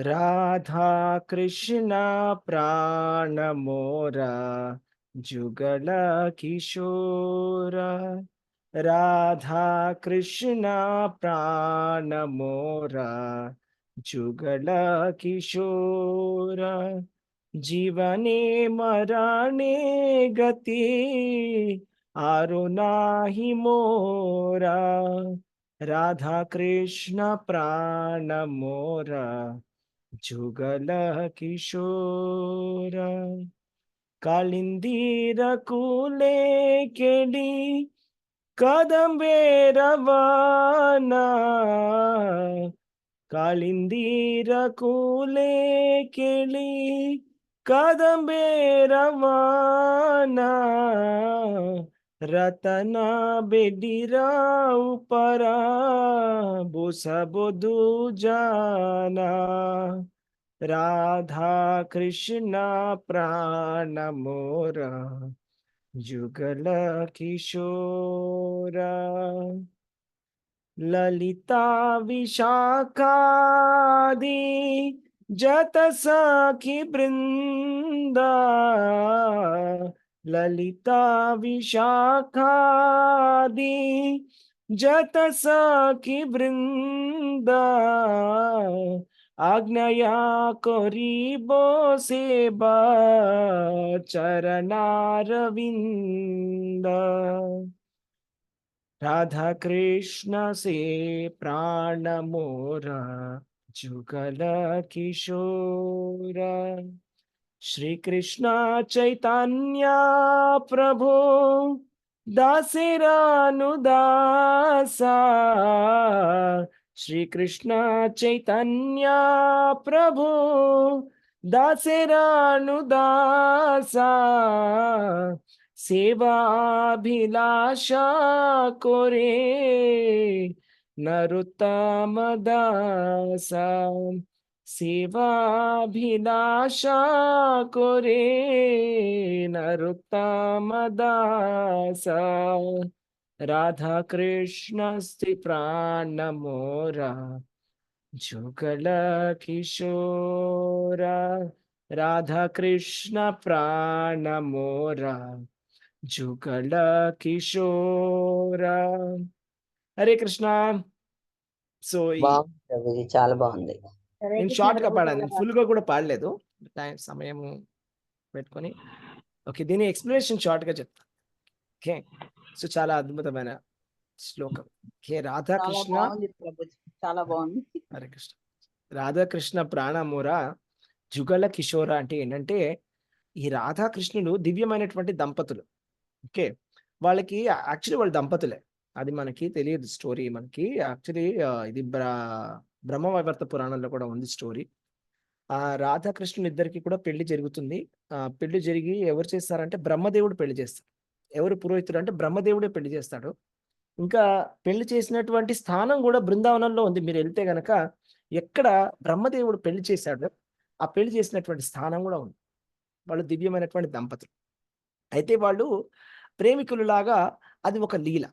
రాధా కృష్ణ ప్రాణమోరా జుగల కిశోర. రాధా కృష్ణ ప్రాణమోరా జుగల కిశోర. జీవనే మరణే గతి ఆరు నాహి మోరా. రాధా కృష్ణ ప్రాణమోరా జుగల కిశోర. కాళిందీర కూలే కెడి కదంబే రవానా. కాళిందీర కూలే కెಳಿ కదంబే రవానా. రతన బెడిరా ఉపరా బుసబొదు జానా. రాధా కృష్ణ ప్రాణమోరా జుగల కిశోర. లలితా విశాఖాది జత సఖి బృంద. లలితా విశాఖాది జత సఖి బృంద. ఆజ్ఞయా করিব সেবা চরণারবিন্দ. राधा कृष्ण से प्राण मोरा जुगल किशोर. श्री कृष्ण चैतन्य प्रभु दासेरानुदासा. श्री कृष्ण चैतन्य प्रभु दासेरानुदासा. सेवाभिलाषा कोरे नरोत्तम दासा. सेवाभिलाषा कोरे नरोत्तम दासा. राधा कृष्ण स्ति प्राण मोरा जुगल किशोर. राधा कृष्ण प्राण मोरा जुगल किशोर. हरे कृष्णा. సో బాగుంది ప్రభుజీ, చాలా బాగుంది. నేను షార్ట్ గా పాడాను, నేను ఫుల్ గా కూడా పాడలేదు. టైం సమయం పెట్టుకొని ఓకే, దీని ఎక్స్ప్లెనేషన్ షార్ట్ గా చెప్తా. ఓకే, సో చాలా అద్భుతమైన శ్లోకం. ఓకే, రాధాకృష్ణ. చాలా బాగుంది. హరే కృష్ణ. రాధాకృష్ణ ప్రాణమూరా జుగల కిషోర అంటే ఏంటంటే, ఈ రాధాకృష్ణులు దివ్యమైనటువంటి దంపతులు. ఓకే, వాళ్ళకి యాక్చువల్లీ వాళ్ళు దంపతులే, అది మనకి తెలియదు స్టోరీ. మనకి యాక్చువల్లీ ఇది బ్రహ్మవైవర్త పురాణంలో కూడా ఉంది స్టోరీ. ఆ రాధాకృష్ణులు ఇద్దరికి కూడా పెళ్లి జరుగుతుంది. పెళ్లి జరిగి ఎవరు చేస్తారంటే బ్రహ్మదేవుడు పెళ్లి చేస్తాడు. ఎవరు పురోహితుడు అంటే బ్రహ్మదేవుడే పెళ్లి చేస్తాడు. ఇంకా పెళ్లి చేసినటువంటి స్థానం కూడా బృందావనంలో ఉంది. మీరు వెళ్తే గనక ఎక్కడ బ్రహ్మదేవుడు పెళ్లి చేశాడో ఆ పెళ్లి చేసినటువంటి స్థానం కూడా ఉంది. వాళ్ళు దివ్యమైనటువంటి దంపతులు. అయితే వాళ్ళు ప్రేమికులు లాగా, అది ఒక లీల.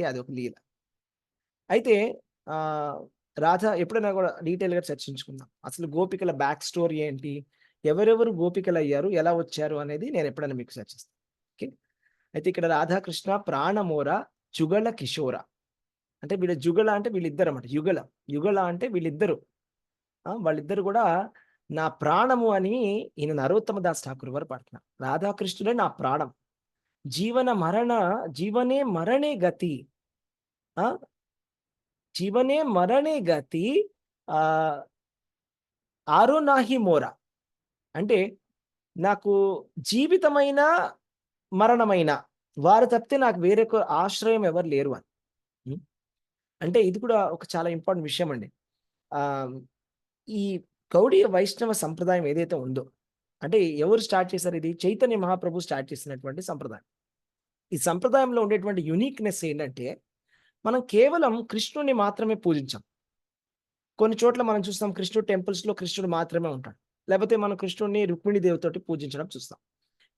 అది ఒక లీల. అయితే రాధ ఎప్పుడైనా కూడా డీటెయిల్గా చర్చించుకుందాం. అసలు గోపికల బ్యాక్ స్టోరీ ఏంటి, ఎవరెవరు గోపికలు అయ్యారు, ఎలా వచ్చారు అనేది నేను ఎప్పుడైనా మీకు చర్చిస్తాను. ఓకే, అయితే ఇక్కడ రాధాకృష్ణ ప్రాణమోర జుగల కిషోర అంటే వీళ్ళ జుగల అంటే వీళ్ళిద్దరు అన్నమాట. యుగల యుగల అంటే వీళ్ళిద్దరు. వాళ్ళిద్దరు కూడా నా ప్రాణము అని ఈయన నరోత్తమ దాస్ ఠాకూర్ వారు పాడుతున్నారు. రాధాకృష్ణుడే నా ప్రాణం, జీవనే మరణే గతి. జీవనే మరణే గతి ఆరో నాహి మోరా అంటే నాకు జీవితమైన మరణమైన వారు తప్పితే నాకు వేరొక ఆశ్రయం ఎవరు లేరు అని. అంటే ఇది కూడా ఒక చాలా ఇంపార్టెంట్ విషయం అండి. ఈ గౌడీయ వైష్ణవ సంప్రదాయం ఏదైతే ఉందో, అంటే ఎవరు స్టార్ట్ చేశారు, ఇది చైతన్య మహాప్రభు స్టార్ట్ చేసినటువంటి సంప్రదాయం. ఈ సంప్రదాయంలో ఉండేటువంటి యూనిక్నెస్ ఏంటంటే, మనం కేవలం కృష్ణుని మాత్రమే పూజించాం. కొన్ని చోట్ల మనం చూస్తాం కృష్ణుడు టెంపుల్స్లో కృష్ణుడు మాత్రమే ఉంటాడు, లేకపోతే మనం కృష్ణుడిని రుక్మిణి దేవితోటి పూజించడం చూస్తాం.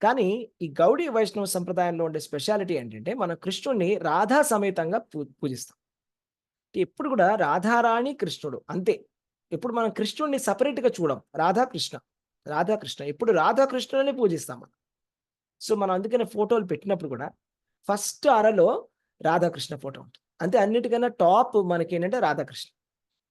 కానీ ఈ గౌడీ వైష్ణవ సంప్రదాయంలో ఉండే స్పెషాలిటీ ఏంటంటే, మనం కృష్ణుడిని రాధా సమేతంగా పూజిస్తాం. ఎప్పుడు కూడా రాధారాణి కృష్ణుడు అంతే. ఎప్పుడు మనం కృష్ణుడిని సపరేట్గా చూడం. రాధాకృష్ణ ఎప్పుడు రాధాకృష్ణుని పూజిస్తాం మనం. సో మనం అందుకనే ఫోటోలు పెట్టినప్పుడు కూడా ఫస్ట్ అరలో రాధాకృష్ణ ఫోటో ఉంటుంది. అంతే, అన్నిటికన్నా టాప్ మనకి ఏంటంటే రాధాకృష్ణ.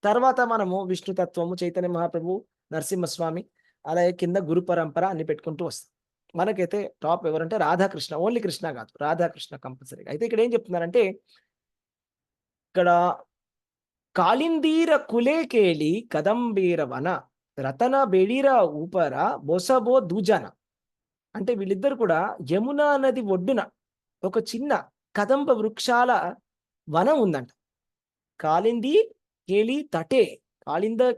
తర్వాత మనము విష్ణుతత్వము, చైతన్య మహాప్రభు, నరసింహస్వామి, అలాగే కింద గురు పరంపర అన్ని పెట్టుకుంటూ వస్తాం. మనకైతే టాప్ ఎవరంటే రాధాకృష్ణ. ఓన్లీ కృష్ణ కాదు, రాధాకృష్ణ కంపల్సరీగా. అయితే ఇక్కడ ఏం చెప్తున్నారంటే, ఇక్కడ కాళిందీర కులేకేలి కదంబీర వన రతన బెడిర ఊపర బొసబో దూజన. అంటే వీళ్ళిద్దరు కూడా యమునా నది ఒడ్డున ఒక చిన్న కదంబ వృక్షాల వనం ఉందంట. కాళింది కేలి తటే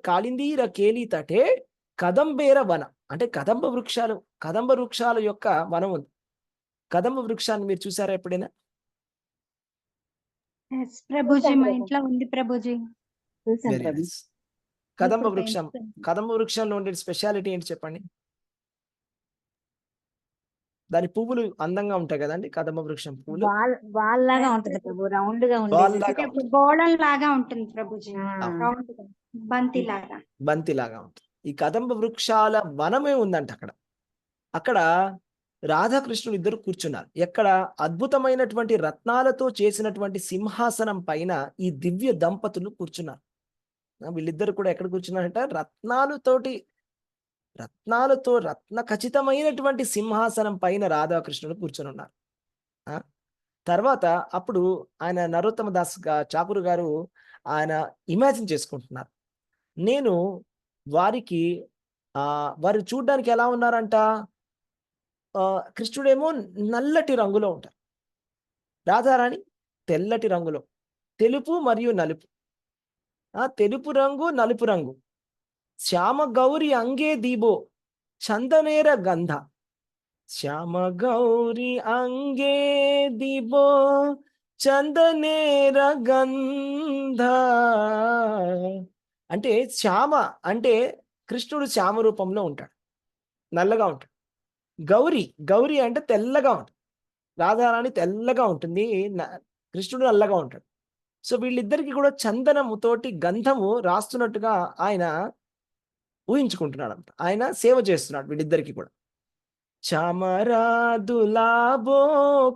కాళిందీర కేలి తటే కదంబేర వన. అంటే కదంబ వృక్షాల యొక్క వనం ఉంది. కదంబ వృక్షాన్ని మీరు చూసారా ఎప్పుడైనా? ప్రభుజీ, మా ఇంట్లో ఉంది ప్రభుజీ. చూసాను వెరీ ప్రభు. నైస్. కదంబ ఇప్పుడు వృక్షం, పెంచుతాను. కదంబ వృక్షంలో ఉండే స్పెషాలిటీ ఏంటి చెప్పండి? దాని పువ్వులు అందంగా ఉంటాయి కదండి, కదంబ వృక్షం పువ్వులు. బాల్ లాగా ఉంటుంది ప్రభు, రౌండ్ గా బాల్ ఉండేది. లాగా అంటే గోళం లాగా ఉంటుంది ప్రభుజీ, అవును. రౌండ్ గా, బంతి లాగా. బంతి లాగా ఉంటుంది. ఈ కదంబ వృక్షాల వనమే ఉందంట అక్కడ. అక్కడ రాధాకృష్ణుడు ఇద్దరు కూర్చున్నారు. ఎక్కడ? అద్భుతమైనటువంటి రత్నాలతో చేసినటువంటి సింహాసనం పైన ఈ దివ్య దంపతులు కూర్చున్నారు. వీళ్ళిద్దరు కూడా ఎక్కడ కూర్చున్నారంట? రత్న ఖచ్చితమైనటువంటి సింహాసనం పైన రాధాకృష్ణుడు కూర్చొని ఉన్నారు. తర్వాత అప్పుడు ఆయన నరోత్తమ దాస్ చాకురు గారు ఆయన ఇమాజిన్ చేసుకుంటున్నారు, నేను వారికి వారు చూడ్డానికి ఎలా ఉన్నారంట? కృష్ణుడేమో నల్లటి రంగులో ఉంటారు, రాధారాణి తెల్లటి రంగులో, తెలుపు మరియు నలుపు, తెలుపు రంగు నలుపు రంగు. శ్యామ గౌరి అంగే దీబో చందనేర గంధ. శ్యామ గౌరి అంగే దీబో చందనేర గంధ. అంటే శ్యామ అంటే కృష్ణుడు శ్యామ రూపంలో ఉంటాడు, నల్లగా ఉంటాడు. గౌరి అంటే తెల్లగా ఉంటుంది, రాధారాణి తెల్లగా ఉంటుంది, కృష్ణుడు నల్లగా ఉంటాడు. సో వీళ్ళిద్దరికి కూడా చందనముతోటి గంధము రాస్తున్నట్టుగా ఆయన ఊహించుకుంటున్నాడు అంట. ఆయన సేవ చేస్తున్నాడు వీళ్ళిద్దరికి కూడా. చమరాదులాబో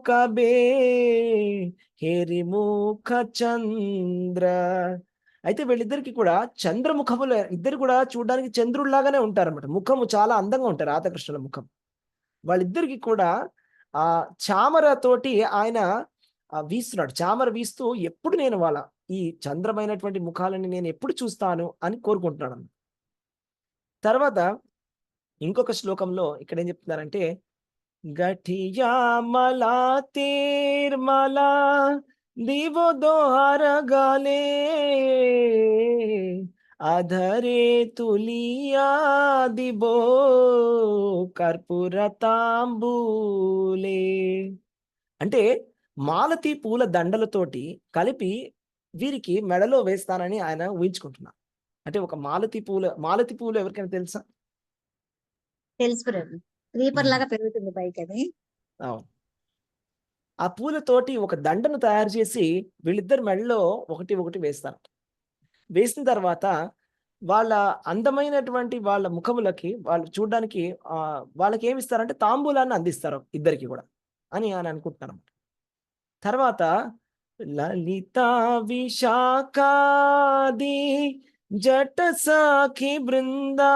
కబే హేరిముఖ చంద్ర. అయితే వీళ్ళిద్దరికి కూడా చంద్రముఖములు, ఇద్దరు కూడా చూడడానికి చంద్రుడిలాగానే ఉంటారన్నమాట. ముఖము చాలా అందంగా ఉంటారు రాధాకృష్ణుల ముఖం. వాళ్ళిద్దరికి కూడా ఆ చామరతోటి ఆయన వీస్తున్నాడు. చామర వీస్తూ ఎప్పుడు నేను వాళ్ళ ఈ చంద్రమైనటువంటి ముఖాలని నేను ఎప్పుడు చూస్తాను అని కోరుకుంటున్నాడు. తర్వాత ఇంకొక శ్లోకంలో ఇక్కడ ఏం చెప్తున్నారంటే, గఠియా మలా తీర్మలా దివో దోహార గాలే అధరే తులియా దిబో కర్పూర తాంబూలే. అంటే మాలతి పూల దండలతోటి కలిపి వీరికి మెడలో వేస్తానని ఆయన ఊహించుకుంటున్నారు. అంటే ఒక మాలతి పూలు ఎవరికైనా తెలుసా? తెలుసు ప్రభు, క్రీపర్ లాగా పెరుగుతుంది పైకి అది. అవును. ఆ పూలతోటి ఒక దండను తయారు చేసి వీళ్ళిద్దరు మెడలో ఒకటి వేస్తారు. వేసిన తర్వాత వాళ్ళ అందమైనటువంటి వాళ్ళ ముఖములకి వాళ్ళు చూడడానికి వాళ్ళకి ఏమి ఇస్తారంటే తాంబూలాన్ని అందిస్తారు ఇద్దరికి కూడా అని ఆయన అనుకుంటున్నారు. తర్వాత లలిత విశాఖాది జట సాఖి బృందా.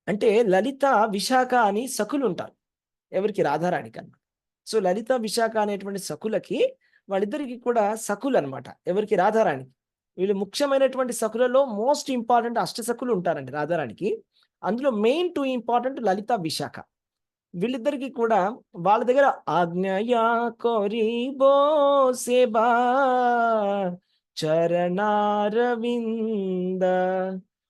అంటే లలిత విశాఖ అని సఖులు ఉంటారు ఎవరికి? రాధారాణి కన్నా. సో లలిత విశాఖ అనేటువంటి సఖులకి, వాళ్ళిద్దరికి కూడా సఖులు అనమాట. ఎవరికి? రాధారాణి. వీళ్ళు ముఖ్యమైనటువంటి సఖులలో మోస్ట్ ఇంపార్టెంట్ అష్టసఖులు ఉంటారండి రాధారాణికి. అందులో మెయిన్ 2 ఇంపార్టెంట్ లలిత విశాఖ. వీళ్ళిద్దరికి కూడా వాళ్ళ దగ్గర ఆజ్ఞయా కోరిబో సేబా చరణారవింద,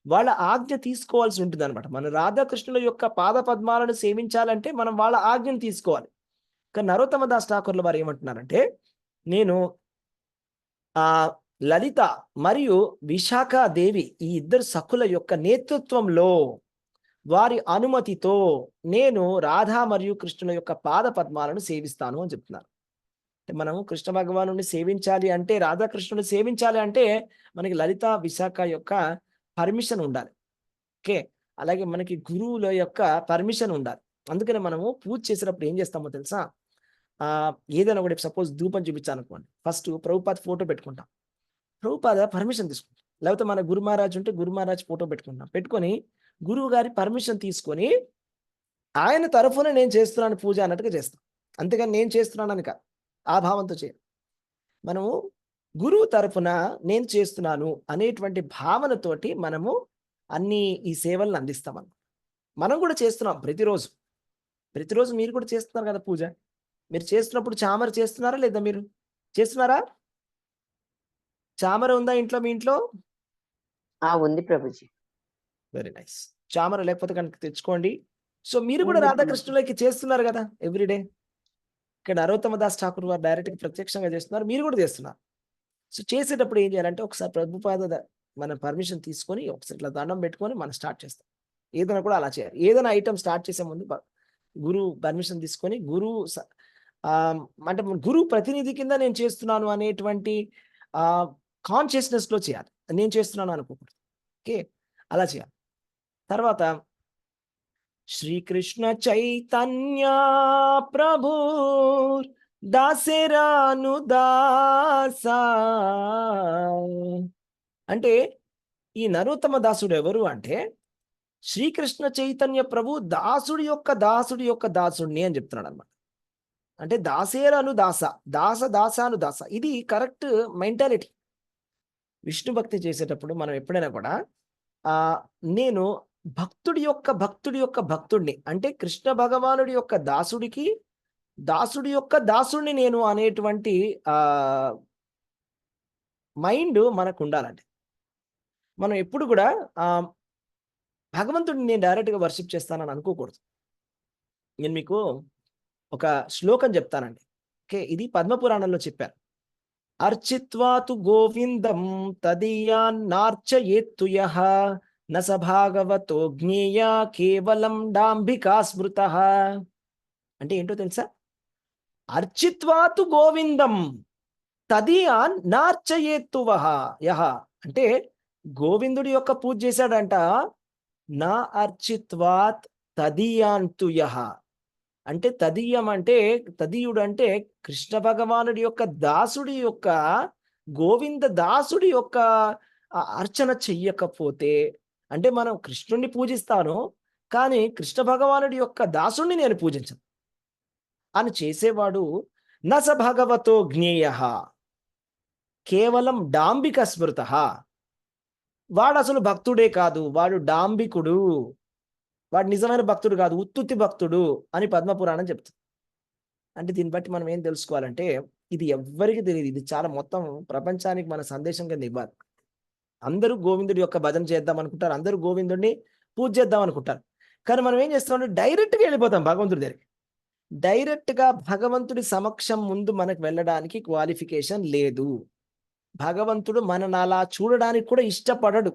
వాళ్ళ ఆజ్ఞ తీసుకోవాల్సి ఉంటుంది అనమాట. మన రాధాకృష్ణుల యొక్క పాద పద్మాలను సేవించాలంటే మనం వాళ్ళ ఆజ్ఞను తీసుకోవాలి. కానీ నరోత్తమ దాస్ ఠాకూర్ల వారు ఏమంటున్నారంటే, నేను లలిత మరియు విశాఖ దేవి ఈ ఇద్దరు సఖుల యొక్క నేతృత్వంలో, వారి అనుమతితో నేను రాధా మరియు కృష్ణుల యొక్క పాద పద్మాలను సేవిస్తాను అని చెప్తున్నారు. అంటే మనము కృష్ణ భగవానుడిని సేవించాలి అంటే, రాధాకృష్ణుని సేవించాలి అంటే మనకి లలిత విశాఖ యొక్క పర్మిషన్ ఉండాలి. ఓకే. అలాగే మనకి గురువుల యొక్క పర్మిషన్ ఉండాలి. అందుకనే మనము పూజ చేసేటప్పుడు ఏం చేస్తామో తెలుసా? ఏదైనా ఒకటి సపోజ్ ధూపం చూపించాలనుకోండి. ఫస్ట్ ప్రభుపాద ఫోటో పెట్టుకుంటాం. ప్రభుపాద పర్మిషన్ తీసుకుంటాం. లేకపోతే మన గురు మహారాజ్ ఉంటే గురు మహారాజ్ ఫోటో పెట్టుకుంటాం. పెట్టుకొని గురువు గారి పర్మిషన్ తీసుకొని ఆయన తరఫున నేను చేస్తున్నాను పూజ అన్నట్టుగా చేస్తాం. అంతేగాని నేను చేస్తున్నానని కాదు. ఆ భావంతో చేయాలి. మనము గురువు తరఫున నేను చేస్తున్నాను అనేటువంటి భావనతోటి మనము అన్ని ఈ సేవలను అందిస్తామన్నమాట. మనం కూడా చేస్తున్నాం ప్రతిరోజు. ప్రతిరోజు మీరు కూడా చేస్తున్నారు కదా పూజ. మీరు చేస్తున్నప్పుడు చామర చేస్తున్నారా లేదా మీరు? చేస్తున్నారా? చామర ఉందా ఇంట్లో మీ ఇంట్లో? ఉంది ప్రభుజీ. Very nice. చామర లేకపోతే కనుక తెచ్చుకోండి. సో మీరు కూడా ఉంది రాధాకృష్ణులకి చేస్తున్నారు కదా ఎవ్రీడే. ఇక్కడ నరోత్తమ దాస్ ఠాకూర్ వారు డైరెక్ట్గా ప్రత్యక్షంగా చేస్తున్నారు. మీరు కూడా చేస్తున్నారు. సో చేసేటప్పుడు ఏం చేయాలంటే ఒకసారి ప్రభుపాద మన పర్మిషన్ తీసుకొని ఒకసారి ఇట్లా దండం పెట్టుకొని మనం స్టార్ట్ చేస్తాం. ఏదైనా కూడా అలా చేయాలి. ఏదైనా ఐటమ్ స్టార్ట్ చేసే ముందు గురువు పర్మిషన్ తీసుకొని అంటే గురువు ప్రతినిధి కింద నేను చేస్తున్నాను అనేటువంటి కాన్షియస్నెస్లో చేయాలి. నేను చేస్తున్నాను అనుకోకూడదు. ఓకే. అలా చేయాలి. తర్వాత శ్రీకృష్ణ చైతన్య ప్రభు దాసేరాను దాసా. అంటే ఈ నరోత్తమ దాసుడు ఎవరు అంటే శ్రీకృష్ణ చైతన్య ప్రభు దాసుడి యొక్క దాసుడిని అని చెప్తున్నాడు అనమాట. అంటే దాసేరాను దాస, దాసాను దాస. ఇది కరెక్ట్ మెంటాలిటీ. విష్ణు భక్తి చేసేటప్పుడు మనం ఎప్పుడైనా కూడా నేను భక్తుడి యొక్క భక్తుడిని అంటే కృష్ణ భగవానుడి యొక్క దాసుడి యొక్క దాసుడిని నేను అనేటువంటి మైండ్ మనకు ఉండాలండి. మనం ఎప్పుడు కూడా భగవంతుడిని నేను డైరెక్ట్గా వర్షిప్ చేస్తానని అనుకోకూడదు. నేను మీకు ఒక శ్లోకం చెప్తానండి. ఓకే. ఇది పద్మపురాణంలో చెప్పారు. అర్చిత్వాతు గోవిందం తదీయాన్నార్చయేత్తు యః న స భాగవతో జ్ఞేయ కేవలం డాంబికా స్మృతః. అంటే ఏంటో తెలుసా? అర్చిత్వాతు గోవిందం తదీయాన్ నార్చయేత్తు యః. అంటే గోవిందుడి యొక్క పూజ చేశాడంట. నా అర్చిత్వాత్ తదీయాంతు యః. అంటే తదీయం అంటే తదీయుడు అంటే కృష్ణ భగవానుడి యొక్క దాసుడి యొక్క గోవింద దాసుడి యొక్క అర్చన చెయ్యకపోతే, అంటే మనం కృష్ణుడిని పూజిస్తాను కానీ కృష్ణ భగవానుడి యొక్క దాసుడిని నేను పూజించను అని చేసేవాడు నస భగవతో జ్ఞేయ కేవలం డాంబిక స్మృత. వాడు అసలు భక్తుడే కాదు, వాడు డాంబికుడు, వాడు నిజమైన భక్తుడు కాదు, ఉత్తుత్తి భక్తుడు అని పద్మపురాణం చెప్తుంది. అంటే దీన్ని బట్టి మనం ఏం తెలుసుకోవాలంటే ఇది ఎవ్వరికి తెలియదు. ఇది చాలా మొత్తం ప్రపంచానికి మన సందేశం కింద ఇవ్వాలి. అందరూ గోవిందుడి యొక్క భజన చేద్దాం అనుకుంటారు, అందరూ గోవిందుడిని పూజ చేద్దాం అనుకుంటారు. కానీ మనం ఏం చేస్తామంటే డైరెక్ట్గా వెళ్ళిపోతాం భగవంతుడి దగ్గరికి. డైరెక్ట్గా భగవంతుడి సమక్షం ముందు మనకు వెళ్ళడానికి క్వాలిఫికేషన్ లేదు. భగవంతుడు మనల్ని అలా చూడడానికి కూడా ఇష్టపడడు.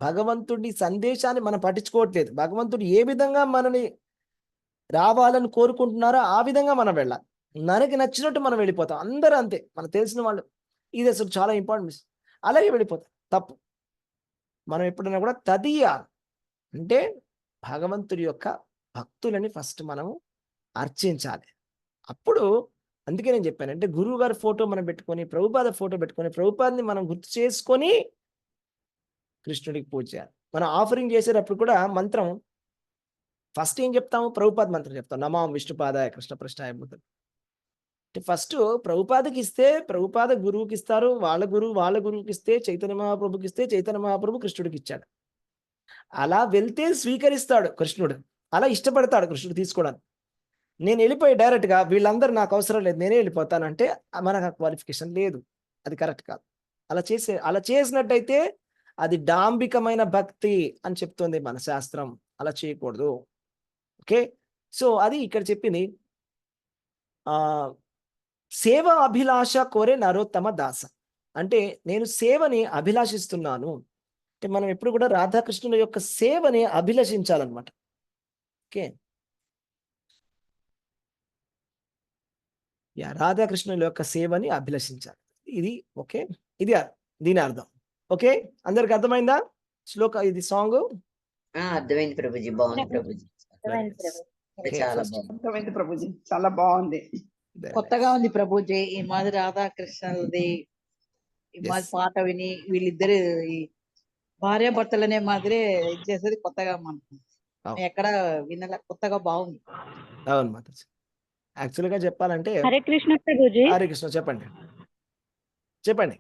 భగవంతుడి సందేశాన్ని మనం పట్టించుకోవట్లేదు. భగవంతుడు ఏ విధంగా మనని రావాలని కోరుకుంటున్నారో ఆ విధంగా మనం వెళ్ళాలి. మనకి నచ్చినట్టు మనం వెళ్ళిపోతాం. అందరూ అంతే, మనకు తెలిసిన వాళ్ళు. ఇది అసలు చాలా ఇంపార్టెంట్. అలాగే వెళ్ళిపోతాం, తప్పు. మనం ఎప్పుడైనా కూడా తదీయాలి అంటే భగవంతుడి యొక్క భక్తులని ఫస్ట్ మనము అర్చించాలి. అప్పుడు అందుకే నేను చెప్పాను, అంటే గురువు గారి ఫోటో మనం పెట్టుకొని, ప్రభుపాద ఫోటో పెట్టుకొని, ప్రభుపాదని మనం గుర్తు చేసుకొని కృష్ణుడికి పూజ చేయాలి. మనం ఆఫరింగ్ చేసేటప్పుడు కూడా మంత్రం ఫస్ట్ ఏం చెప్తాము? ప్రభుపాద మంత్రం చెప్తాం. నమాం విష్ణుపాదాయ కృష్ణ పృష్ఠాయ బుద్ధ. అంటే ఫస్ట్ ప్రభుపాదకి ఇస్తే ప్రభుపాద గురువుకి ఇస్తారు, వాళ్ళ గురువుకి ఇస్తే చైతన్య మహాప్రభుకి ఇస్తే చైతన్య మహాప్రభు కృష్ణుడికి ఇచ్చాడు. అలా వెళ్తే స్వీకరిస్తాడు కృష్ణుడు, అలా ఇష్టపడతాడు కృష్ణుడు తీసుకోవడానికి. నేను వెళ్ళిపోయి డైరెక్ట్గా వీళ్ళందరూ నాకు అవసరం లేదు నేనే వెళ్ళిపోతానంటే మనకు క్వాలిఫికేషన్ లేదు, అది కరెక్ట్ కాదు. అలా చేసినట్టయితే అది డాంబికమైన భక్తి అని చెప్తుంది మన శాస్త్రం. అలా చేయకూడదు. ఓకే. సో అది ఇక్కడ చెప్పింది. సేవ అభిలాష కోరే నరోత్తమ దాస. అంటే నేను సేవని అభిలాషిస్తున్నాను. అంటే మనం ఎప్పుడు కూడా రాధాకృష్ణుల యొక్క సేవని అభిలషించాలన్నమాట. ఓకే. రాధాకృష్ణుల యొక్క సేవని అభిలషించాలి. ఇది ఓకే. ఇది దీని అర్థం. ఓకే, అందరికి అర్థమైందా శ్లోక ఇది సాంగ్? అర్థమైంది ప్రభుజీ, బాగుంది ప్రభుజీ. అర్థమైంది ప్రభు. చాలా బాగుంది. అర్థమైంది ప్రభుజీ, చాలా బాగుంది. కొత్తగా ఉంది ప్రభుజీ. ఈ మాది రాధాకృష్ణులది ఈ మాది Yes. పాట విని వీళ్ళిద్దరు ఈ భార్యాభర్తలనే మాదిరి చేసేది కొత్తగా మనకు అవును. ఎక్కడ వినలే, కొత్తగా బాగుంది. అవును మాతాజీ. యాక్చువల్గా చెప్పాలంటే హరే కృష్ణ ప్రభుజీ. హరే కృష్ణ చెప్పండి. చెప్పండి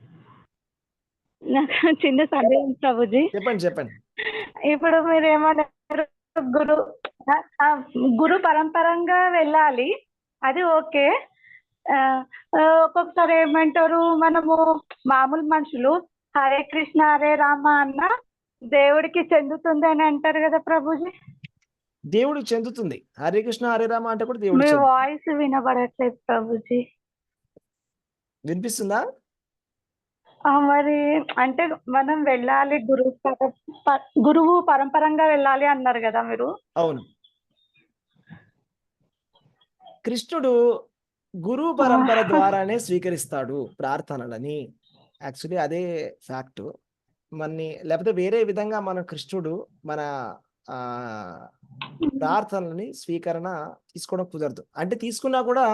నాకు చిన్న సందేహం ప్రభుజీ. చెప్పండి. ఇప్పుడు మీరు ఏమన్నారు, గురు గురు పరంపరంగా వెళ్ళాలి, అది ఓకే. ఒక్కొక్కసారి ఏమంటారు, మనము మామూలు మనుషులు హరే కృష్ణ హరే రామ అన్న దేవుడికి చెందుతుంది అని అంటారు కదా ప్రభుజీ. దేవుడు చెందుతుంది. హరే కృష్ణ హరే రామ అంటే కూడా దేవుడు మీ చెందుతుంది. వాయిస్ వినబడట్లేదు ప్రభుజీ. వినిపిస్తుందా? మరి అంటే మనం వెళ్ళాలి, గురువు పరంపరంగా వెళ్ళాలి అన్నారు కదా మీరు. అవును. కృష్ణుడు గురు పరంపర ద్వారానే స్వీకరిస్తాడు ప్రార్థనలని. యాక్చువల్లీ అదే ఫ్యాక్ట్. లేకపోతే వేరే విధంగా మన కృష్ణుడు మన ప్రార్థనలని స్వీకరణ తీసుకోవడం కుదరదు. అంటే తీసుకున్నా కూడా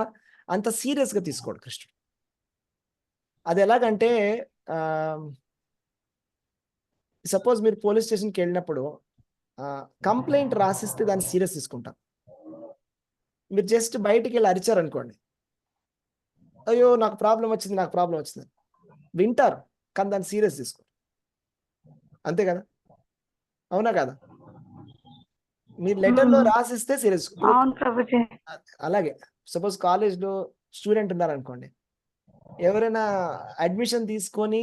అంత సీరియస్ గా తీసుకోడు కృష్ణుడు. అది ఎలాగంటే సపోజ్ మీరు పోలీస్ స్టేషన్కి వెళ్ళినప్పుడు కంప్లైంట్ రాసిస్తే దాన్ని సీరియస్ తీసుకుంటాం. మీరు జస్ట్ బయటికి వెళ్ళి అరిచారనుకోండి, అయ్యో నాకు ప్రాబ్లం వచ్చింది వింటారు, కానీ దాన్ని సీరియస్ తీసుకోరు. అంతే కదా, అవునా కదా? మీరు లెటర్లో రాసిస్తే సీరియస్. అలాగే సపోజ్ కాలేజ్లో స్టూడెంట్ ఉన్నారనుకోండి, ఎవరైనా అడ్మిషన్ తీసుకొని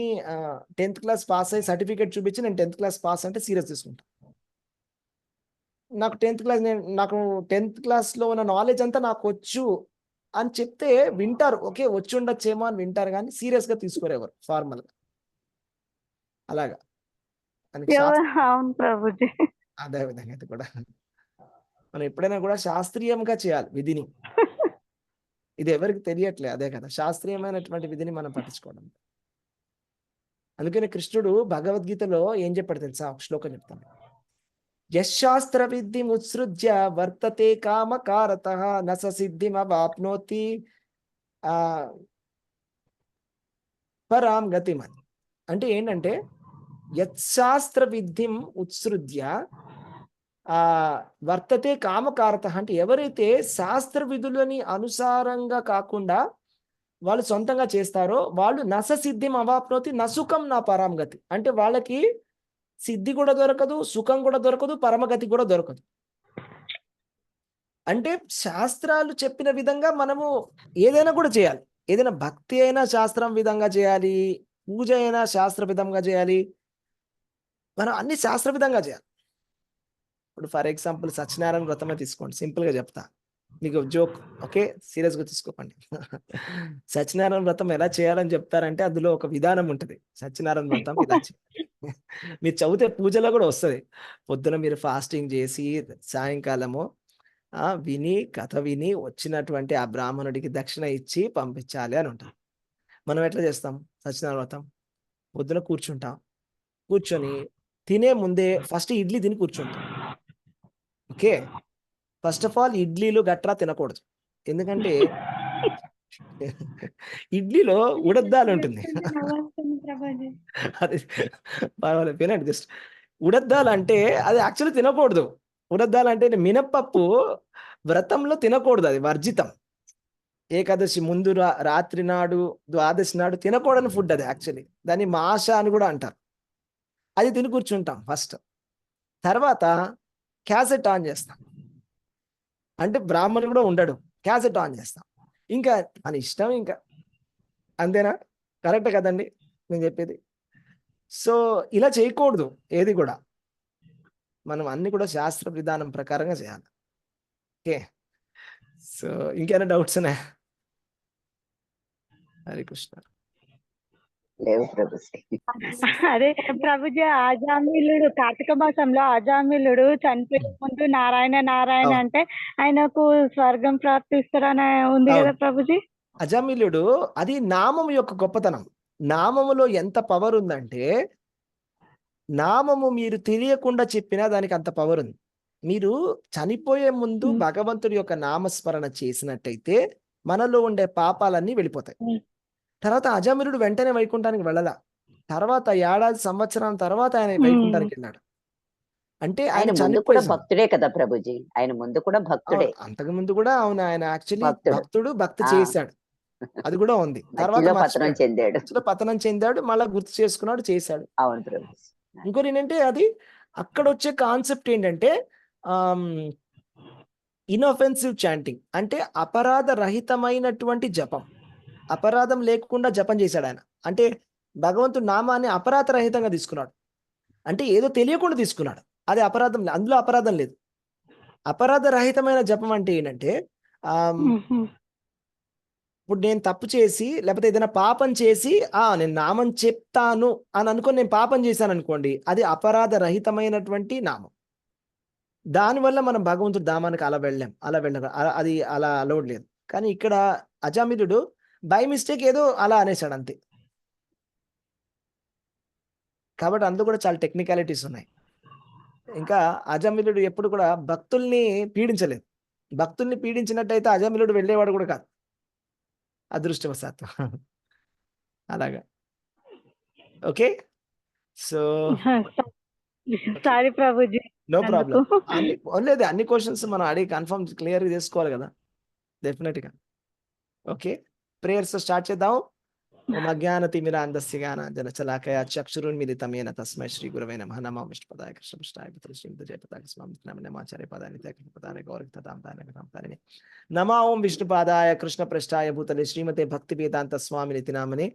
10th క్లాస్ పాస్ అయ్యి సర్టిఫికేట్ చూపించి నేను 10th క్లాస్ పాస్ అంటే సీరియస్ తీసుకుంటాను. నాకు 10th క్లాస్లో ఉన్న నాలెడ్జ్ అంతా నాకు వచ్చు అని చెప్తే వింటారు, ఓకే వచ్చి ఉండొచ్చేమో అని వింటారు, కానీ సీరియస్గా తీసుకోరు ఎవరు ఫార్మల్గా. అలాగా అవును ప్రభుజీ. అదే విధంగా ఇది కూడా మనం ఎప్పుడైనా కూడా శాస్త్రీయంగా చేయాలి విధిని. ఇది ఎవరికి తెలియట్లే, అదే కదా శాస్త్రీయమైనటువంటి విధిని మనం పట్టించుకోవడం. అందుకని కృష్ణుడు భగవద్గీతలో ఏం చెప్పాడు తెలుసా? ఒక శ్లోకం చెప్తాను. యశాస్త్ర విద్ధిం ఉత్సృజ్య వర్తతే కామకారతః నస సిద్ధిమవాప్నోతి పరాం గతిమని. అంటే ఏంటంటే యశాస్త్ర విద్ధిం ఉత్సృజ్య వర్తతే కామకారత అంటే ఎవరైతే శాస్త్ర విధులని అనుసారంగా కాకుండా వాళ్ళు సొంతంగా చేస్తారో వాళ్ళు నస సిద్ధిం అవాప్నోతి నసుఖం నా పరాంగతి. అంటే వాళ్ళకి సిద్ధి కూడా దొరకదు, సుఖం కూడా దొరకదు, పరమగతి కూడా దొరకదు. అంటే శాస్త్రాలు చెప్పిన విధంగా మనము ఏదైనా కూడా చేయాలి. ఏదైనా భక్తి అయినా శాస్త్రం విధంగా చేయాలి, పూజ అయినా శాస్త్ర విధంగా చేయాలి, మనం అన్ని శాస్త్ర విధంగా చేయాలి. ఇప్పుడు ఫర్ ఎగ్జాంపుల్ సత్యనారాయణ వ్రతమే తీసుకోండి, సింపుల్గా చెప్తా మీకు జోక్, ఓకే సీరియస్గా తీసుకోకండి. సత్యనారాయణ వ్రతం ఎలా చేయాలని చెప్తారంటే అందులో ఒక విధానం ఉంటుంది. సత్యనారాయణ వ్రతం ఇలా మీరు చదివితే పూజలో కూడా వస్తుంది. పొద్దున మీరు ఫాస్టింగ్ చేసి సాయంకాలము విని కథ విని వచ్చినటువంటి ఆ బ్రాహ్మణుడికి దక్షిణ ఇచ్చి పంపించాలి అని ఉంటుంది. మనం ఎట్లా చేస్తాం? సత్యనారాయణ వ్రతం పొద్దున కూర్చొని తినే ముందే ఫస్ట్ ఇడ్లీ తిని కూర్చుంటాం. ఓకే, ఫస్ట్ ఆఫ్ ఆల్ ఇడ్లీలు గట్రా తినకూడదు, ఎందుకంటే ఇడ్లీలో ఉడద్దాలు ఉంటుంది. అది పర్వాలేదు వినండి, జస్ట్ ఉడద్దాలు అంటే అది యాక్చువల్లీ తినకూడదు. ఉడద్దాలు అంటే మినప్పప్పు వ్రతంలో తినకూడదు, అది వర్జితం. ఏకాదశి ముందు రాత్రి నాడు ద్వాదశి నాడు తినకూడని ఫుడ్ అది. యాక్చువల్లీ దాన్ని మాష అని కూడా అంటారు. అది తిని కూర్చుంటాం ఫస్ట్. తర్వాత క్యాసెట్ ఆన్ చేస్తాం, అంటే బ్రాహ్మణుడు కూడా ఉండడు, క్యాసెట్ ఆన్ చేస్తాం. ఇంకా మన ఇష్టం, ఇంకా అంతేనా? కరెక్ట్ కదండి నేను చెప్పేది? సో ఇలా చేయకూడదు ఏది కూడా, మనం అన్ని కూడా శాస్త్ర విధానం ప్రకారంగా చేయాలి. ఓకే, సో ఇంకేమైనా డౌట్స్ ఉన్నాయా? హరే కృష్ణ. లేవు ప్రభుజీ. అదే ప్రభుజీ, ఆజామిలుడు కార్తీక మాసంలో ఆజామిలుడు చనిపోయే ముందు నారాయణ నారాయణ అంటే ఆయనకు స్వర్గం ప్రాప్తిస్తారని ఉంది కదా ప్రభుజీ. అజామిలుడు అది నామం యొక్క గొప్పతనం. నామములో ఎంత పవర్ ఉందంటే, నామము మీరు తెలియకుండా చెప్పినా దానికి అంత పవర్ ఉంది. మీరు చనిపోయే ముందు భగవంతుడి యొక్క నామస్మరణ చేసినట్టయితే మనలో ఉండే పాపాలన్నీ వెళ్ళిపోతాయి. తర్వాత అజామిలుడు వెంటనే వైకుంఠానికి వెళ్ళలా. తర్వాత ఏడాది సంవత్సరం తర్వాత ఆయన వైకుంఠానికి వెళ్ళాడు. అంటే ఆయన ఆయన ముందు కూడా చనిపోయి భక్తుడే కదా ప్రభుజీ, ఆయన ముందు కూడా భక్తుడే. అంతకు ముందు కూడా అవును, ఆయన యాక్చువల్లీ భక్తుడు. భక్తుడు, భక్తి ఆ. చేశాడు. అది కూడా ఉంది. తర్వాత మధ్యలో పతనం మర్చిపోయాడు. చెందాడు. మధ్యలో పతనం చెందాడు, మళ్ళా గుర్తు చేసుకున్నాడు, చేశాడు. అవును ప్రభుజీ. ఇంకోటి ఏంటంటే అది అక్కడ వచ్చే కాన్సెప్ట్ ఏంటంటే ఇన్అఫెన్సివ్ చాంటింగ్, అంటే అపరాధ రహితమైనటువంటి జపం. అపరాధం లేకుండా జపం చేశాడు ఆయన. అంటే భగవంతుడి నామాన్ని అపరాధ రహితంగా తీసుకున్నాడు. అంటే ఏదో తెలియకుండా తీసుకున్నాడు. అది అపరాధం, అందులో అపరాధం లేదు. అపరాధ రహితమైన జపం అంటే ఏంటంటే ఇప్పుడు నేను తప్పు చేసి లేకపోతే ఏదైనా పాపం చేసి నేను నామం చెప్తాను అని అనుకొని నేను పాపం చేశాను అనుకోండి, అది అపరాధ రహితమైనటువంటి నామం. దానివల్ల మనం భగవంతుడి ధామానికి అలా వెళ్ళాం, అది అలా అలౌడ్ లేదు. కానీ ఇక్కడ అజామిలుడు బై మిస్టేక్ ఏదో అలా అనేసాడు అంతే. కాబట్టి అందులో కూడా చాలా టెక్నికాలిటీస్ ఉన్నాయి. ఇంకా అజామిలుడు ఎప్పుడు కూడా భక్తుల్ని పీడించలేదు. భక్తుల్ని పీడించినట్టయితే అజామిలుడు వెళ్ళేవాడు కూడా కాదు, అదృష్టవశాత్తు. అలాగా. ఓకే, సో సారీ ప్రభుజీ. No problem. అన్ని క్వశ్చన్స్ మనం అడిగి కన్ఫర్మ్ క్లియర్ చేసుకోవాలి కదా, డెఫినెట్గా. ఓకే, ప్రేయర్స్ స్టార్ట్ చేద్దాం. ఓం అజ్ఞానతిమిరాంధస్య జ్ఞానాంజనశలాకయా చక్షురున్మిలితమేన తస్మై శ్రీ గురవే నమః. నమో విష్ణుపదాయ కృష్ణపృష్ఠాయ పుత్ర శ్రీమతి జయపతాయ స్వామినామాచార్య పదాని తేకృపదాని గౌరక్తాని నమో ఓం విష్ణుపాదాయ కృష్ణపృష్ఠాయ భూతలే శ్రీమతే భక్తి వేదాంత స్వామినితి నామనే.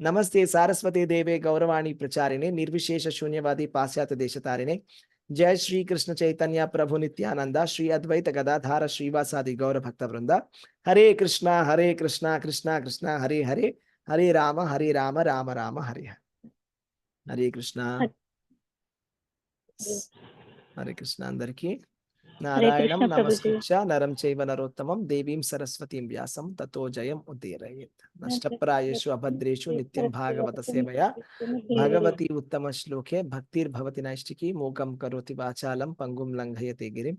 నమస్తే సారస్వతే దేవే గౌరవాణి ప్రచారిణే నిర్విశేష శూన్యవాది పాశ్చాత్య దేశతారిణే. జయ శ్రీ కృష్ణ చైతన్య ప్రభు నిత్యానంద శ్రీ అద్వైత గదాధార శ్రీవాసాది గౌర భక్త వృంద. హరే కృష్ణ కృష్ణ కృష్ణ హరే హరే, హరే రామ రామ రామ హరే హరే. హరే కృష్ణ. హరే కృష్ణ అందరికీ. నారాయణం నమస్కృత్య నరం చైవ నరోత్తమం దేవీం సరస్వతీం వ్యాసం తతో జయం ఉదీరయేత్. నష్టప్రాయేషు అభద్రేషు నిత్యం భాగవత సేవయా భగవతి ఉత్తమ శ్లోకే భక్తిర్భవతి నైష్టికి. మూకం కరోతి వాచాలం పంగుం లంఘయతే గిరిం.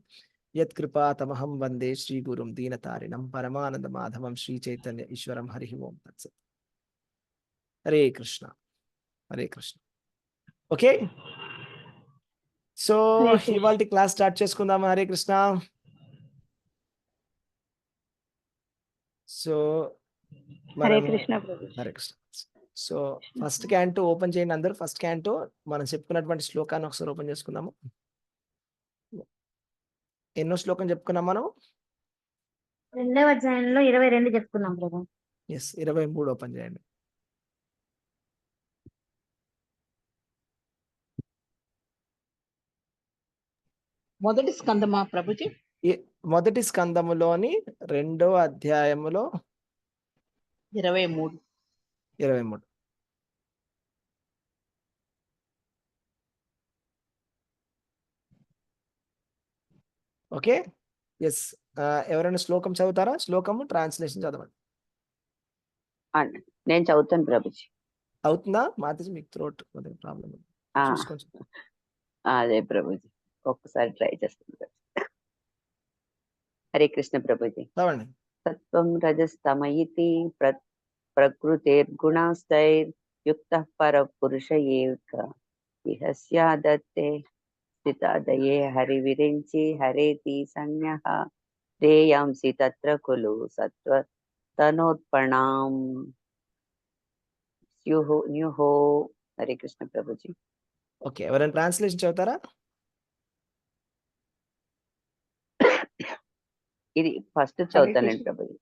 యత్కృపాతమహం వందే శ్రీ గురుం దీనతారిణం పరమానంద మాధవం శ్రీ చైతన్య ఈశ్వరం. హరి ఓం తత్సత్. హరే కృష్ణ. హరే కృష్ణ. ఓకే, సో ఇవాళ క్లాస్ స్టార్ట్ చేసుకుందాం. Hare Krishna. So Hare Krishna Prabhu. Hare Krishna. So first canto open చేయండి అందరూ. ఫస్ట్ క్యాంటో మనం చెప్పుకున్నటువంటి శ్లోకాన్ని ఒకసారి ఓపెన్ చేసుకుందాము. ఎన్నో శ్లోకం చెప్పుకున్నాం మనం? 2వ అధ్యాయంలో 22 చెప్పుకున్నాం ప్రభు. ఎస్, 23 ఓపెన్ చేయండి. మొదటి స్కందమా ప్రభుజీ? మొదటి స్కందములోని 2వ అధ్యాయములో 23. Okay, yes. ఎవరైనా శ్లోకం చదువుతారా? శ్లోకము ట్రాన్స్లేషన్ చదవండి. నేను చదువుతాను ప్రభుజీ. అవుతుందా మాతాజీ? మీకు త్రోట్ ప్రాబ్లం చూసుకోండి. అదే ప్రభుజీ, ఒక్కసారి ట్రై చేస్తాను. హరే కృష్ణ ప్రభుజీ. చదవండి. సత్వం రజస్తమయితి ప్రకృతిర్గుణాస్తైర్యుక్తః పరపురుష ఏక ఇహ స్యాదత్తే స్థితాదయే హరివిరించి హరేతి సంజ్ఞః శ్రేయాంసి తత్ర కులు సత్వతనోత్పణాం స్యుః. హరే కృష్ణ ప్రభుజీ. ఓకే, ఎవరైనా ట్రాన్స్లేషన్ చదువుతారా? ఇది ఫస్ట్ చదువుతానండి ప్రభుజీ.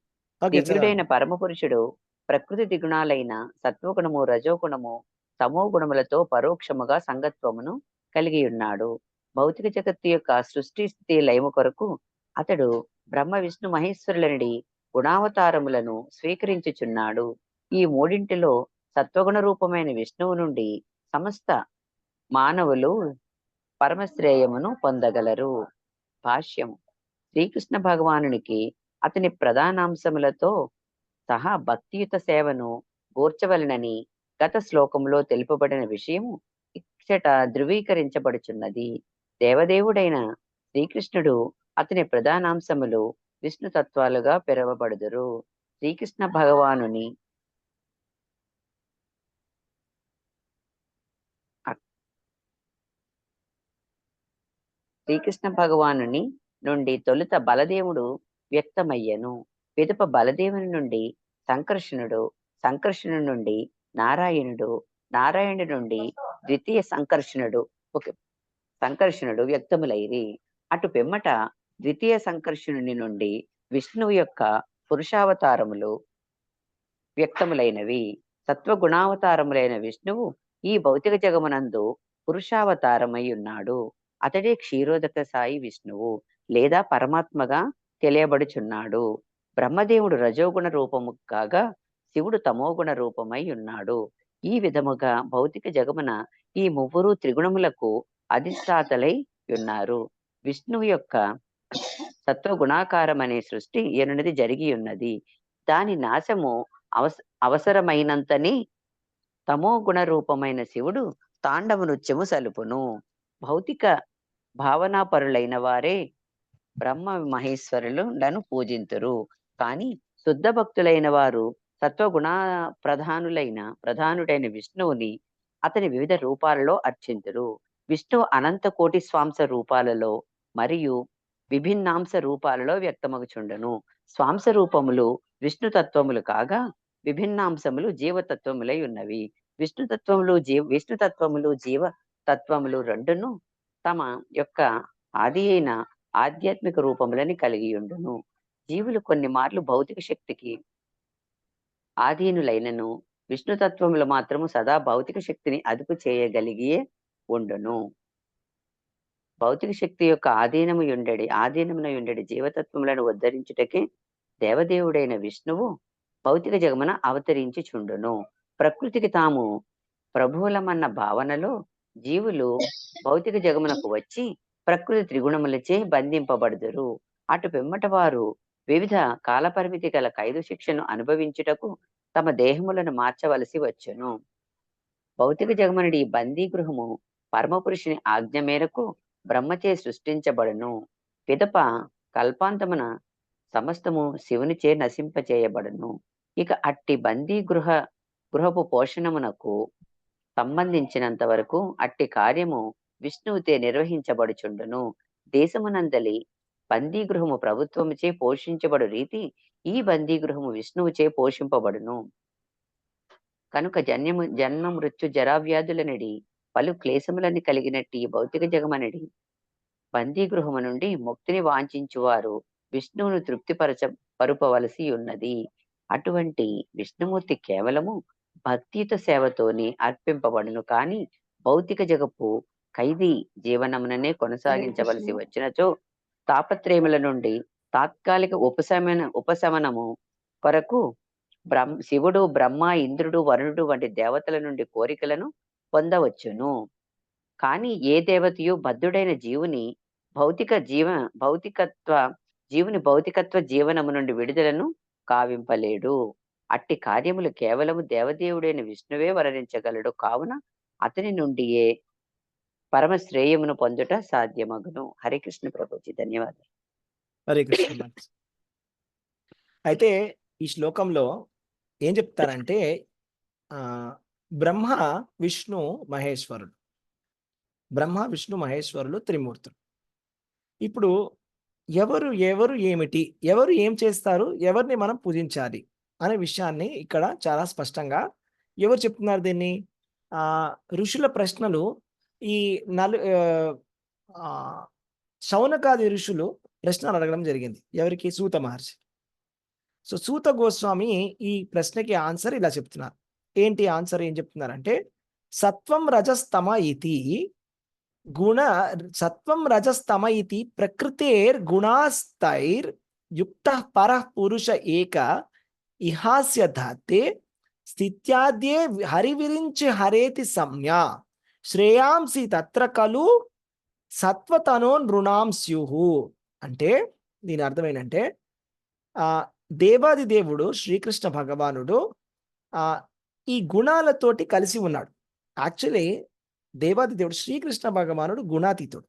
దివ్యుడైన పరమ పురుషుడు ప్రకృతి దిగుణాలైన సత్వగుణము, రజోగుణము, తమో గుణములతో పరోక్షముగా సంగత్వమును కలిగి ఉన్నాడు. భౌతిక జగత్తు యొక్క సృష్టి స్థితి లయము కొరకు అతడు బ్రహ్మ విష్ణు మహేశ్వరులనడి గుణావతారములను స్వీకరించుచున్నాడు. ఈ మూడింటిలో సత్వగుణ రూపమైన విష్ణువు నుండి సమస్త మానవులు పరమశ్రేయమును పొందగలరు. భాష్యము. శ్రీకృష్ణ భగవానునికి అతని ప్రధానాంశములతో సహా భక్తియుత సేవను గూర్చవలనని గత శ్లోకంలో తెలుపబడిన విషయము ఇచ్చట ధృవీకరించబడుచున్నది. దేవదేవుడైన శ్రీకృష్ణుడు అతని ప్రధానాంశములు విష్ణు తత్వాలుగా పిలువబడుదురు. శ్రీకృష్ణ భగవానుని శ్రీకృష్ణ భగవానుని నుండి తొలుత బలదేవుడు వ్యక్తమయ్యను. పిదప బలదేవుని నుండి సంకర్షణుడు, సంకర్షణుడి నుండి నారాయణుడు, నారాయణుడి నుండి ద్వితీయ సంకర్షణుడు వ్యక్తములైరి. అటు పిమ్మట ద్వితీయ సంకర్షణుని నుండి విష్ణువు యొక్క పురుషావతారములు వ్యక్తములైనవి. సత్వగుణావతారములైన విష్ణువు ఈ భౌతిక జగమునందు పురుషావతారమై ఉన్నాడు. అతడే క్షీరోదక సాయి విష్ణువు లేదా పరమాత్మగా తెలియబడుచున్నాడు. బ్రహ్మదేవుడు రజోగుణ రూపము కాగా శివుడు తమోగుణ రూపమై ఉన్నాడు. ఈ విధముగా భౌతిక జగమున ఈ ముగ్గురు త్రిగుణములకు అధిష్టాతలై ఉన్నారు. విష్ణువు యొక్క సత్వగుణాకారం అనే సృష్టి ఎనున్నది జరిగి ఉన్నది. దాని నాశము అవసరమైనంతని తమో గుణ రూపమైన శివుడు తాండవ నృత్యము సలుపును. భౌతిక భావనాపరులైన వారే బ్రహ్మ మహేశ్వరులను పూజింతురు. కానీ శుద్ధ భక్తులైన వారు సత్వగుణ ప్రధానుడైన విష్ణువుని అతని వివిధ రూపాలలో అర్చింతురు. విష్ణువు అనంత కోటి స్వాంశ రూపాలలో మరియు విభిన్నాంశ రూపాలలో వ్యక్తమగుచుండను. స్వాంశ రూపములు విష్ణు తత్వములు కాగా విభిన్నాంశములు జీవతత్వములై ఉన్నవి. విష్ణుతత్వములు జీవతత్వములు రెండును తమ యొక్క ఆది అయిన ఆధ్యాత్మిక రూపములని కలిగి ఉండును. జీవులు కొన్ని మార్లు భౌతిక శక్తికి ఆధీనులైనను విష్ణుతత్వములు మాత్రము సదా భౌతిక శక్తిని అదుపు చేయగలిగే ఉండును. భౌతిక శక్తి యొక్క ఆధీనమున యుండెడి జీవతత్వములను ఉద్ధరించుటకే దేవదేవుడైన విష్ణువు భౌతిక జగమున అవతరించుచుండును. ప్రకృతికి తాము ప్రభువులమన్న భావనలో జీవులు భౌతిక జగమునకు వచ్చి ప్రకృతి త్రిగుణములచే బంధింపబడుదురు. అటు పిమ్మట వారు వివిధ కాలపరిమితి గల ఖైదు శిక్షను అనుభవించుటకు తమ దేహములను మార్చవలసి వచ్చును. భౌతిక జగమునుడి ఈ బందీ గృహము పరమపురుషుని ఆజ్ఞ మేరకు బ్రహ్మచే సృష్టించబడును. పిదప కల్పాంతమున సమస్తము శివునిచే నశింపచేయబడును. ఇక అట్టి బందీ గృహపు పోషణమునకు సంబంధించినంత వరకు అట్టి కార్యము విష్ణువుతే నిర్వహించబడుచుండును. దేశమునందలి బందీ గృహము ప్రభుత్వముచే పోషించబడు రీతి ఈ బందీ గృహము విష్ణువుచే పోషింపబడును. కనుక జన్మ మృత్యు జరావ్యాధులనడి పలు క్లేశములని కలిగినట్టు ఈ భౌతిక జగమనడి బందీ గృహము నుండి ముక్తిని వాంఛించువారు విష్ణువును పరుపవలసి ఉన్నది. అటువంటి విష్ణుమూర్తి కేవలము భక్తియుత సేవతోని అర్పింపబడును. కాని భౌతిక జగపు ఖైదీ జీవనముననే కొనసాగించవలసి వచ్చినచో తాపత్రయముల నుండి తాత్కాలిక ఉపశమనము కొరకు శివుడు, బ్రహ్మ, ఇంద్రుడు, వరుణుడు వంటి దేవతల నుండి కోరికలను పొందవచ్చును. కానీ ఏ దేవతయు బద్ధుడైన జీవుని భౌతికత్వ జీవనము నుండి విడుదలను కావింపలేడు. అట్టి కార్యములు కేవలము దేవదేవుడైన విష్ణువే వరణించగలడు. కావున అతని నుండియే పరమ శ్రేయమును పొందుట సాధ్యమగును. హరికృష్ణ ప్రభుజీ, ధన్యవాదాలు. హరే కృష్ణ. అయితే ఈ శ్లోకంలో ఏం చెప్తారంటే బ్రహ్మ విష్ణు మహేశ్వరులు త్రిమూర్తులు. ఇప్పుడు ఎవరు ఏమిటి, ఎవరు ఏం చేస్తారు, ఎవరిని మనం పూజించాలి అనే విషయాన్ని ఇక్కడ చాలా స్పష్టంగా ఎవరు చెప్తున్నారు దీన్ని? ఋషుల ప్రశ్నలు ఈ శౌనకాది ఋషులు ప్రశ్నలు అడగడం జరిగింది. ఎవరికి? సూత మహర్షి. సో సూత గోస్వామి ఈ ప్రశ్నకి ఆన్సర్ ఇలా చెప్తున్నారు. ఏంటి ఆన్సర్? ఏం చెప్తున్నారంటే సత్వం రజస్తమ ఇతి ప్రకృతేర్ గుణాస్తైర్ యుక్త పరః పురుష ఏక ఇహాస్య ధాతే స్థిత్యాద్యే హరివిరించి హరేతి సంజ్ఞా శ్రేయాంసి తత్ర కలు సత్వతనో నృణాం స్యుః. అంటే దీని అర్థం ఏంటంటే దేవాది దేవుడు శ్రీకృష్ణ భగవానుడు ఆ ఈ గుణాలతోటి కలిసి ఉన్నాడు. యాక్చువల్లీ దేవాది దేవుడు శ్రీకృష్ణ భగవానుడు గుణాతీతుడు,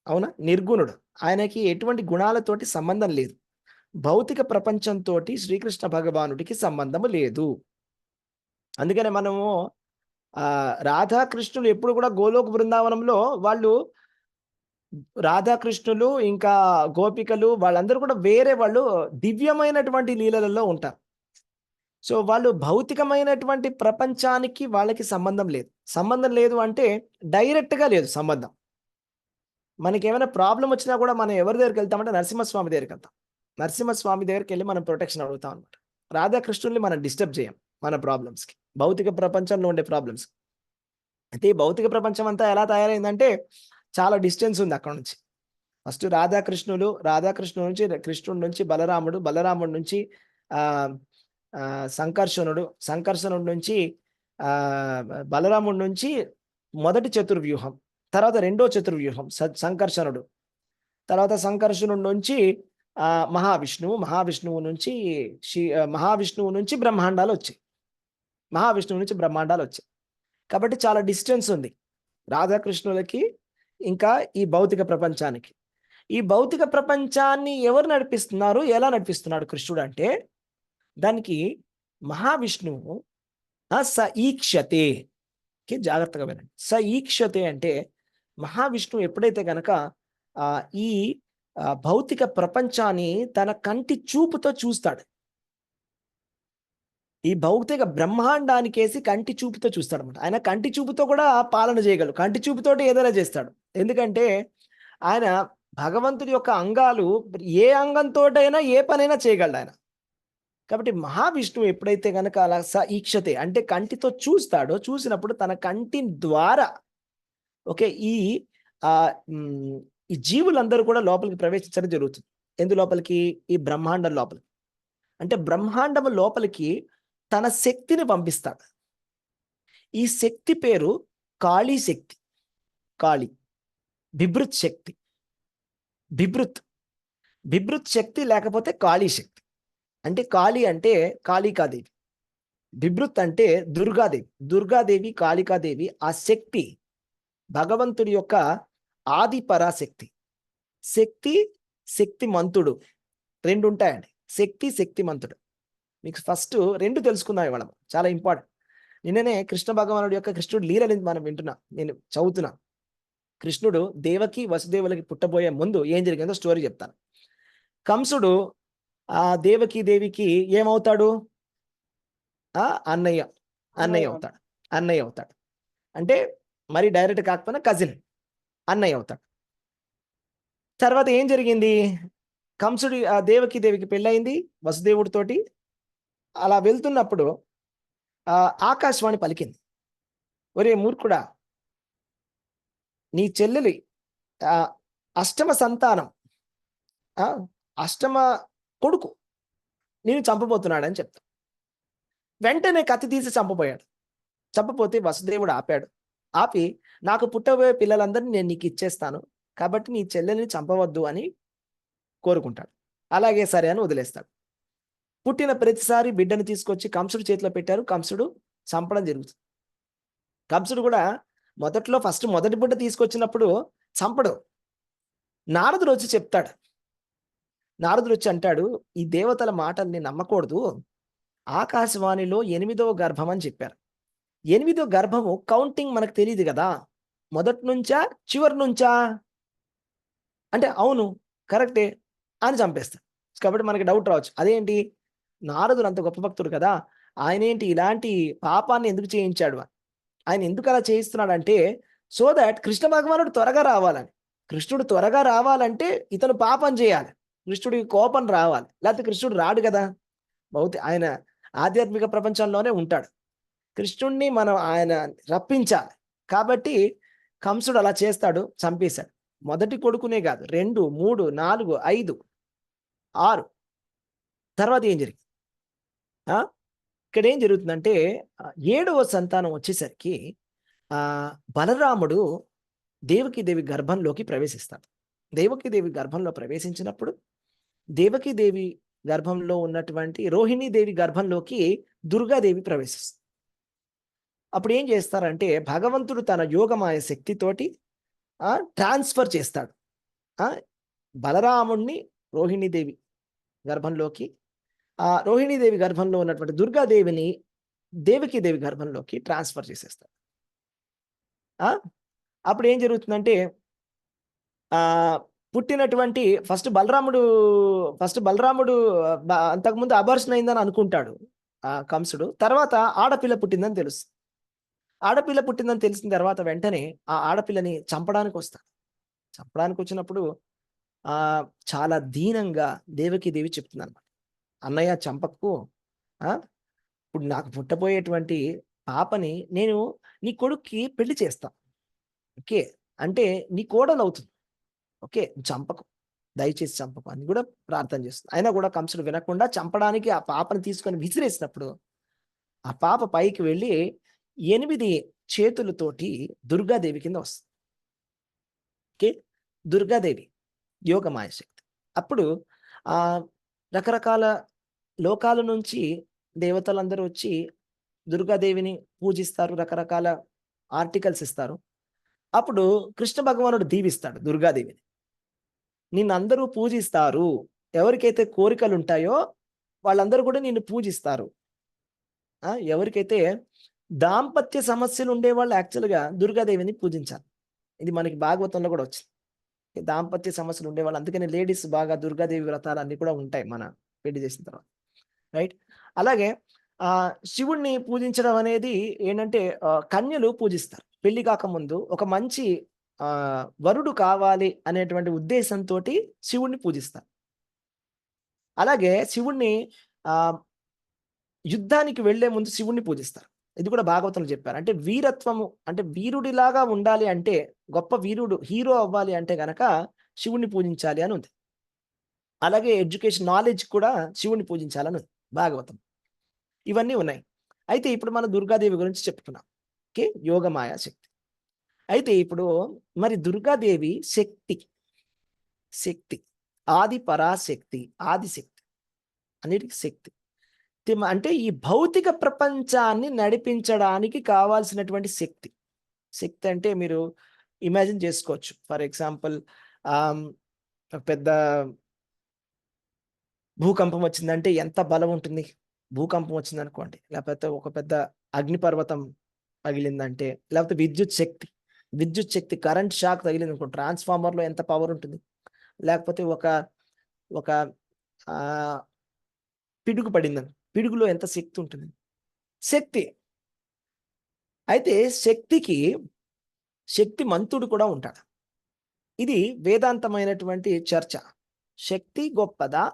అవునా, నిర్గుణుడు. ఆయనకి ఎటువంటి గుణాలతోటి సంబంధం లేదు. భౌతిక ప్రపంచంతో శ్రీకృష్ణ భగవానుడికి సంబంధము లేదు. అందుకనే మనము రాధాకృష్ణులు ఎప్పుడు కూడా గోలోక బృందావనంలో వాళ్ళు రాధాకృష్ణులు ఇంకా గోపికలు వాళ్ళందరూ కూడా వేరే వాళ్ళు దివ్యమైనటువంటి లీలలలో ఉంటారు. సో వాళ్ళు భౌతికమైనటువంటి ప్రపంచానికి వాళ్ళకి సంబంధం లేదు. సంబంధం లేదు అంటే డైరెక్ట్గా లేదు సంబంధం. మనకి ఏమైనా ప్రాబ్లం వచ్చినా కూడా మనం ఎవరి దగ్గరికి వెళ్తామంటే నరసింహస్వామి దగ్గరికి వెళ్తాం. నరసింహస్వామి దగ్గరికి వెళ్ళి మనం ప్రొటెక్షన్ అడుగుతాం అనమాట. రాధాకృష్ణుల్ని మనం డిస్టర్బ్ చేయం మన ప్రాబ్లమ్స్కి, భౌతిక ప్రపంచంలో ఉండే ప్రాబ్లమ్స్. అయితే ఈ భౌతిక ప్రపంచం అంతా ఎలా తయారైందంటే చాలా డిస్టెన్స్ ఉంది అక్కడ నుంచి. ఫస్ట్ రాధాకృష్ణుడు నుంచి కృష్ణుడి నుంచి బలరాముడి నుంచి సంకర్షణుడి నుంచి బలరాముడి నుంచి మొదటి చతుర్వ్యూహం, తర్వాత రెండో చతుర్వ్యూహం సంకర్షణుడు, తర్వాత సంకర్షణుడి నుంచి మహావిష్ణువు నుంచి బ్రహ్మాండాలు వచ్చాయి. కాబట్టి చాలా డిస్టెన్స్ ఉంది రాధాకృష్ణులకి ఇంకా ఈ భౌతిక ప్రపంచానికి. ఈ భౌతిక ప్రపంచాన్ని ఎవరు నడిపిస్తున్నారు, ఎలా నడిపిస్తున్నాడు కృష్ణుడు అంటే దానికి మహావిష్ణువు స ఈక్షతే. జాగ్రత్తగా వినండి. స ఈక్షతే అంటే మహావిష్ణువు ఎప్పుడైతే కనుక ఈ భౌతిక ప్రపంచాన్ని తన కంటి చూపుతో చూస్తాడు, ఈ భౌతిక బ్రహ్మాండానికేసి కంటి చూపుతో చూస్తాడు అనమాట. ఆయన కంటి చూపుతో కూడా పాలన చేయగలడు, కంటి చూపుతోటి ఏదైనా చేస్తాడు. ఎందుకంటే ఆయన భగవంతుడి యొక్క అంగాలు ఏ అంగంతోటైనా ఏ పనైనా చేయగలడు ఆయన. కాబట్టి మహావిష్ణువు ఎప్పుడైతే కనుక అలా ఈక్షతే అంటే కంటితో చూస్తాడో, చూసినప్పుడు తన కంటి ద్వారా ఓకే ఈ జీవులందరూ కూడా లోపలికి ప్రవేశించడం జరుగుతుంది. ఎందు లోపలికి? ఈ బ్రహ్మాండం లోపలికి. అంటే బ్రహ్మాండం లోపలికి తన శక్తిని పంపిస్తాడు. ఈ శక్తి పేరు కాళీ శక్తి. కాళీ, బిభృత్ శక్తి, బిభృత్ శక్తి లేకపోతే కాళీ శక్తి. అంటే కాళీ అంటే కాళికాదేవి, బిభృత్ అంటే దుర్గాదేవి కాళికాదేవి. ఆ శక్తి భగవంతుడి యొక్క ఆది పరాశక్తి. శక్తిమంతుడు రెండు ఉంటాయండి, శక్తిమంతుడు. మీకు ఫస్ట్ రెండు తెలుసుకుందాం ఇవాళ, చాలా ఇంపార్టెంట్. నిన్ననే కృష్ణ భగవానుడి యొక్క కృష్ణుడు లీలని మనం వింటున్నాం, నేను చదువుతున్నా. కృష్ణుడు దేవకి వసుదేవులకి పుట్టబోయే ముందు ఏం జరిగిందో స్టోరీ చెప్తాను. కంసుడు ఆ దేవికి ఏమవుతాడు? అన్నయ్య అవుతాడు. అంటే మరి డైరెక్ట్ కాకపోయినా కజిన్ అన్నయ్య అవుతాడు. తర్వాత ఏం జరిగింది? కంసుడి దేవికి పెళ్ళయింది వసుదేవుడితోటి. అలా వెళ్తున్నప్పుడు ఆకాశవాణి పలికింది, ఒరే మూర్ఖుడా, నీ చెల్లెలి అష్టమ సంతానం, అష్టమ కొడుకు నేను చంపబోతున్నాడని చెప్తా. వెంటనే కత్తి తీసి చంపపోతే వసుదేవుడు ఆపి నాకు పుట్టబోయే పిల్లలందరినీ నేను నీకు ఇచ్చేస్తాను, కాబట్టి నీ చెల్లెల్ని చంపవద్దు అని కోరుకుంటాడు. అలాగే సరే అని వదిలేస్తాడు. పుట్టిన ప్రతిసారి బిడ్డను తీసుకొచ్చి కంసుడు చేతిలో పెట్టారు, కంసుడు చంపడం జరుగుతుంది. కంసుడు కూడా మొదట్లో మొదటి బిడ్డ తీసుకొచ్చినప్పుడు చంపడు. నారదుడు వచ్చి చెప్తాడు. నారదుడు వచ్చి అంటాడు, ఈ దేవతల మాటల్ని నమ్మకూడదు, ఆకాశవాణిలో 8వ గర్భం అని చెప్పారు. 8వ గర్భము కౌంటింగ్ మనకు తెలియదు కదా, మొదటి నుంచా చివరి నుంచా అంటే అవును కరెక్టే అని చంపేస్తాడు. కాబట్టి మనకి డౌట్ రావచ్చు, అదేంటి నారదుడు అంత గొప్ప భక్తుడు కదా, ఆయన ఏంటి ఇలాంటి పాపాన్ని ఎందుకు చేయించాడు అని. ఆయన ఎందుకు అలా చేయిస్తున్నాడు అంటే సో దాట్ కృష్ణ భగవానుడు త్వరగా రావాలని. కృష్ణుడు త్వరగా రావాలంటే ఇతను పాపం చేయాలి, కృష్ణుడికి కోపం రావాలి, లేకపోతే కృష్ణుడు రాడు కదా. ఆయన ఆధ్యాత్మిక ప్రపంచంలోనే ఉంటాడు. కృష్ణుడిని మనం ఆయన రప్పించాలి. కాబట్టి కంసుడు అలా చేస్తాడు, చంపేశాడు. మొదటి కొడుకునే కాదు, 2, 3, 4, 5, 6. తర్వాత ఏం జరిగింది? ఇక్కడ ఏం జరుగుతుందంటే 7వ సంతానం వచ్చేసరికి బలరాముడు దేవకీదేవి గర్భంలోకి ప్రవేశిస్తాడు. దేవకీదేవి గర్భంలో ప్రవేశించినప్పుడు దేవకీదేవి గర్భంలో ఉన్నటువంటి రోహిణీదేవి గర్భంలోకి దుర్గాదేవి ప్రవేశిస్తుంది. అప్పుడు ఏం చేస్తారంటే భగవంతుడు తన యోగమాయ శక్తితోటి ట్రాన్స్ఫర్ చేస్తాడు బలరాముణ్ణి రోహిణీదేవి గర్భంలోకి, ఆ రోహిణీదేవి గర్భంలో ఉన్నటువంటి దుర్గాదేవిని దేవకీదేవి గర్భంలోకి ట్రాన్స్ఫర్ చేసేస్తాడు. అప్పుడు ఏం జరుగుతుందంటే పుట్టినటువంటి ఫస్ట్ బలరాముడు అంతకుముందు అబార్షన్ అయిందని అనుకుంటాడు కంసుడు. తర్వాత ఆడపిల్ల పుట్టిందని తెలుస్తుంది. ఆడపిల్ల పుట్టిందని తెలిసిన తర్వాత వెంటనే ఆ ఆడపిల్లని చంపడానికి వస్తాడు. చంపడానికి వచ్చినప్పుడు చాలా దీనంగా దేవకీదేవి చెప్తుంది అనమాట, అన్నయ్య చంపకు, ఇప్పుడు నాకు పుట్టబోయేటువంటి పాపని నేను నీ కొడుక్కి పెళ్లి చేస్తా, ఓకే అంటే నీ కోడలు అవుతుంది, ఓకే చంపకు, దయచేసి చంపకు అని కూడా ప్రార్థన చేస్తుంది. అయినా కూడా కంసుడు వినకుండా చంపడానికి ఆ పాపని తీసుకొని విసిరేసినప్పుడు ఆ పాప పైకి వెళ్ళి 8 చేతులతోటి దుర్గాదేవి కింద వస్తుంది. ఓకే, దుర్గాదేవి యోగమాయ శక్తి. అప్పుడు రకరకాల లోకాల నుంచి దేవతలందరూ వచ్చి దుర్గాదేవిని పూజిస్తారు, రకరకాల ఆర్టికల్స్ ఇస్తారు. అప్పుడు కృష్ణ భగవానుడు దీవిస్తాడు దుర్గాదేవిని, నిన్నందరూ పూజిస్తారు, ఎవరికైతే కోరికలు ఉంటాయో వాళ్ళందరూ కూడా నిన్ను పూజిస్తారు. ఎవరికైతే దాంపత్య సమస్యలు ఉండేవాళ్ళు యాక్చువల్గా దుర్గాదేవిని పూజించాలి. ఇది మనకి భాగవతంలో కూడా వచ్చింది, దాంపత్య సమస్యలు ఉండేవాళ్ళు. అందుకని లేడీస్ బాగా దుర్గాదేవి వ్రతాలు అన్నీ కూడా ఉంటాయి మన పెళ్లి చేసిన తర్వాత, రైట్. అలాగే శివుణ్ణి పూజించడం అనేది ఏంటంటే కన్యలు పూజిస్తారు. పెళ్లి కాకముందు ఒక మంచి వరుడు కావాలి అనేటువంటి ఉద్దేశంతో శివుణ్ణి పూజిస్తారు. అలాగే శివుణ్ణి యుద్ధానికి వెళ్లే ముందు శివుణ్ణి పూజిస్తారు. ఇది కూడా భాగవతంలో చెప్పారు. అంటే వీరత్వము, అంటే వీరుడిలాగా ఉండాలి అంటే, గొప్ప వీరుడు హీరో అవ్వాలి అంటే గనక శివుణ్ణి పూజించాలి అని ఉంది. అలాగే ఎడ్యుకేషన్ నాలెడ్జ్ కూడా శివుణ్ణి పూజించాలని ఉంది భాగవతం. ఇవన్నీ ఉన్నాయి. అయితే ఇప్పుడు మనం దుర్గాదేవి గురించి చెప్పుకున్నాం, ఓకే, యోగమాయ శక్తి. అయితే ఇప్పుడు మరి దుర్గాదేవి శక్తి ఆది పరాశక్తి, ఆదిశక్తి, అన్నిటికీ శక్తి. అంటే ఈ భౌతిక ప్రపంచాన్ని నడిపించడానికి కావాల్సినటువంటి శక్తి అంటే మీరు ఇమాజిన్ చేసుకోవచ్చు. ఫర్ ఎగ్జాంపుల్ పెద్ద భూకంపం వచ్చిందంటే ఎంత బలం ఉంటుంది, భూకంపం వచ్చింది అనుకోండి, లేకపోతే ఒక పెద్ద అగ్నిపర్వతం పగిలిందంటే, లేకపోతే విద్యుత్ శక్తి కరెంట్ షాక్ తగిలింది అనుకో, ట్రాన్స్ఫార్మర్లో ఎంత పవర్ ఉంటుంది, లేకపోతే ఒక పిడుగు పడిందని, పిడుగులో ఎంత శక్తి ఉంటుంది, శక్తి. అయితే శక్తిమంతుడు కూడా ఉంటాడు. ఇది వేదాంతమైనటువంటి చర్చ. శక్తి గొప్పదా,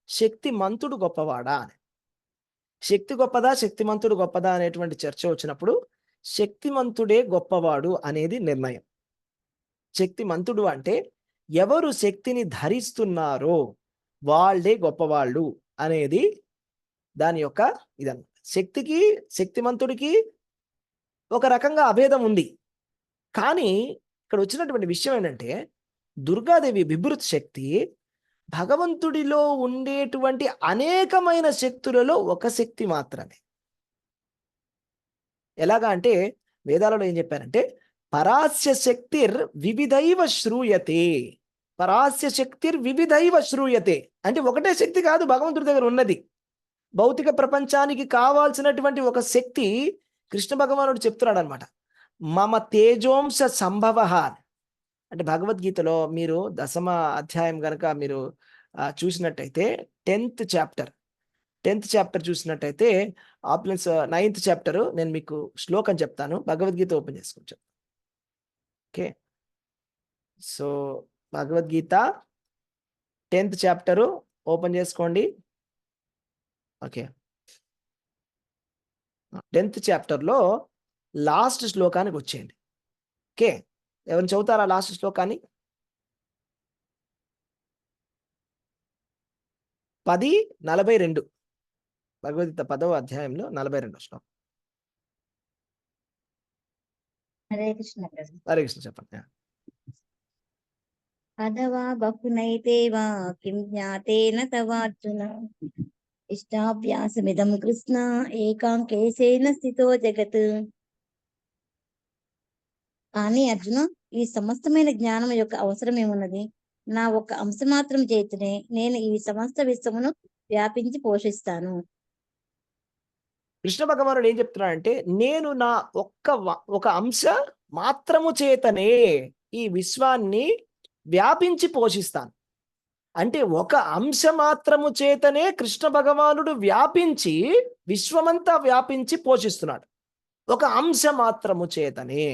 శక్తిమంతుడు గొప్పవాడా అని. శక్తి గొప్పదా, శక్తిమంతుడు గొప్పదా అనేటువంటి చర్చ వచ్చినప్పుడు శక్తిమంతుడే గొప్పవాడు అనేది నిర్ణయం. శక్తిమంతుడు అంటే ఎవరు శక్తిని ధరిస్తున్నారో వాళ్ళే గొప్పవాళ్ళు అనేది దాని యొక్క ఇదన్నమాట. శక్తిమంతుడికి ఒక రకంగా అభేదం ఉంది. కానీ ఇక్కడ వచ్చినటువంటి విషయం ఏంటంటే దుర్గాదేవి విభృత్ శక్తి భగవంతుడిలో ఉండేటువంటి అనేకమైన శక్తులలో ఒక శక్తి మాత్రమే. ఎలాగా అంటే వేదాలలో ఏం చెప్పారంటే పరాస్య శక్తిర్ వివిధైవ శ్రూయతే, అంటే ఒకటే శక్తి కాదు భగవంతుడి దగ్గర ఉన్నది. భౌతిక ప్రపంచానికి కావాల్సినటువంటి ఒక శక్తి కృష్ణ భగవానుడు చెప్తున్నాడు అనమాట. మమ తేజోంశ సంభవ, అంటే భగవద్గీతలో మీరు 10వ అధ్యాయం కనుక మీరు చూసినట్టయితే 10th చాప్టర్ చూసినట్టయితే ఆప్షన్స్ 9th చాప్టర్ నేను మీకు శ్లోకం చెప్తాను, భగవద్గీత ఓపెన్ చేసుకుంటాను. Okay, so Bhagavad Gita 10th chapter open చేసుకోండి. ఓకే, 10th చాప్టర్లో లాస్ట్ శ్లోకానికి వచ్చేయండి. ఓకే, ఎవరిని చదువుతారా లాస్ట్ శ్లోకాన్ని? 10:42 భగవద్గీత 10వ అధ్యాయంలో 42వ శ్లోకం. హరే కృష్ణ ప్రభు. హరే కృష్ణ చెప్పండి. అథవా బహునైతేవా కిం జ్ఞాతేన తవార్జున ఇష్టాభ్యాసమిదం కృష్ణ ఏకాంకేశేన స్థితో జగత్. కానీ అర్జున, ఈ సమస్తమైన జ్ఞానం యొక్క అవసరం ఏమున్నది? నా ఒక్క అంశ మాత్రం చేతనే నేను ఈ సమస్త విశ్వమును వ్యాపించి పోషిస్తాను. కృష్ణ భగవానుడు ఏం చెప్తున్నాడంటే, నేను నా ఒక అంశ మాత్రము చేతనే ఈ విశ్వాన్ని వ్యాపించి పోషిస్తాను. అంటే ఒక అంశ మాత్రము చేతనే కృష్ణ భగవానుడు వ్యాపించి విశ్వమంతా వ్యాపించి పోషిస్తున్నాడు. ఒక అంశ మాత్రము చేతనే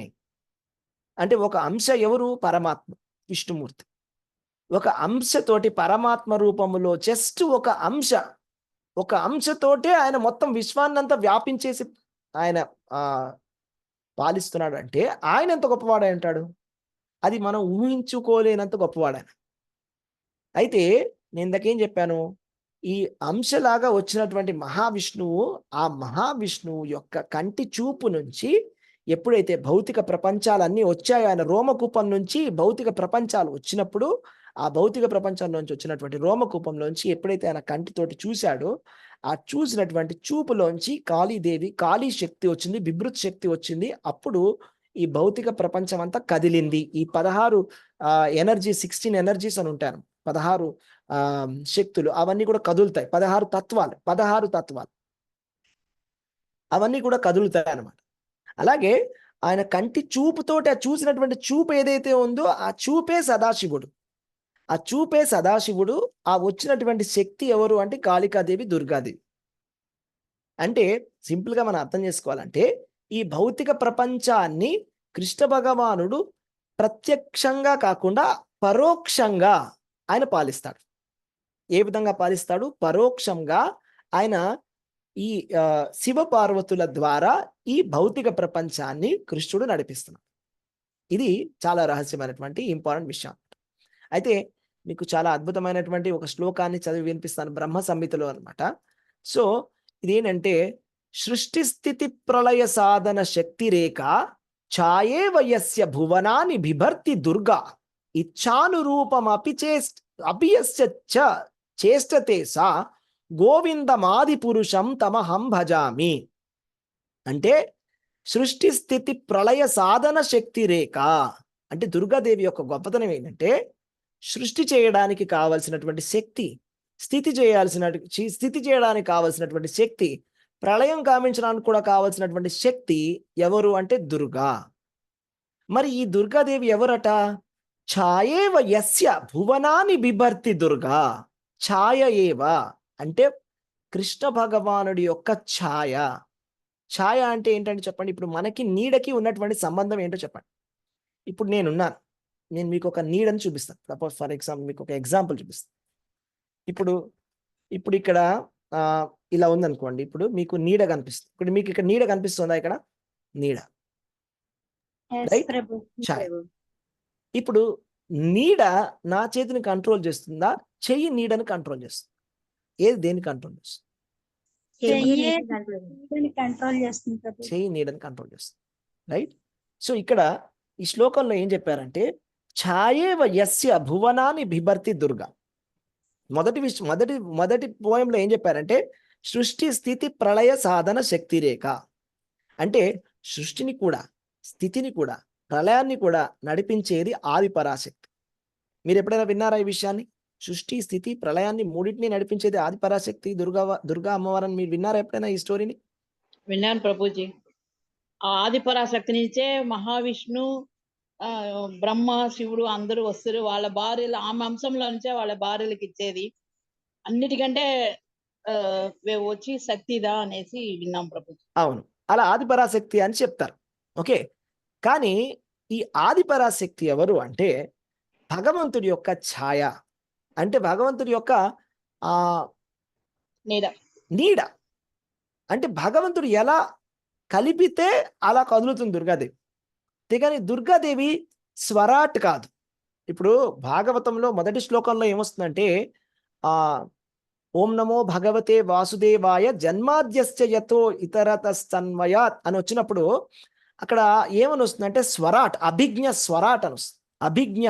అంటే ఒక అంశ ఎవరు? పరమాత్మ విష్ణుమూర్తి. ఒక అంశతోటి పరమాత్మ రూపములో జస్ట్ ఒక అంశతోటే ఆయన మొత్తం విశ్వాన్నంతా వ్యాపించేసి ఆయన పాలిస్తున్నాడు. అంటే ఆయన ఎంత గొప్పవాడై ఉంటాడు? అది మనం ఊహించుకోలేనంత గొప్పవాడాయన. అయితే నేను ఇందాకేం చెప్పాను? ఈ అంశలాగా వచ్చినటువంటి మహావిష్ణువు, ఆ మహావిష్ణువు యొక్క కంటి చూపు నుంచి ఎప్పుడైతే భౌతిక ప్రపంచాలన్నీ వచ్చాయో, ఆయన రోమకూపం నుంచి భౌతిక ప్రపంచాలు వచ్చినప్పుడు, ఆ భౌతిక ప్రపంచం నుంచి వచ్చినటువంటి రోమకూపంలోంచి ఎప్పుడైతే ఆయన కంటితోటి చూశాడో, ఆ చూసినటువంటి చూపులోంచి కాళీ శక్తి వచ్చింది, బిభృత్ శక్తి వచ్చింది. అప్పుడు ఈ భౌతిక ప్రపంచం అంతా కదిలింది. ఈ 16 16 ఎనర్జీస్ అని ఉంటారు, 16 శక్తులు, అవన్నీ కూడా కదులుతాయి. 16 తత్వాలు అవన్నీ కూడా కదులుతాయి అన్నమాట. అలాగే ఆయన కంటి చూపుతోటి ఆ చూసినటువంటి చూపు ఏదైతే ఉందో ఆ చూపే సదాశివుడు. ఆ వచ్చినటువంటి శక్తి ఎవరు అంటే కాళికాదేవి, దుర్గాదేవి. అంటే సింపుల్గా మనం అర్థం చేసుకోవాలంటే, ఈ భౌతిక ప్రపంచాన్ని కృష్ణ భగవానుడు ప్రత్యక్షంగా కాకుండా పరోక్షంగా ఆయన పాలిస్తాడు. ఏ విధంగా పాలిస్తాడు? పరోక్షంగా ఆయన ఈ శివ పార్వతుల ద్వారా ఈ భౌతిక ప్రపంచాన్ని కృష్ణుడు నడిపిస్తున్నాడు. ఇది చాలా రహస్యమైనటువంటి ఇంపార్టెంట్ విషయం. అయితే మీకు చాలా అద్భుతమైనటువంటి ఒక శ్లోకాన్ని చదివి వినిపిస్తాను, బ్రహ్మ సంహితలో అనమాట. సో ఇదేంటంటే, సృష్టి స్థితి ప్రళయ సాధన శక్తి రేఖ ఛాయే వయస్య భువనాన్ని బిభర్తి దుర్గా ఇచ్ఛానురూపమపి చేష్టతే సా గోవిందమాది పురుషం తమహం భజామి. అంటే సృష్టి స్థితి ప్రళయ సాధన శక్తి రేఖ అంటే దుర్గాదేవి యొక్క గొప్పతనం ఏంటంటే, సృష్టి చేయడానికి కావలసినటువంటి శక్తి, స్థితి చేయడానికి కావలసినటువంటి శక్తి, ప్రళయం కావించడానికి కూడా కావలసినటువంటి శక్తి ఎవరు అంటే దుర్గా. మరి ఈ దుర్గాదేవి ఎవరట? ఛాయేవ యస్య భువనాన్ని బిభర్తి దుర్గా. ఛాయ ఏవ అంటే కృష్ణ భగవానుడి యొక్క ఛాయ. ఛాయ అంటే ఏంటంటే చెప్పండి. ఇప్పుడు మనకి నీడకి ఉన్నటువంటి సంబంధం ఏంటో చెప్పండి. ఇప్పుడు నేను మీకు ఒక నీడని చూపిస్తాను. సపోజ్ ఫర్ ఎగ్జాంపుల్ మీకు ఒక ఎగ్జాంపుల్ చూపిస్తాను. ఇప్పుడు ఇక్కడ ఇలా ఉందనుకోండి. ఇప్పుడు మీకు నీడ కనిపిస్తుంది. ఇప్పుడు మీకు ఇక్కడ నీడ కనిపిస్తుందా? ఇక్కడ నీడ, రైట్? ఛాయ. ఇప్పుడు నీడ నా చేతిని కంట్రోల్ చేస్తుందా? చెయ్యి నీడని కంట్రోల్ చేస్తుంది. ఏది దేన్ని కంట్రోల్ చేస్తుంది? కంట్రోల్ చేస్తుంది. చెయ్యి నీడని కంట్రోల్ చేస్తుంది, రైట్? సో ఇక్కడ ఈ శ్లోకంలో ఏం చెప్పారంటే, ఛాయేవ యస్య భువనాన్ని బిభర్తి దుర్గా. మొదటి పోయంలో ఏం చెప్పారంటే, సృష్టి స్థితి ప్రళయ సాధన శక్తి రేఖ అంటే సృష్టిని కూడా, స్థితిని కూడా, ప్రళయాన్ని కూడా నడిపించేది ఆది పరాశక్తి. మీరు ఎప్పుడైనా విన్నారా ఈ విషయాన్ని? సృష్టి స్థితి ప్రళయాన్ని మూడింటిని నడిపించేది ఆది పరాశక్తి దుర్గా అమ్మవారని మీరు విన్నారా ఎప్పుడైనా ఈ స్టోరీని? విన్నాను ప్రభుజీ. ఆ ఆది పరాశక్తి నుంచే మహావిష్ణు, బ్రహ్మ, శివుడు అందరూ వస్తారు. వాళ్ళ భార్యలు ఆమె అంశంలో నుంచే వాళ్ళ భార్యలకు ఇచ్చేది. అన్నిటికంటే వచ్చి శక్తిదా అనేసి విన్నాం ప్రభుజీ. అవును, అలా ఆది పరాశక్తి అని చెప్తారు. ఓకే, కానీ ఈ ఆది పరాశక్తి ఎవరు అంటే భగవంతుడి యొక్క ఛాయ. అంటే భగవంతుడి యొక్క నీడ. అంటే భగవంతుడు ఎలా కలిపితే అలా కదులుతుంది దుర్గాదేవి. కానీ దుర్గాదేవి స్వరాట్ కాదు. ఇప్పుడు భాగవతంలో మొదటి శ్లోకంలో ఏమొస్తుందంటే, ఓం నమో భగవతే వాసుదేవాయ జన్మాద్యస్య యతో ఇతరతస్తన్మయాత్ అని వచ్చినప్పుడు అక్కడ ఏమని వస్తుందంటే స్వరాట్, అభిజ్ఞ స్వరాట్ అని వస్తుంది. అభిజ్ఞ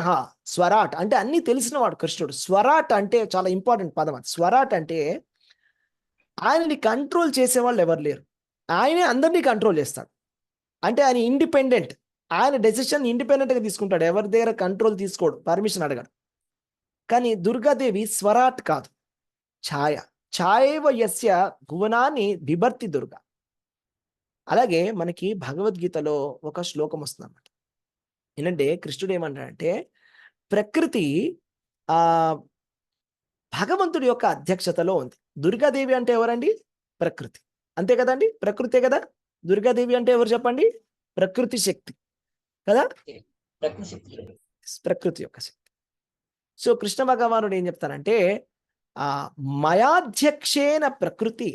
స్వరాట్ అంటే అన్ని తెలిసినవాడు కృష్ణుడు. స్వరాట్ అంటే చాలా ఇంపార్టెంట్ పదం అది. స్వరాట్ అంటే ఆయనని కంట్రోల్ చేసేవాళ్ళు ఎవరు లేరు, ఆయనే అందరినీ కంట్రోల్ చేస్తాడు. అంటే ఆయన ఇండిపెండెంట్, ఆయన డెసిషన్ ఇండిపెండెంట్గా తీసుకుంటాడు, ఎవరి దగ్గర కంట్రోల్ తీసుకోడు, పర్మిషన్ అడగడు. కానీ దుర్గాదేవి స్వరాట్ కాదు, ఛాయ. ఛాయవ యస్య భువనాన్ని బిభర్తి దుర్గా. అలాగే మనకి భగవద్గీతలో ఒక శ్లోకం వస్తుంది అన్నమాట. ఏంటంటే కృష్ణుడు ఏమంటాడంటే ప్రకృతి ఆ భగవంతుడి యొక్క అధ్యక్షతలో ఉంది. దుర్గాదేవి అంటే ఎవరండి? ప్రకృతి, అంతే కదండి, ప్రకృతే కదా. దుర్గాదేవి అంటే ఎవరు చెప్పండి? ప్రకృతి శక్తి కదా, ప్రకృతి యొక్క శక్తి. సో కృష్ణ భగవానుడు ఏం చెప్తానంటే మయాధ్యక్షేన ప్రకృతి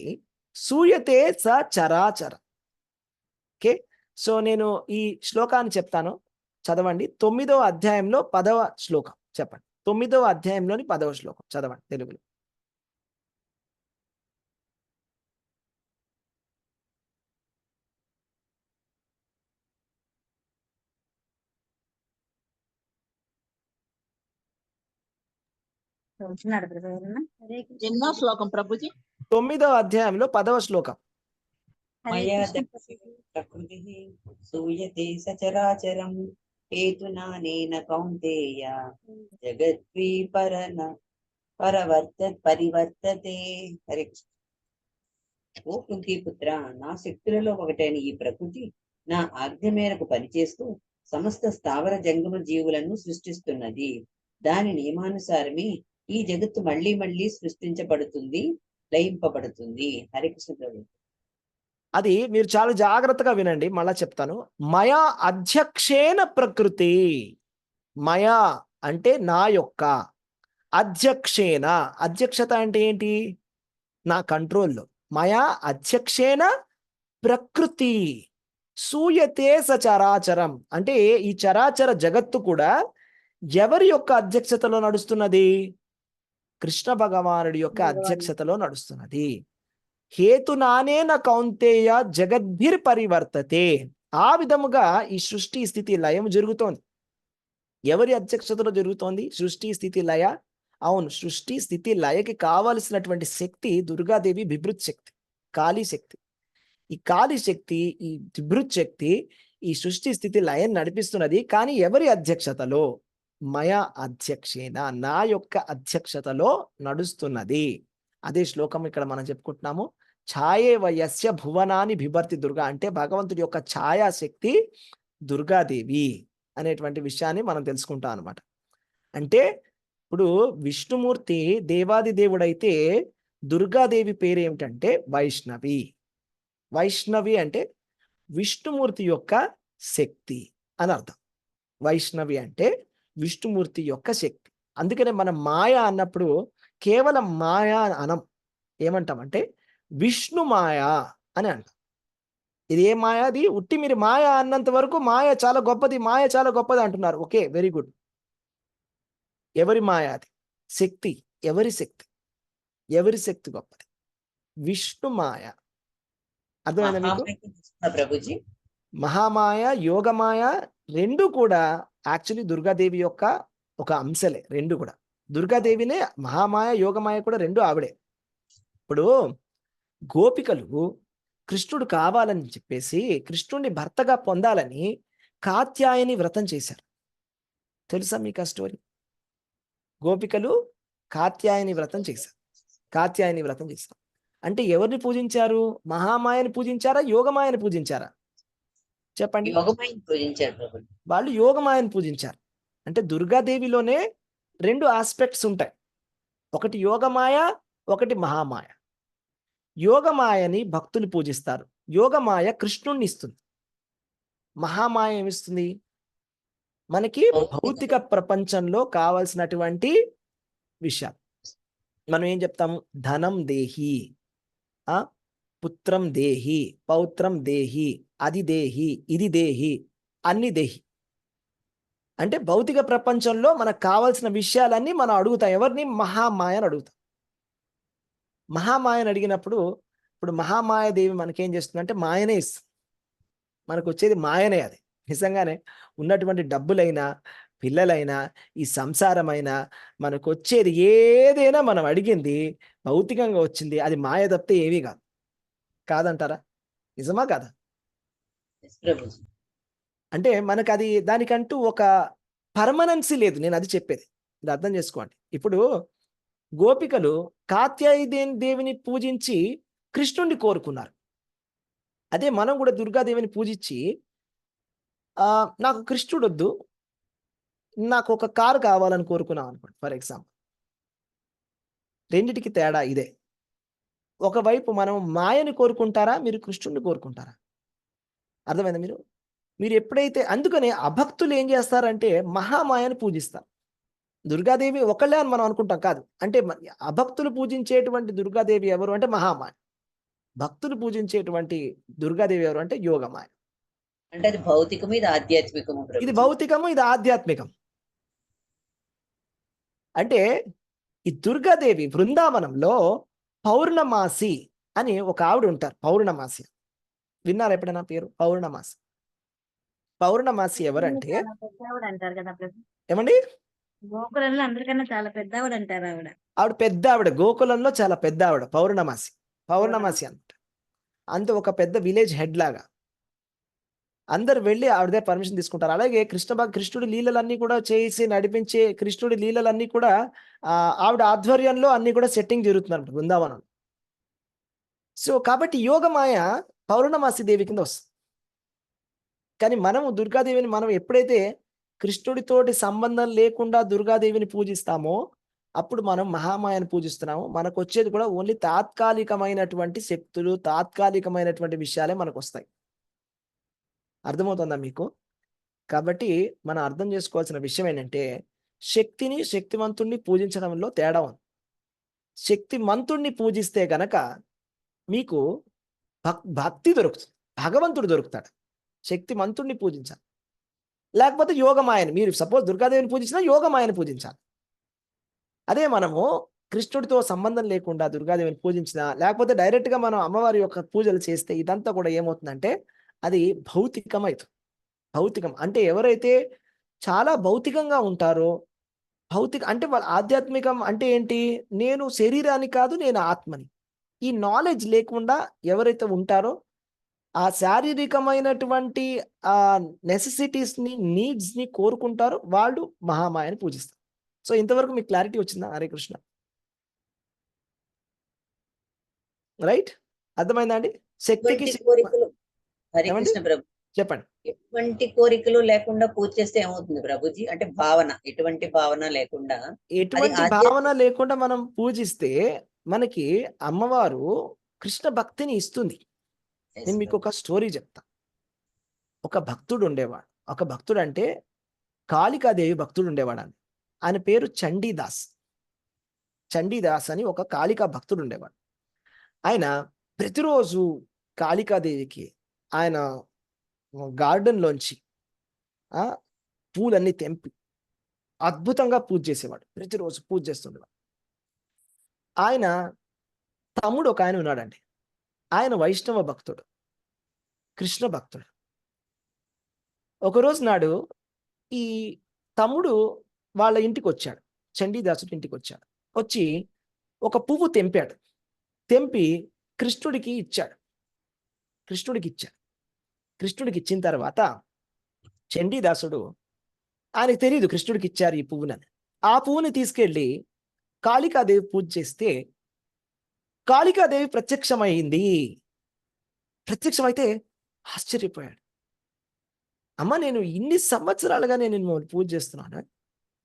సూయతే స చరాచర. ఓకే, సో నేను ఈ శ్లోకాన్ని చెప్తాను, చదవండి. 9వ అధ్యాయంలో 10వ శ్లోకం చెప్పండి. 9వ అధ్యాయంలోని 10వ శ్లోకం చదవండి తెలుగులో. చదువుతున్నాడు బ్రదర్ ఎవరన్నా? ఎన్నో శ్లోకం ప్రభుజీ? 9వ అధ్యాయంలో 10వ శ్లోకం. హరే కృష్ణ ప్రకృతి సూయతే సచరాచరం హేతునానేన కౌంతేయ జగద్వీపరన పరివర్తతే. హరే కృష్ణ. ఓ కుంతిపుత్ర, నా శక్తులలో ఒకటైన ఈ ప్రకృతి నా ఆజ్ఞ మేరకు పనిచేస్తూ సమస్త స్థావర జంగమ జీవులను సృష్టిస్తున్నది. దాని నియమానుసారమే ఈ జగత్తు మళ్ళీ మళ్ళీ సృష్టించబడుతుంది, లయింపబడుతుంది. హరే కృష్ణ ప్రభు. అది మీరు చాలా జాగ్రత్తగా వినండి, మళ్ళా చెప్తాను. మయా అధ్యక్షేన ప్రకృతి. మయా అంటే నా యొక్క, అధ్యక్షేన, అధ్యక్షత అంటే ఏంటి? నా కంట్రోల్లో. మయా అధ్యక్షేన ప్రకృతి సూయతే సచరాచరం అంటే ఈ చరాచర జగత్తు కూడా ఎవరి యొక్క అధ్యక్షతలో నడుస్తున్నది? కృష్ణ భగవానుడి యొక్క అధ్యక్షతలో నడుస్తున్నది. హేతునానేన కౌంతేయ జగద్భిర్ పరివర్తతే. ఆ విధముగా ఈ సృష్టి స్థితి లయం జరుగుతోంది. ఎవరి అధ్యక్షతలో జరుగుతోంది సృష్టి స్థితి లయ? అవును, సృష్టి స్థితి లయకి కావలసినటువంటి శక్తి దుర్గాదేవి బిభృత్ శక్తి, కాళీ శక్తి. ఈ కాళీ శక్తి, ఈ బిభృత్ శక్తి ఈ సృష్టి స్థితి లయం నడిపిస్తున్నది. కానీ ఎవరి అధ్యక్షతలో? మయా అధ్యక్షేన, నా యొక్క అధ్యక్షతలో నడుస్తున్నది. అదే శ్లోకం ఇక్కడ మనం చెప్పుకుంటున్నాము. ఛాయే వయస్య భువనాన్ని బిభర్తి దుర్గా అంటే భగవంతుడి యొక్క ఛాయాశక్తి దుర్గాదేవి అనేటువంటి విషయాన్ని మనం తెలుసుకుంటాం అనమాట. అంటే ఇప్పుడు విష్ణుమూర్తి దేవాది దేవుడైతే దుర్గాదేవి పేరు ఏమిటంటే వైష్ణవి. వైష్ణవి అంటే విష్ణుమూర్తి యొక్క శక్తి అని అర్థం. వైష్ణవి అంటే విష్ణుమూర్తి యొక్క శక్తి. అందుకనే మనం మాయ అన్నప్పుడు కేవలం మాయా అనం, ఏమంటామంటే విష్ణు మాయ అని అంటాం. ఇది ఏ మాయ? అది ఉట్టి మీరు మాయ అన్నంత వరకు మాయ చాలా గొప్పది, మాయ చాలా గొప్పది అంటున్నారు. Okay, very good. ఎవరి మాయ అది? శక్తి. ఎవరి శక్తి? ఎవరి శక్తి గొప్పది? విష్ణు మాయ. అర్థమైందా మీకు? ప్రభుజీ, మహామాయ, యోగమాయ రెండు కూడా యాక్చువల్లీ దుర్గాదేవి యొక్క ఒక అంశలే. రెండు కూడా దుర్గాదేవినే. మహామాయ, యోగమాయ కూడా రెండు ఆవిడే. ఇప్పుడు గోపికలు కృష్ణుడు కావాలని చెప్పేసి కృష్ణుడిని భర్తగా పొందాలని కాత్యాయని వ్రతం చేశారు. తెలుసా మీకు ఆ స్టోరీ? గోపికలు కాత్యాయని వ్రతం చేశారు. కాత్యాయని వ్రతం చేశారు అంటే ఎవరిని పూజించారు? మహామాయని పూజించారా, యోగమాయని పూజించారా? చెప్పండి. యోగమాయని పూజించారు ప్రభు. వాళ్ళు యోగమాయని పూజించారు. అంటే దుర్గాదేవిలోనే రెండు ఆస్పెక్ట్స్ ఉంటాయి, ఒకటి యోగమాయ, ఒకటి మహామాయ. యోగమాయని భక్తులు పూజిస్తారు. యోగమాయ కృష్ణుణ్ణి ఇస్తుంది. మహామాయ ఏమిస్తుంది? మనకి భౌతిక ప్రపంచంలో కావాల్సినటువంటి విషయాలు. మనం ఏం చెప్తాము? ధనం దేహి, పుత్రం దేహి, పౌత్రం దేహి, అది దేహి, ఇది దేహి, అన్ని దేహి. అంటే భౌతిక ప్రపంచంలో మనకు కావాల్సిన విషయాలన్నీ మనం అడుగుతాం. ఎవరిని? మహామాయని అడుగుతాం. మహామాయని అడిగినప్పుడు ఇప్పుడు మహామాయాదేవి మనకేం చేస్తుందంటే మాయనే ఇస్తుంది. మనకు వచ్చేది మాయనే. అది నిజంగానే ఉన్నటువంటి డబ్బులైనా పిల్లలైనా, ఈ సంసారమైనా, మనకొచ్చేది ఏదైనా మనం అడిగింది భౌతికంగా వచ్చింది. అది మాయ తప్పితే ఏమీ కాదు. కాదంటారా? నిజమా కాదా? ఎస్ ప్రభుజీ. అంటే మనకది దానికంటూ ఒక పర్మనెన్సీ లేదు. నేనది చెప్పేది. ఇది అర్థం చేసుకోండి. ఇప్పుడు గోపికలు కాత్యాయని దేవిని పూజించి కృష్ణుడిని కోరుకున్నారు. అదే మనం కూడా దుర్గాదేవిని పూజించి నాకు కృష్ణుడొద్దు, నాకు ఒక కారు కావాలని కోరుకున్నాం అనుకోండి ఫర్ ఎగ్జాంపుల్. రెండిటికి తేడా ఇదే. ఒకవైపు మనం మాయని కోరుకుంటారా, మీరు కృష్ణుడిని కోరుకుంటారా? అర్థమైందా మీరు? మీరు ఎప్పుడైతే అందుకనే అభక్తులు ఏం చేస్తారంటే మహామాయని పూజిస్తారు. దుర్గాదేవి ఒకళ్ళే అని మనం అనుకుంటాం, కాదు. అంటే అభక్తులు పూజించేటువంటి దుర్గాదేవి ఎవరు అంటే మహామాయ. భక్తులు పూజించేటువంటి దుర్గాదేవి ఎవరు అంటే యోగమాయ. అంటే అది భౌతికము, ఇది ఆధ్యాత్మికము ఇది ప్రభుజీ. భౌతికము, ఇది ఆధ్యాత్మికం. అంటే ఈ దుర్గాదేవి బృందావనంలో పౌర్ణమాసి అని ఒక ఆవిడ ఉంటారు. పౌర్ణమాసి విన్నారు ఎప్పుడైనా పేరు? పౌర్ణమాసి. పౌర్ణమాసి ఎవరంటే చాలా పెద్ద ఆవిడ అంటారు కదా ప్రభు. ఏమండి? గోకులంలో అందరికన్నా చాలా పెద్ద ఆవిడ అంటారు ఆవిడ. ఆవిడ పెద్ద ఆవిడ, గోకులంలో చాలా పెద్ద ఆవిడ పౌర్ణమాసి. పౌర్ణమాసి అంట. అంత ఒక పెద్ద విలేజ్ హెడ్ లాగా అందరు వెళ్ళి ఆవిడ దగ్గర పర్మిషన్ తీసుకుంటారు. అలాగే కృష్ణుడి లీలలన్నీ కూడా చేసి నడిపించే కృష్ణుడి లీలలన్నీ కూడా ఆవిడ ఆధ్వర్యంలో అన్ని కూడా సెట్టింగ్ జరుగుతున్నారు బృందావనం. సో కాబట్టి యోగమాయ పౌర్ణమాసి దేవి కింద వస్తుంది. కానీ మనము దుర్గాదేవిని మనం ఎప్పుడైతే కృష్ణుడితోటి సంబంధం లేకుండా దుర్గాదేవిని పూజిస్తామో అప్పుడు మనం మహామాయను పూజిస్తున్నాము. మనకు వచ్చేది కూడా ఓన్లీ తాత్కాలికమైనటువంటి శక్తులు, తాత్కాలికమైనటువంటి విషయాలే మనకు వస్తాయి. అర్థమవుతుందా మీకు? కాబట్టి మనం అర్థం చేసుకోవాల్సిన విషయం ఏంటంటే శక్తిని, శక్తివంతుణ్ణి పూజించడంలో తేడా ఉంది. శక్తిమంతుణ్ణి పూజిస్తే గనక మీకు భక్తి దొరుకుతుంది, భగవంతుడు దొరుకుతాడు. శక్తిమంతుణ్ణి పూజించాలి. లేకపోతే యోగమాయని, మీరు సపోజ్ దుర్గాదేవిని పూజించినా యోగమాయని పూజించాలి. అదే మనము కృష్ణుడితో సంబంధం లేకుండా దుర్గాదేవిని పూజించినా, లేకపోతే డైరెక్ట్గా మనం అమ్మవారి యొక్క పూజలు చేస్తే ఇదంతా కూడా ఏమవుతుందంటే అది భౌతికమైతుంది. భౌతికం అంటే ఎవరైతే చాలా భౌతికంగా ఉంటారో, అంటే వాళ్ళ ఆధ్యాత్మికం అంటే ఏంటి? నేను శరీరాన్ని కాదు, నేను ఆత్మని. ఈ నాలెడ్జ్ లేకుండా ఎవరైతే ఉంటారో ఆ శారీరకమైనటువంటి నెసెసిటీస్ని, నీడ్స్ని కోరుకుంటారో వాళ్ళు మహామాయని పూజిస్తారు. సో ఇంతవరకు మీకు క్లారిటీ వచ్చిందా? హరే కృష్ణ. రైట్? అర్థమైందా అండి? శక్తికి కోరికలు హరే ఏమండి? కృష్ణ ప్రభు. చెప్పండి. ఎటువంటి కోరికలు లేకుండా పూజ చేస్తే ఏమవుతుంది ప్రభుజీ? అంటే భావన, ఎటువంటి భావన లేకుండా, ఎటువంటి భావన లేకుండా మనం పూజిస్తే మనకి అమ్మవారు కృష్ణ భక్తిని ఇస్తుంది. నేను మీకు ఒక స్టోరీ చెప్తా. ఒక భక్తుడు ఉండేవాడు. ఒక భక్తుడు అంటే కాళికాదేవి భక్తుడు ఉండేవాడు. ఆయన పేరు చండీదాస్. చండీదాస్ అని ఒక కాళికా భక్తుడు ఉండేవాడు. ఆయన ప్రతిరోజు కాళికాదేవికి ఆయన గార్డెన్లోంచి పూలన్నీ తెంపి అద్భుతంగా పూజ చేసేవాడు. ప్రతిరోజు పూజ చేస్తుండేవాడు. ఆయన తమ్ముడు ఒక ఆయన ఉన్నాడండి. ఆయన వైష్ణవ భక్తుడు, కృష్ణ భక్తుడు. ఒకరోజు నాడు ఈ తమ్ముడు వాళ్ళ ఇంటికి వచ్చాడు. చండీదాసుడి ఇంటికి వచ్చాడు. వచ్చి ఒక పువ్వు తెంపాడు. తెంపి కృష్ణుడికి ఇచ్చాడు. కృష్ణుడికి ఇచ్చిన తర్వాత చండీదాసుడు, ఆయనకు తెలియదు కృష్ణుడికి ఇచ్చారు ఈ పువ్వునని. ఆ పువ్వుని తీసుకెళ్ళి కాళికాదేవి పూజ చేస్తే కాళికాదేవి ప్రత్యక్షమైంది. ప్రత్యక్షమైతే ఆశ్చర్యపోయాడు. అమ్మ, నేను ఇన్ని సంవత్సరాలుగా నేను మిమ్మల్ని పూజ చేస్తున్నాను,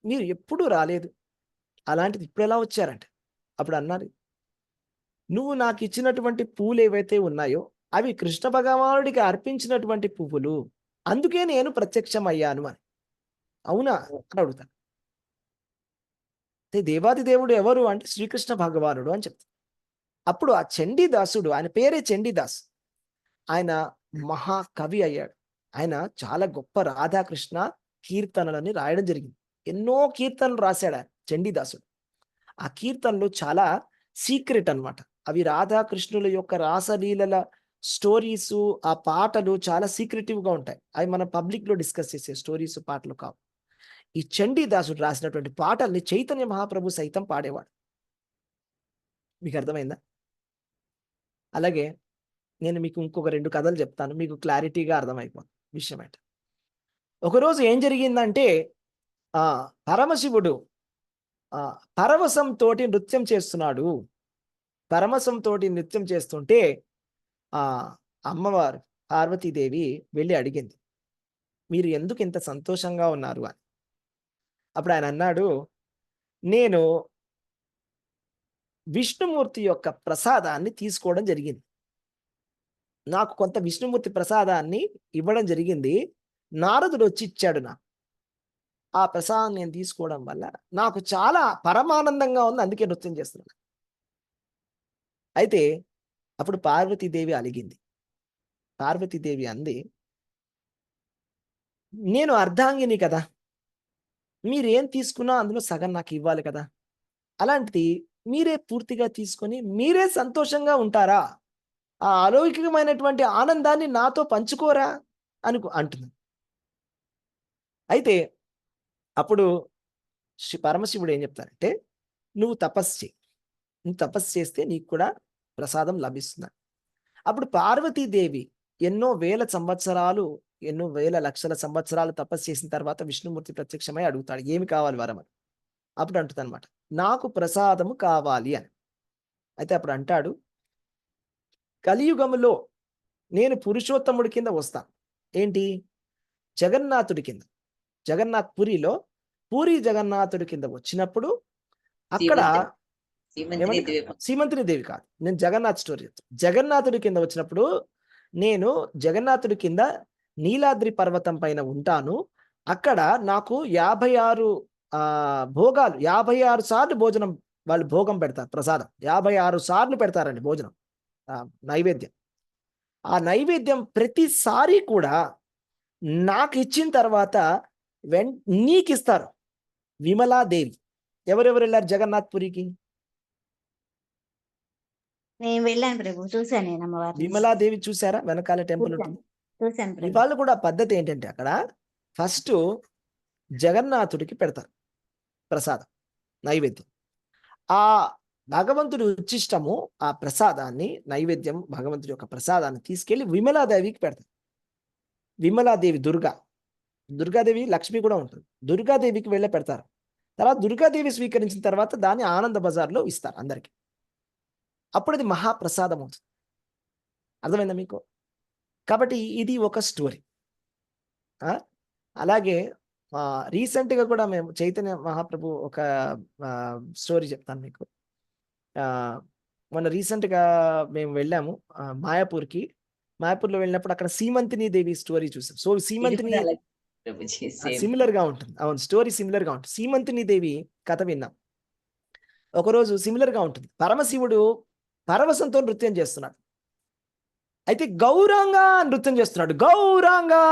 మీరు ఎప్పుడూ రాలేదు, అలాంటిది ఇప్పుడు ఎలా వచ్చారంటే అప్పుడు అన్నారు, నువ్వు నాకు ఇచ్చినటువంటి పూలు ఏవైతే ఉన్నాయో అవి కృష్ణ భగవానుడికి అర్పించినటువంటి పువ్వులు, అందుకే నేను ప్రత్యక్షమయ్యాను అని. అవునా అని అడుగుతాను. దేవాది దేవుడు ఎవరు అంటే శ్రీకృష్ణ భగవానుడు అని చెప్తాను. అప్పుడు ఆ చండీదాసుడు, ఆయన పేరే చండీదాస్, ఆయన మహాకవి అయ్యాడు. ఆయన చాలా గొప్ప రాధాకృష్ణ కీర్తనలని రాయడం జరిగింది. ఎన్నో కీర్తనలు రాశాడు ఆయన చండీదాసుడు. ఆ కీర్తనలు చాలా సీక్రెట్ అన్నమాట. అవి రాధాకృష్ణుల యొక్క రాసలీలల స్టోరీస్, ఆ పాటలు చాలా సీక్రెటివ్గా ఉంటాయి. అవి మనం పబ్లిక్లో డిస్కస్ చేసే స్టోరీస్, పాటలు కావు. ఈ చండీదాసుడు రాసినటువంటి పాటల్ని చైతన్య మహాప్రభు సైతం పాడేవాడు. మీకు అర్థమైందా? అలాగే నేను మీకు ఇంకొక 2 కథలు చెప్తాను, మీకు క్లారిటీగా అర్థమైపోతుంది విషయం ఏంటి. ఒకరోజు ఏం జరిగిందంటే పరమశివుడు పరవశంతోటి నృత్యం చేస్తున్నాడు. పరవశంతోటి నృత్యం చేస్తుంటే అమ్మవారు పార్వతీదేవి వెళ్ళి అడిగింది, మీరు ఎందుకు ఇంత సంతోషంగా ఉన్నారు అని. అప్పుడు ఆయన అన్నాడు, నేను విష్ణుమూర్తి యొక్క ప్రసాదాన్ని తీసుకోవడం జరిగింది. నాకు కొంత విష్ణుమూర్తి ప్రసాదాన్ని ఇవ్వడం జరిగింది. నారదుడు వచ్చి ఇచ్చాడు నాకు. ఆ ప్రసాదం నేను తీసుకోవడం వల్ల నాకు చాలా పరమానందంగా ఉంది, అందుకే నృత్యం చేస్తున్నాను. అయితే అప్పుడు పార్వతీదేవి అలిగింది. పార్వతీదేవి అంది, నేను అర్ధాంగిని కదా, మీరేం తీసుకున్నా అందులో సగం నాకు ఇవ్వాలి కదా, అలాంటిది మీరే పూర్తిగా తీసుకొని మీరే సంతోషంగా ఉంటారా, ఆ అలౌకికమైనటువంటి ఆనందాన్ని నాతో పంచుకోరా అని అంటుంది. అయితే అప్పుడు పరమశివుడు ఏం చెప్తారంటే, నువ్వు తపస్సు చేయి, నువ్వు తపస్సు చేస్తే నీకు కూడా ప్రసాదం లభిస్తుంది. అప్పుడు పార్వతీదేవి ఎన్నో వేల సంవత్సరాలు, ఎన్నో వేల లక్షల సంవత్సరాలు తపస్సు చేసిన తర్వాత విష్ణుమూర్తి ప్రత్యక్షమై అడుగుతాడు, ఏమి కావాలి వరం అని. అప్పుడు అంటుంది అనమాట, నాకు ప్రసాదము కావాలి అని. అయితే అప్పుడు అంటాడు, కలియుగములో నేను పురుషోత్తముడి కింద వస్తాను. ఏంటి? జగన్నాథుడి కింద, జగన్నాథ్ పురిలో పూరి జగన్నాథుడి కింద వచ్చినప్పుడు అక్కడ సీమంతిని దేవి కాదు, నేను జగన్నాథ్ స్టోరీ చెప్తాను. జగన్నాథుడి కింద వచ్చినప్పుడు నేను జగన్నాథుడి కింద నీలాద్రి పర్వతం పైన ఉంటాను. అక్కడ నాకు 56 భోగాలు, 56 సార్లు భోజనం వాళ్ళు భోగం పెడతారు, ప్రసాదం 56 సార్లు పెడతారండి భోజనం, నైవేద్యం. ఆ నైవేద్యం ప్రతిసారి కూడా నాకు ఇచ్చిన తర్వాత నీకు ఇస్తారు. విమలాదేవి, ఎవరెవరు వెళ్ళారు జగన్నాథ్ పురికి? నేను వెళ్ళాను ప్రభు, చూశాను నేను అమ్మవారిని. విమలాదేవి చూసారా? వెనకాల టెంపుల్ ఉంటుంది. చూశాను ప్రభు. వాళ్ళు కూడా పద్ధతి ఏంటంటే అక్కడ ఫస్ట్ జగన్నాథుడికి పెడతారు ప్రసాదం, నైవేద్యం. ఆ భగవంతుడి ఉచ్చిష్టము, ఆ ప్రసాదాన్ని, నైవేద్యం, భగవంతుడి యొక్క ప్రసాదాన్ని తీసుకెళ్లి విమలాదేవికి పెడతారు. విమలాదేవి దుర్గాదేవి లక్ష్మి కూడా ఉంటుంది. దుర్గాదేవికి వెళ్ళే పెడతారు. తర్వాత దుర్గాదేవి స్వీకరించిన తర్వాత దాన్ని ఆనంద బజార్లో ఇస్తారు అందరికి. అప్పుడు అది మహాప్రసాదం అవుతుంది. అర్థమైందా మీకు? కాబట్టి ఇది ఒక స్టోరీ. అలాగే రీసెంట్గా కూడా మేము చైతన్య మహాప్రభు ఒక స్టోరీ చెప్తాను మీకు. మొన్న రీసెంట్గా మేము వెళ్ళాము మాయాపూర్కి. మాయాపూర్లో వెళ్ళినప్పుడు అక్కడ సీమంతిని దేవి స్టోరీ చూసాం. సో సీమంతిని సిమిలర్ గా ఉంటుంది. అవును, స్టోరీ సిమిలర్ గా ఉంటుంది. సీమంతిని దేవి కథ విన్నాం. ఒకరోజు సిమిలర్ గా ఉంటుంది. పరమశివుడు పరవశంతో నృత్యం చేస్తున్నాడు. అయితే గౌరాంగా నృత్యం చేస్తున్నాడు, గౌరాంగా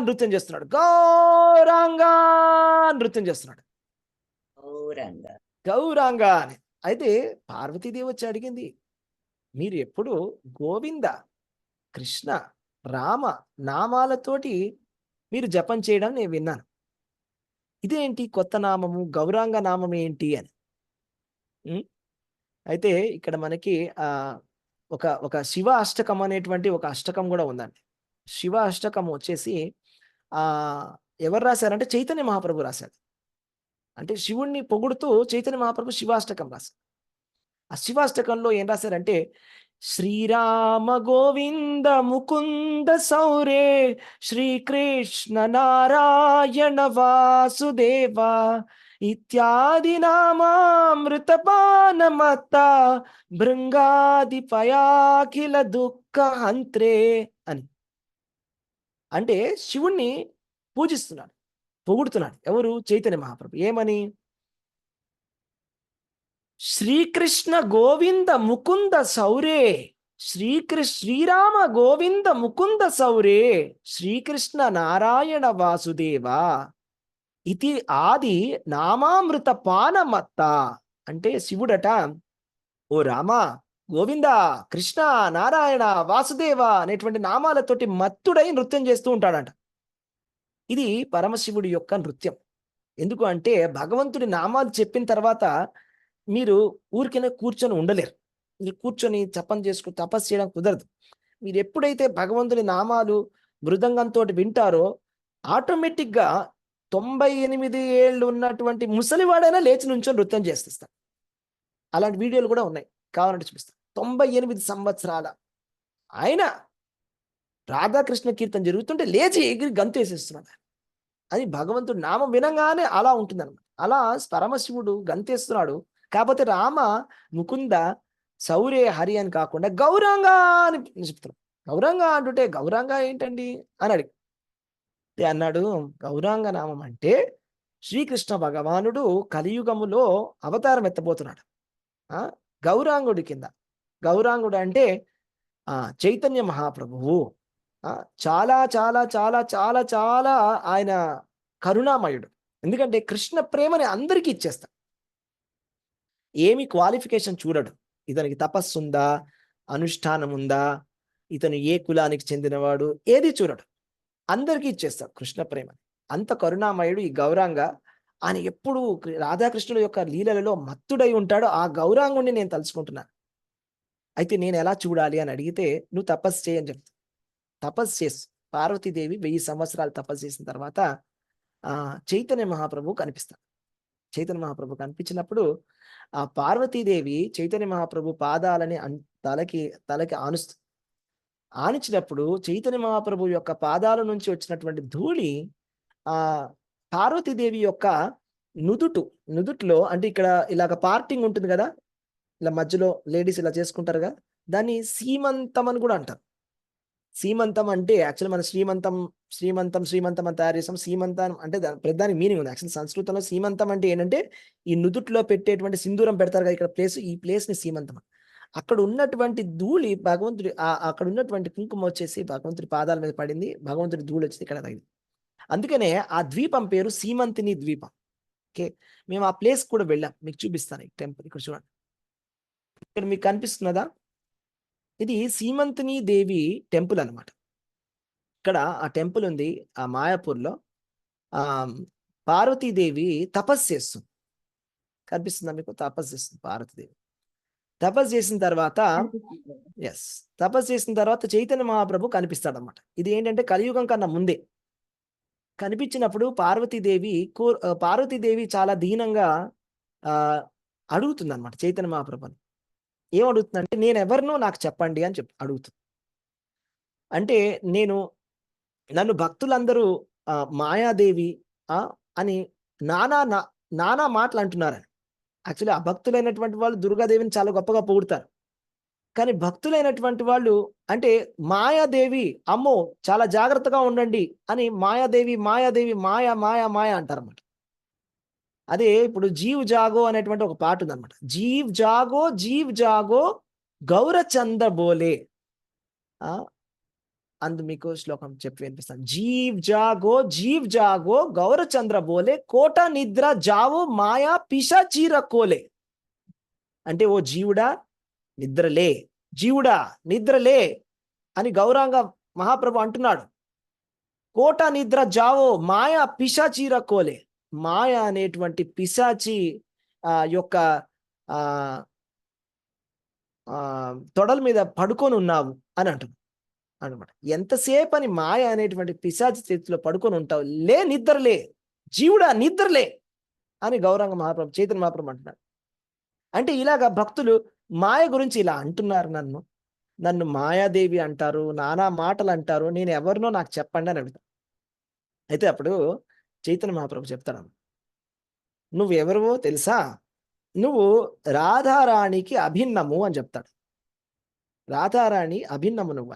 నృత్యం చేస్తున్నాడు, గౌరాంగా నృత్యం చేస్తున్నాడు, గౌరాంగా అని. అయితే పార్వతీదేవి వచ్చి అడిగింది, మీరు ఎప్పుడు గోవింద, కృష్ణ, రామ నామాలతోటి మీరు జపం చేయడం నేను విన్నాను, ఇదేంటి కొత్త నామము, గౌరాంగ నామం ఏంటి అని. అయితే ఇక్కడ మనకి ఒక శివ అష్టకం అనేటువంటి ఒక అష్టకం కూడా ఉందండి. శివ అష్టకం వచ్చేసి ఎవరు రాశారంటే చైతన్య మహాప్రభు రాశాడు. అంటే శివుణ్ణి పొగుడుతూ చైతన్య మహాప్రభు శివాష్టకం రాశారు. ఆ శివాష్టకంలో ఏం రాశారంటే, శ్రీరామ గోవింద ముకుంద సౌరే శ్రీకృష్ణ నారాయణ వాసుదేవ ఇత్యాది నామామృతపానమత్త భృంగాదిపయాఖిల దుఃఖ హంత్రే అని. అంటే శివుణ్ణి పూజిస్తున్నాడు, పొగుడుతున్నాడు. ఎవరు? చైతన్య మహాప్రభు. ఏమని? శ్రీకృష్ణ గోవింద ముకుంద సౌరే శ్రీరామ గోవింద ముకుంద సౌరే శ్రీకృష్ణ నారాయణ వాసుదేవ ఇది ఆది నామామృత పానమత్త. అంటే శివుడట, ఓ రామ, గోవింద, కృష్ణ, నారాయణ, వాసుదేవ అనేటువంటి నామాలతోటి మత్తుడై నృత్యం చేస్తూ ఉంటాడంట. ఇది పరమశివుడి యొక్క నృత్యం. ఎందుకు అంటే భగవంతుడి నామాలు చెప్పిన తర్వాత మీరు ఊరికనే కూర్చొని ఉండలేరు. మీరు కూర్చొని తపస్సు చేయడం కుదరదు. మీరు ఎప్పుడైతే భగవంతుని నామాలు మృదంగంతో వింటారో ఆటోమేటిక్గా 98 ఏళ్ళు ఉన్నటువంటి ముసలివాడైనా లేచి నుంచొని నృత్యం చేస్తాడు. అలాంటి వీడియోలు కూడా ఉన్నాయి, కావాలంటే చూపిస్తాను. 98 సంవత్సరాల ఆయన రాధాకృష్ణ కీర్తన జరుగుతుంటే లేచి ఎగిరి గంతు వేసేస్తున్నాడు. అది భగవంతుడి నామం వినంగానే అలా ఉంటుంది అనమాట. అలా పరమశివుడు గంతేస్తున్నాడు. కాకపోతే రామ ముకుంద సౌరే హరి అని కాకుండా గౌరాంగ అని చెప్తున్నాడు. గౌరాంగ అంటుంటే గౌరాంగ ఏంటండి అని అన్నాడు. గౌరాంగ నామం అంటే శ్రీకృష్ణ భగవానుడు కలియుగములో అవతారం ఎత్తబోతున్నాడు. గౌరాంగుడి కింద. గౌరాంగుడు అంటే చైతన్య మహాప్రభువు. చాలా చాలా చాలా చాలా చాలా ఆయన కరుణామయుడు. ఎందుకంటే కృష్ణ ప్రేమని అందరికీ ఇచ్చేస్తాడు. ఏమి క్వాలిఫికేషన్ చూడడు. ఇతనికి తపస్సు ఉందా, అనుష్ఠానం ఉందా, ఇతను ఏ కులానికి చెందినవాడు, ఏది చూడడు. అందరికీ ఇచ్చేస్తాడు కృష్ణ ప్రేమని. అంత కరుణామయుడు ఈ గౌరాంగ. ఆయన ఎప్పుడు రాధాకృష్ణుడు యొక్క లీలలలో మత్తుడై ఉంటాడో ఆ గౌరాంగుణ్ణి నేను తలుచుకుంటున్నాను. అయితే నేను ఎలా చూడాలి అని అడిగితే నువ్వు తపస్సు చేయని చెప్తా. తపస్సు చేసి పార్వతీదేవి 1000 సంవత్సరాలు తపస్సు చేసిన తర్వాత చైతన్య మహాప్రభు కనిపిస్తాడు. చైతన్య మహాప్రభు కనిపించినప్పుడు ఆ పార్వతీదేవి చైతన్య మహాప్రభు పాదాలని తలకి ఆనిచ్చినప్పుడు చైతన్య మహాప్రభు యొక్క పాదాల నుంచి వచ్చినటువంటి ధూళి పార్వతీదేవి యొక్క నుదుట్లో, అంటే ఇక్కడ ఇలాగ పార్టింగ్ ఉంటుంది కదా, ఇలా మధ్యలో లేడీస్ ఇలా చేసుకుంటారుగా, దాన్ని సీమంతం అని కూడా అంటారు. సీమంతం అంటే యాక్చువల్ మన శ్రీమంతం అని తయారు చేస్తాం. సీమంతం అంటే ప్రధానికి మీనింగ్ ఉంది. యాక్చువల్ సంస్కృతంలో సీమంతం అంటే ఏంటంటే ఈ నుదుట్లో పెట్టేటువంటి సింధూరం పెడతారు కదా, ఇక్కడ ఈ ప్లేస్ని సీమంతం. అక్కడ ఉన్నటువంటి ధూళి భగవంతుడి, అక్కడ ఉన్నటువంటి కుంకుమ వచ్చేసి భగవంతుడి పాదాల మీద పడింది. భగవంతుడి ధూళి వచ్చేసి ఇక్కడ తగింది. అందుకనే ఆ ద్వీపం పేరు సీమంతిని ద్వీపం. ఓకే, మేము ఆ ప్లేస్ కూడా వెళ్ళాం. మీకు చూపిస్తాను ఈ టెంపుల్. ఇక్కడ చూడండి, ఇక్కడ మీకు కనిపిస్తున్నదా? ఇది సీమంతిని దేవి టెంపుల్ అన్నమాట. ఇక్కడ ఆ టెంపుల్ ఉంది ఆ మాయాపూర్లో. పార్వతీదేవి తపస్సు చేస్తుంది. కనిపిస్తుందా మీకు? తపస్సు చేస్తుంది పార్వతీదేవి. తపస్సు చేసిన తర్వాత తపస్సు చేసిన తర్వాత చైతన్య మహాప్రభు కనిపిస్తాడు అన్నమాట. ఇది ఏంటంటే కలియుగం కన్నా ముందే కనిపించినప్పుడు పార్వతీదేవి చాలా దీనంగా అడుగుతుంది అనమాట చైతన్య మహాప్రభుని. ఏం అడుగుతుందంటే, నేను ఎవరినో నాకు చెప్పండి అని అడుగుతుంది. అంటే నన్ను భక్తులందరూ మాయాదేవి అని నానా మాటలు అంటున్నారని. యాక్చువల్లీ అభక్తులైనటువంటి వాళ్ళు దుర్గాదేవిని చాలా గొప్పగా పొగుడతారు. కానీ భక్తులైనటువంటి వాళ్ళు అంటే మాయాదేవి, అమ్మో చాలా జాగ్రత్తగా ఉండండి అని మాయాదేవి మాయ మాయ మాయ అంటారన్నమాట. అదే ఇప్పుడు జీవ్ జాగో అనేటువంటి ఒక పాట ఉందన్నమాట. జీవ్ జాగో గౌరచంద బోలే. మీకు శ్లోకం చెప్పి వినిపిస్తాను. జీవ్ జాగో గౌరచంద్ర బోలే కోట నిద్ర జావో మాయా పిశాచీర కోలే. అంటే ఓ జీవుడా నిద్రలే అని గౌరాంగ మహాప్రభు అంటున్నాడు. కోట నిద్ర జావో మాయా పిశాచీర కోలే. మాయ అనేటువంటి పిశాచి యొక్క తొడల మీద పడుకొని ఉన్నావు అని అంటున్నాడు అనమాట. ఎంతసేపు అని మాయ అనేటువంటి పిశాచి స్థితిలో పడుకొని ఉంటావు, నిద్రలే జీవుడా నిద్రలే అని గౌరాంగ మహాప్రభు చైతన్య మహాప్రభు అంటున్నాడు. అంటే ఇలాగా భక్తులు మాయ గురించి ఇలా అంటున్నారు. నన్ను మాయాదేవి అంటారు, నానా మాటలు అంటారు, నేను ఎవరినో నాకు చెప్పండి అని అడుగుతాను. అయితే అప్పుడు చైతన్య మహాప్రభు చెప్తాడు, నువ్వెవరివో తెలుసా? నువ్వు రాధారాణికి అభిన్నము అని చెప్తాడు. రాధారాణి అభిన్నము నువ్వు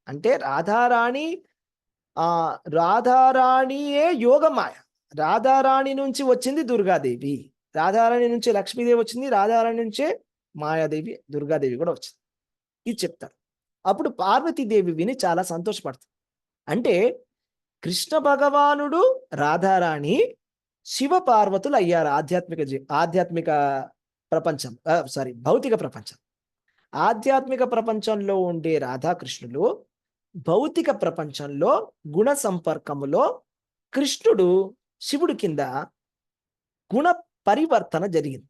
అంటే రాధారాణియే యోగమాయ. రాధారాణి నుంచి వచ్చింది దుర్గాదేవి, రాధారాణి నుంచి లక్ష్మీదేవి వచ్చింది, రాధారాణి నుంచే మాయాదేవి దుర్గాదేవి కూడా వచ్చింది. ఇది చెప్తారు. అప్పుడు పార్వతీదేవి విని చాలా సంతోషపడుతుంది. అంటే కృష్ణ భగవానుడు రాధారాణి శివ పార్వతులు అయ్యారు ఆధ్యాత్మిక ప్రపంచం, భౌతిక ప్రపంచం. ఆధ్యాత్మిక ప్రపంచంలో ఉండే రాధాకృష్ణులు భౌతిక ప్రపంచంలో గుణ సంపర్కములో కృష్ణుడు శివుడి కింద గుణ పరివర్తన జరిగింది.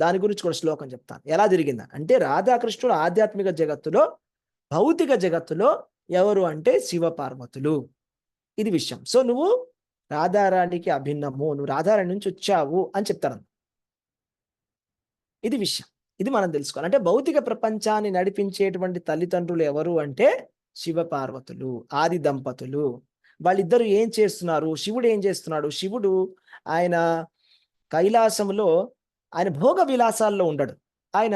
దాని గురించి కూడా శ్లోకం చెప్తాను. ఎలా జరిగిందా అంటే, రాధాకృష్ణుడు ఆధ్యాత్మిక జగత్తులో, భౌతిక జగత్తులో ఎవరు అంటే శివపార్వతులు. ఇది విషయం. సో నువ్వు రాధారాణికి అభిన్నము, నువ్వు రాధారాణి నుంచి వచ్చావు అని చెప్తారు. ఇది విషయం. ఇది మనం తెలుసుకోవాలి. అంటే భౌతిక ప్రపంచాన్ని నడిపించేటువంటి తల్లిదండ్రులు ఎవరు అంటే శివపార్వతులు, ఆది దంపతులు. వాళ్ళిద్దరూ ఏం చేస్తున్నారు? శివుడు ఏం చేస్తున్నాడు? శివుడు ఆయన కైలాసంలో ఆయన భోగ విలాసాల్లో ఉండడు. ఆయన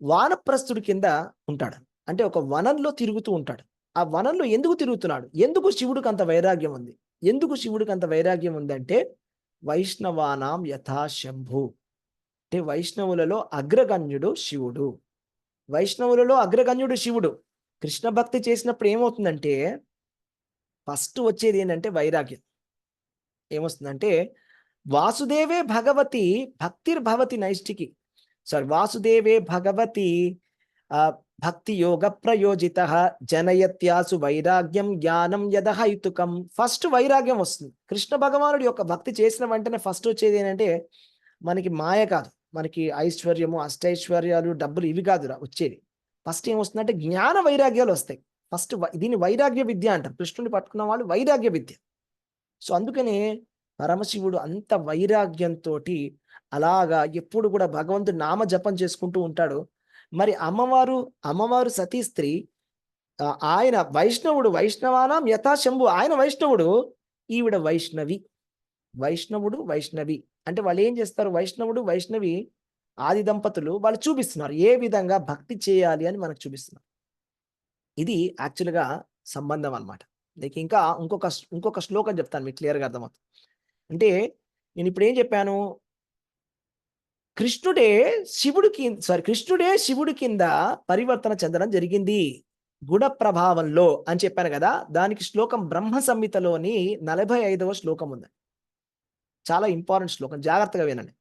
వానప్రస్థుడి కింద ఉంటాడు. అంటే ఒక వనంలో తిరుగుతూ ఉంటాడు. ఆ వనంలో ఎందుకు తిరుగుతున్నాడు? ఎందుకు శివుడికి అంత వైరాగ్యం ఉంది? ఎందుకు శివుడికి అంత వైరాగ్యం ఉందంటే, వైష్ణవానాం యథా శంభు, అంటే వైష్ణవులలో అగ్రగణ్యుడు శివుడు. వైష్ణవులలో అగ్రగణ్యుడు శివుడు. కృష్ణ భక్తి చేసినప్పుడు ఏమవుతుందంటే, ఫస్ట్ వచ్చేది ఏంటంటే వైరాగ్యం. ఏమొస్తుందంటే, వాసుదేవే భగవతి భక్తిర్భవతి నైష్టికి, వాసుదేవే భగవతి భక్తి యోగ ప్రయోజిత జనయత్యాసు వైరాగ్యం జ్ఞానం యదహైతుకం. ఫస్ట్ వైరాగ్యం వస్తుంది. కృష్ణ భగవానుడి యొక్క భక్తి చేసిన వెంటనే ఫస్ట్ వచ్చేది ఏంటంటే, మనకి మాయ కాదు, మనకి ఐశ్వర్యము, అష్టైశ్వర్యాలు, డబ్బులు ఇవి కాదు వచ్చేది. ఫస్ట్ ఏమొస్తుందంటే జ్ఞాన వైరాగ్యాలు వస్తాయి. ఫస్ట్ దీన్ని వైరాగ్య విద్య అంటారు. కృష్ణుని పట్టుకున్న వాళ్ళు వైరాగ్య విద్య. సో అందుకనే పరమశివుడు అంత వైరాగ్యంతో అలాగా ఎప్పుడు కూడా భగవంతుడు నామ జపం చేసుకుంటూ ఉంటాడు. మరి అమ్మవారు సతీ స్త్రీ, ఆయన వైష్ణవుడు, వైష్ణవానాం యథాశంభు, ఆయన వైష్ణవుడు, ఈవిడ వైష్ణవి. వైష్ణవి అంటే వాళ్ళు ఏం చేస్తారు? వైష్ణవుడు వైష్ణవి ఆది దంపతులు వాళ్ళు చూపిస్తున్నారు ఏ విధంగా భక్తి చేయాలి అని మనకు చూపిస్తున్నారు. ఇది యాక్చువల్గా సంబంధం అన్నమాట. నీకు ఇంకా ఇంకొక శ్లోకం చెప్తాను, మీకు క్లియర్గా అర్థమవుతుంది. అంటే నేను ఇప్పుడు ఏం చెప్పాను? కృష్ణుడే శివుడి కింద పరివర్తన చెందడం జరిగింది గుణ ప్రభావంలో అని చెప్పాను కదా. దానికి శ్లోకం బ్రహ్మ సంహితలోని 45వ శ్లోకం ఉంది. చాలా ఇంపార్టెంట్ శ్లోకం, జాగ్రత్తగా వినండి.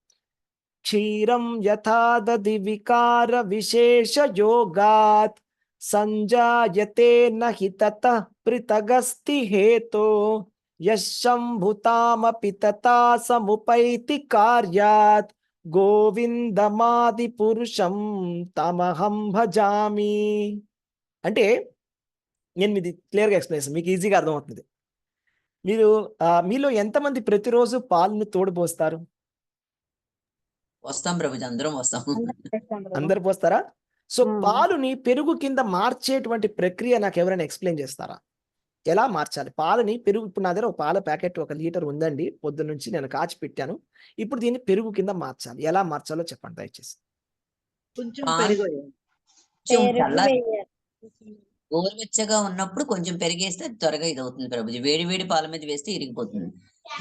క్షీరం యథా దధి వికార విశేష యోగాత్ సంజాయతే నహి తతః పృథగస్తి హేతో యశంభుతామపి తథా సముపైతి కార్యాత్ గోవిందమాది పురుషం తమహం భజామి. అంటే నేను మీది క్లియర్గా ఎక్స్ప్లెయిన్, మీకు ఈజీగా అర్థమవుతుంది. మీలో ఎంతమంది ప్రతిరోజు పాలను తోడుపోస్తారు? వస్తాం ప్రభుజీ, అందరం వస్తాం. అందరు పోస్తారా? సో పాలుని పెరుగు కింద మార్చేటువంటి ప్రక్రియ నాకు ఎవరైనా ఎక్స్ప్లెయిన్ చేస్తారా? ఎలా మార్చాలి పాలని? పెరుగు, ఇప్పుడు నా దగ్గర ఒక పాల ప్యాకెట్ 1 లీటర్ ఉందండి, పొద్దున్న నుంచి నేను కాచి పెట్టాను. ఇప్పుడు దీన్ని పెరుగు కింద మార్చాలి. ఎలా మార్చాలో చెప్పండి దయచేసి. కొంచెం గోరువెచ్చగా ఉన్నప్పుడు కొంచెం పెరిగేస్తే అది త్వరగా ఇది అవుతుంది ప్రభుజీ. వేడి పాల మీద వేస్తే ఇరిగిపోతుంది.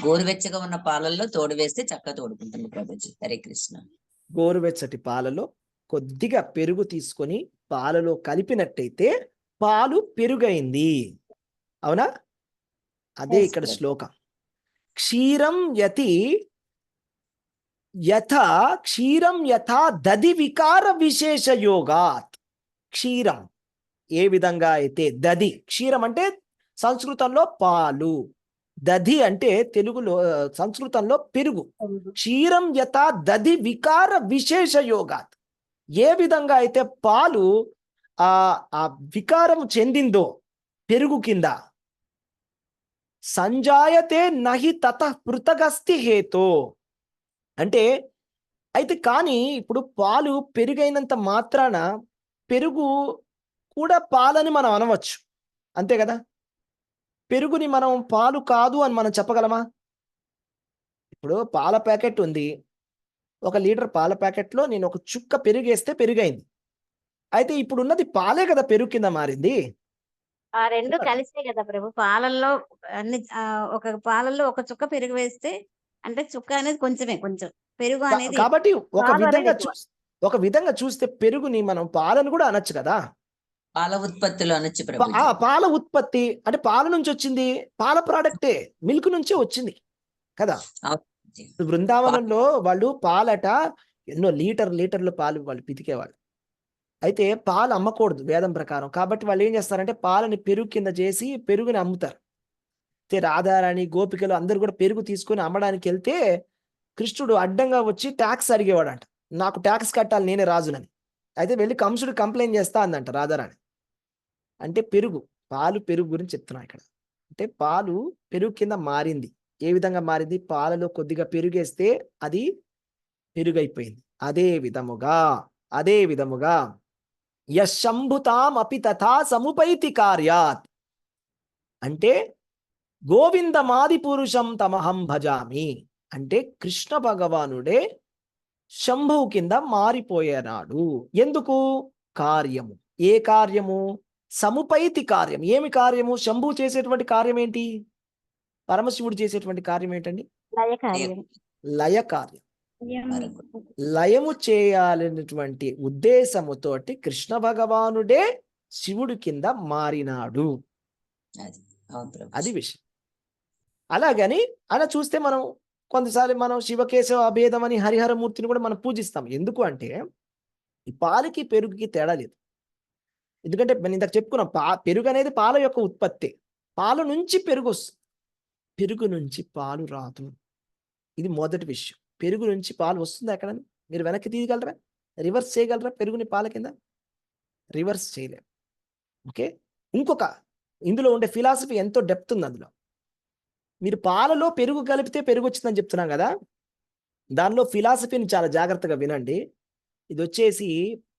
గోరువెచ్చగా ఉన్న పాలల్లో తోడు వేస్తే చక్కగా తోడుకుంటుంది ప్రభుజీ. హరే కృష్ణ. గోరువెచ్చటి పాలలో కొద్దిగా పెరుగు తీసుకొని పాలలో కలిపినట్టయితే పాలు పెరుగైంది. అవునా? అదే ఇక్కడ శ్లోకం. క్షీరం యథా దధి వికార విశేష యోగాత్. క్షీరం ఏ విధంగా అయితే, దధి, క్షీరం అంటే సంస్కృతంలో పాలు, దధి అంటే తెలుగులో సంస్కృతంలో పెరుగు. క్షీరం యథా దధి వికార విశేష యోగాత్. ఏ విధంగా అయితే పాలు ఆ వికారం చెందిందో పెరుగు కింద, సంజాయతే నహి తతః పృథగస్తి హేతో. అంటే అయితే కానీ ఇప్పుడు పాలు పెరుగైనంత మాత్రాన పెరుగు కూడా పాలని మనం అనవచ్చు, అంతే కదా? పెరుగుని మనం పాలు కాదు అని మనం చెప్పగలమా? ఇప్పుడు పాల ప్యాకెట్ ఉంది, 1 లీటర్ పాల ప్యాకెట్లో నేను ఒక చుక్క పెరుగేస్తే పెరుగైంది. అయితే ఇప్పుడు ఉన్నది పాలే కదా పెరుగు కింద మారింది. ఆ రెండు కలిసే కదా ప్రభు. పాలల్లో అన్ని పాలల్లో ఒక చుక్క పెరుగు వేస్తే, అంటే చుక్క అనేది కొంచెం పెరుగు అనేది. కాబట్టి ఒక విధంగా చూస్తే పెరుగుని మనం పాలను కూడా అనొచ్చు కదా. పాల ఉత్పత్తులు అనొచ్చు ప్రభు. పాల ఉత్పత్తి అంటే పాల నుంచి వచ్చింది, పాల ప్రోడక్టే, మిల్క్ నుంచే వచ్చింది కదా. బృందావనంలో వాళ్ళు పాలట ఎన్నో లీటర్లు పాలు వాళ్ళు పితికేవాళ్ళు. అయితే పాలు అమ్మకూడదు వేదం ప్రకారం. కాబట్టి వాళ్ళు ఏం చేస్తారంటే పాలని పెరుగు కింద చేసి పెరుగుని అమ్ముతారు. రాధారాణి గోపికలు అందరూ కూడా పెరుగు తీసుకొని అమ్మడానికి వెళ్తే కృష్ణుడు అడ్డంగా వచ్చి ట్యాక్స్ అడిగేవాడంట. నాకు ట్యాక్స్ కట్టాలి, నేనే రాజునని. అయితే వెళ్ళి కంసుడు కంప్లైంట్ చేస్తా అందంట రాధారాణి. అంటే పెరుగు, పాలు పెరుగు గురించి చెప్తున్నా ఇక్కడ. అంటే పాలు పెరుగు కింద మారింది. ఏ విధంగా మారింది? పాలలో కొద్దిగా పెరుగేస్తే అది పెరుగైపోయింది. అదే విధముగా యశంభుతాం అపి తథా సముపైతి కార్యాత్, అంటే గోవిందమాది పురుషం తమహం భజామి, అంటే కృష్ణ భగవానుడే శంభువు కింద మారిపోయేనాడు. ఎందుకు? కార్యము. ఏ కార్యము? సముపైతి కార్యం. ఏమి కార్యము? శంభువు చేసేటువంటి కార్యం ఏంటి? పరమశివుడు చేసేటువంటి కార్యం ఏంటండి? లయ కార్యం. లయ కార్యం. లయము చేయాలనేటువంటి ఉద్దేశముతోటి కృష్ణ భగవానుడే శివుడి కింద మారినాడు. అది విషయం. అలాగని అలా చూస్తే మనం కొంతసార్లు మనం శివకేశవ అభేదం అని హరిహరమూర్తిని కూడా మనం పూజిస్తాం. ఎందుకు అంటే ఈ పాలకి పెరుగుకి తేడా లేదు. ఎందుకంటే నేను ఇందాక చెప్పుకున్నాం, పెరుగు అనేది పాల యొక్క ఉత్పత్తి. పాల నుంచి పెరుగు వస్తుంది, పెరుగు నుంచి పాలు రాదు. ఇది మొదటి విషయం. పెరుగు నుంచి పాలు వస్తుంది ఎక్కడ? మీరు వెనక్కి తీయగలరా? రివర్స్ చేయగలరా? పెరుగుని పాల కింద రివర్స్ చేయలేం. ఓకే. ఇంకొక ఇందులో ఉండే ఫిలాసఫీ ఎంతో డెప్త్ ఉంది అందులో. మీరు పాలలో పెరుగు కలిపితే పెరుగు వచ్చిందని చెప్తున్నాం కదా, దానిలో ఫిలాసఫీని చాలా జాగ్రత్తగా వినండి. ఇది వచ్చేసి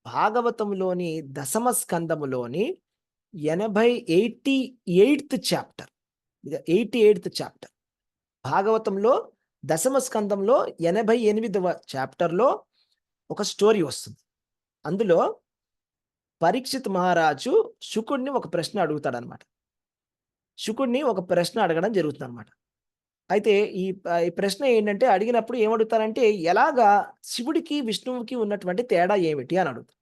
భాగవతంలోని దశమ స్కందములోని 88th చాప్టర్. ఇది 88th చాప్టర్. భాగవతంలో దశమ స్కందంలో 88వ చాప్టర్లో ఒక స్టోరీ వస్తుంది. అందులో పరీక్షిత్ మహారాజు శుకుడిని ఒక ప్రశ్న అడుగుతాడనమాట. శుకుడిని ఒక ప్రశ్న అడగడం జరుగుతుంది అనమాట. అయితే ఈ ప్రశ్న ఏంటంటే, అడిగినప్పుడు ఏమడుగుతారంటే, ఎలాగా శివుడికి విష్ణువుకి ఉన్నటువంటి తేడా ఏమిటి అని అడుగుతారు.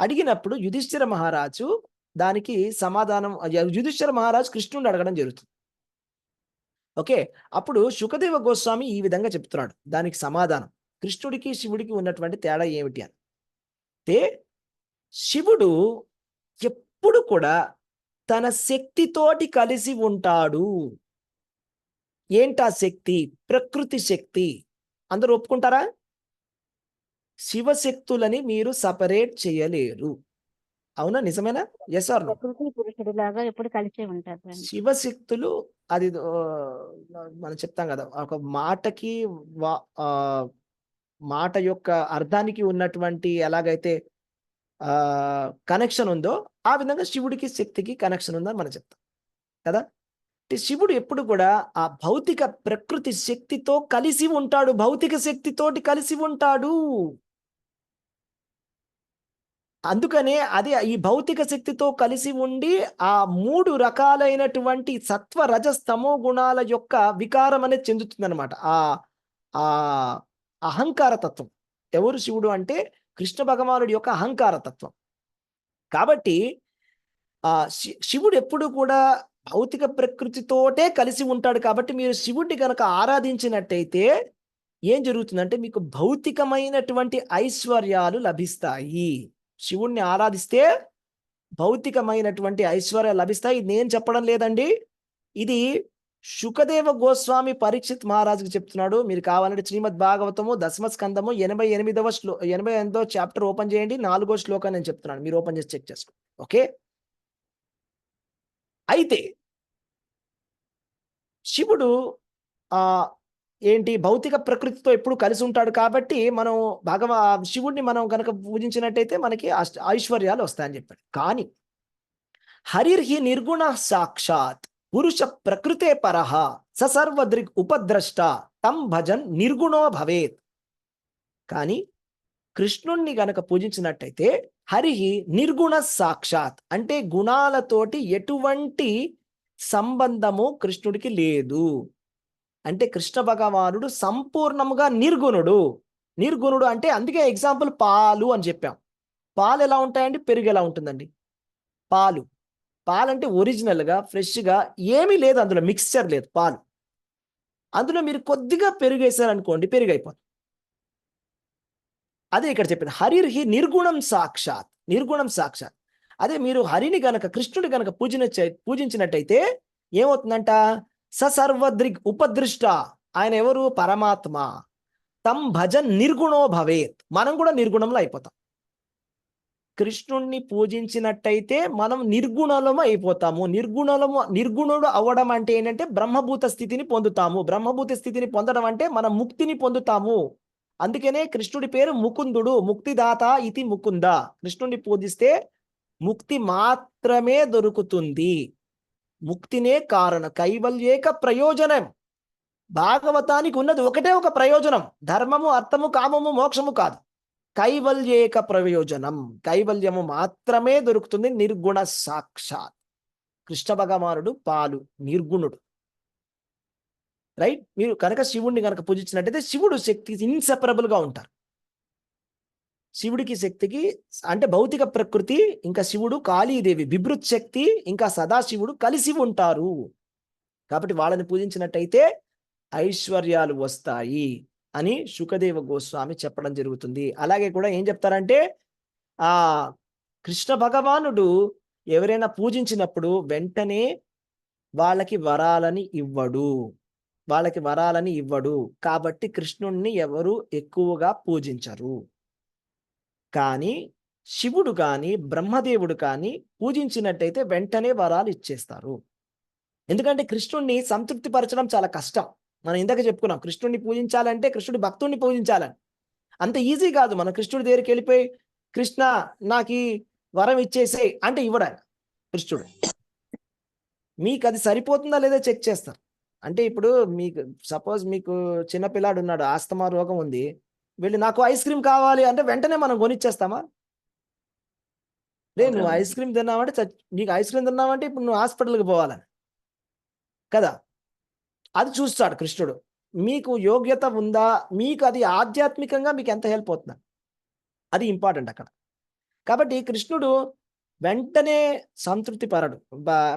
అడిగినప్పుడు యుధిష్ఠిర మహారాజు దానికి సమాధానం, యుధిష్ఠిర మహారాజు కృష్ణుడిని అడగడం జరుగుతుంది. ఓకే. అప్పుడు శుకదేవ గోస్వామి ఈ విధంగా చెప్తున్నాడు దానికి సమాధానం, కృష్ణుడికి శివుడికి ఉన్నటువంటి తేడా ఏమిటి అని. శివుడు ఎప్పుడు కూడా తన శక్తితోటి కలిసి ఉంటాడు. ఏంటా శక్తి? ప్రకృతి శక్తి. అందరూ ఒప్పుకుంటారా? శివశక్తులని మీరు సపరేట్ చేయలేరు. అవునా? నిజమేనా? Yes or no? ప్రకృతి పురుషుడు లాగా ఎప్పుడు కలిసే ఉంటారు. శివశక్తులు అది మనం చెప్తాం కదా, ఒక మాటకి మాట యొక్క అర్థానికి ఉన్నటువంటి ఎలాగైతే కనెక్షన్ ఉందో ఆ విధంగా శివుడికి శక్తికి కనెక్షన్ ఉందని మనం చెప్తాం కదా. శివుడు ఎప్పుడు కూడా ఆ భౌతిక ప్రకృతి శక్తితో కలిసి ఉంటాడు, భౌతిక శక్తితోటి కలిసి ఉంటాడు. అందుకనే అది ఈ భౌతిక శక్తితో కలిసి ఉండి ఆ 3 రకాలైనటువంటి సత్వ రజస్తమో గుణాల యొక్క వికారం అనేది చెందుతుంది అనమాట. ఆ అహంకార తత్వం. ఎవరు శివుడు అంటే కృష్ణ భగవానుడి యొక్క అహంకార తత్వం. కాబట్టి శివుడు ఎప్పుడు కూడా భౌతిక ప్రకృతితోటే కలిసి ఉంటాడు. కాబట్టి మీరు శివుడిని కనుక ఆరాధించినట్టయితే ఏం జరుగుతుందంటే మీకు భౌతికమైనటువంటి ఐశ్వర్యాలు లభిస్తాయి. శివుణ్ణి ఆరాధిస్తే భౌతికమైనటువంటి ఐశ్వర్యాలు లభిస్తాయి. నేను చెప్పడం లేదండి, ఇది శుకదేవ గోస్వామి పరీక్షిత్ మహారాజుకి చెప్తున్నాడు. మీరు కావాలంటే శ్రీమద్ భాగవతము దశమ స్కందము 88వ చాప్టర్ ఓపెన్ చేయండి. 4వ శ్లోకం నేను చెప్తున్నాను, మీరు ఓపెన్ చేసి చెక్ చేసుకోండి. ఓకే. అయితే శివుడు ఏంటి భౌతిక ప్రకృతితో ఎప్పుడు కలిసి ఉంటాడు. కాబట్టి మనం శివుడిని మనం కనుక పూజించినట్టయితే మనకి ఐశ్వర్యాలు వస్తాయని చెప్పాడు. కానీ హరిర్హి నిర్గుణ సాక్షాత్ పురుష ప్రకృతే పరః సర్వదృక్ ఉపద్రష్ట తం భజన్ నిర్గుణో భవేత్. కానీ కృష్ణుణ్ణి గనక పూజించినట్టయితే హరిహి నిర్గుణ సాక్షాత్ అంటే గుణాలతోటి ఎటువంటి సంబంధము కృష్ణుడికి లేదు. అంటే కృష్ణ భగవానుడు సంపూర్ణముగా నిర్గుణుడు. నిర్గుణుడు అంటే అందుకే ఎగ్జాంపుల్ పాలు అని చెప్పాం. పాలు ఎలా ఉంటాయండి? పెరుగు ఎలా ఉంటుందండి? పాలు అంటే ఒరిజినల్గా ఫ్రెష్గా ఏమీ లేదు, అందులో మిక్స్చర్ లేదు. పాలు అందులో మీరు కొద్దిగా పెరుగు వేసారనుకోండి, పెరుగు అయిపోతుంది. అదే ఇక్కడ చెప్పింది హరిర్హి నిర్గుణం సాక్షాత్. నిర్గుణం సాక్షాత్. అదే మీరు హరిని గనక కృష్ణుడి గనక పూజించినట్టయితే ఏమవుతుందంట? సర్వదృగ్ ఉపదృష్ట. ఆయన ఎవరు? పరమాత్మ. తం భజన్ నిర్గుణో భవేత్. మనం కూడా నిర్గుణంలో అయిపోతాం. కృష్ణుణ్ణి పూజించినట్టయితే మనం నిర్గుణలము అయిపోతాము. నిర్గుణుడు అవ్వడం అంటే ఏంటంటే బ్రహ్మభూత స్థితిని పొందుతాము. బ్రహ్మభూత స్థితిని పొందడం అంటే మనం ముక్తిని పొందుతాము. అందుకనే కృష్ణుడి పేరు ముకుందుడు, ముక్తిదాత ఇది ముకుంద. కృష్ణుడిని పూజిస్తే ముక్తి మాత్రమే దొరుకుతుంది. ముక్తినే కారణం, కైవల్యేక ప్రయోజనం. భాగవతానికి ఉన్నది ఒకటే ఒక ప్రయోజనం, ధర్మము, అర్థము, కామము, మోక్షము కాదు. కైవల్యేక ప్రయోజనం, కైవల్యము మాత్రమే దొరుకుతుంది. నిర్గుణ సాక్షాత్ కృష్ణ భగవానుడు పాలు, నిర్గుణుడు. రైట్? మీరు కనుక శివుడిని కనుక పూజించినట్టయితే శివుడు శక్తి ఇన్సెపరబుల్ గా ఉంటారు. శివుడికి శక్తికి అంటే భౌతిక ప్రకృతి ఇంకా శివుడు, కాళీదేవి బిభృత్ శక్తి ఇంకా సదాశివుడు కలిసి ఉంటారు. కాబట్టి వాళ్ళని పూజించినట్టయితే ఐశ్వర్యాలు వస్తాయి అని శుకదేవ గోస్వామి చెప్పడం జరుగుతుంది. అలాగే కూడా ఏం చెప్తారంటే ఆ కృష్ణ భగవానుడు ఎవరైనా పూజించినప్పుడు వెంటనే వాళ్ళకి వరాలని ఇవ్వడు. కాబట్టి కృష్ణుణ్ణి ఎవరు ఎక్కువగా పూజించరు. కానీ శివుడు కానీ బ్రహ్మదేవుడు కానీ పూజించినట్టయితే వెంటనే వరాలు ఇచ్చేస్తారు. ఎందుకంటే కృష్ణుణ్ణి సంతృప్తి పరచడం చాలా కష్టం. మనం ఇందాక చెప్పుకున్నాం, కృష్ణుడిని పూజించాలంటే కృష్ణుడి భక్తుడిని పూజించాలని. అంత ఈజీ కాదు. మనం కృష్ణుడి దగ్గరికి వెళ్ళిపోయి కృష్ణ నాకు ఈ వరం ఇచ్చేసేయ్ అంటే ఇవ్వడా కృష్ణుడు. మీకు అది సరిపోతుందా లేదా చెక్ చేస్తారు. అంటే ఇప్పుడు మీకు సపోజ్ మీకు చిన్నపిల్లాడు ఉన్నాడు, ఆస్తమా రోగం ఉంది, వెళ్ళి నాకు ఐస్ క్రీమ్ కావాలి అంటే వెంటనే మనం కొనిచ్చేస్తామా? లేదు, నువ్వు ఐస్ క్రీమ్ తిన్నావంటే నీకు ఐస్ క్రీమ్ తిన్నావంటే ఇప్పుడు నువ్వు హాస్పిటల్కి పోవాలని కదా. అది చూస్తాడు కృష్ణుడు. మీకు యోగ్యత ఉందా, మీకు అది ఆధ్యాత్మికంగా మీకు ఎంత హెల్ప్ అవుతుందా, అది ఇంపార్టెంట్ అక్కడ. కాబట్టి కృష్ణుడు వెంటనే సంతృప్తి పరడు.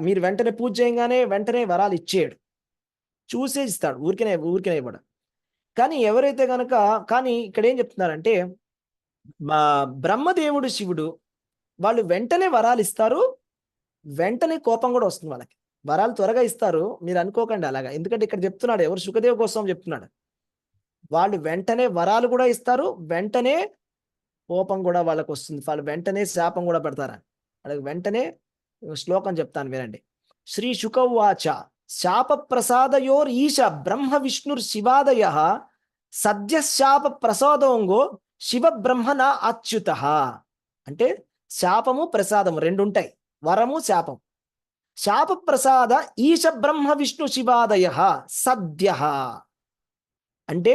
మీరు వెంటనే పూజ చేయగానే వెంటనే వరాలు ఇచ్చేయడు, చూసే ఇస్తాడు, ఊరికనే ఇవ్వడు. కానీ ఎవరైతే కనుక కానీ ఇక్కడ ఏం చెప్తున్నారంటే బ్రహ్మదేవుడు, శివుడు వాళ్ళు వెంటనే వరాలు ఇస్తారు, వెంటనే కోపం కూడా వస్తుంది వాళ్ళకి. వరాలు త్వరగా ఇస్తారు, మీరు అనుకోకండి అలాగా. ఎందుకంటే ఇక్కడ చెప్తున్నాడు, ఎవరు శుకదేవ్ కోసం చెప్తున్నాడు, వాళ్ళు వెంటనే వరాలు కూడా ఇస్తారు, వెంటనే కోపం కూడా వాళ్ళకు వస్తుంది, వాళ్ళు వెంటనే శాపం కూడా పెడతారని. వాళ్ళకి వెంటనే శ్లోకం చెప్తాను వినండి. శ్రీ శుకవాచ శాప ప్రసాదయోర్ ఈశ బ్రహ్మ విష్ణుర్ శివాదయ సద్య శాప ప్రసాదోంగో శివ బ్రహ్మణ అచ్యుత. అంటే శాపము ప్రసాదము రెండు ఉంటాయి, వరము శాపం. శాప ప్రసాద ఈశ బ్రహ్మ విష్ణు శివాదయ సద్య అంటే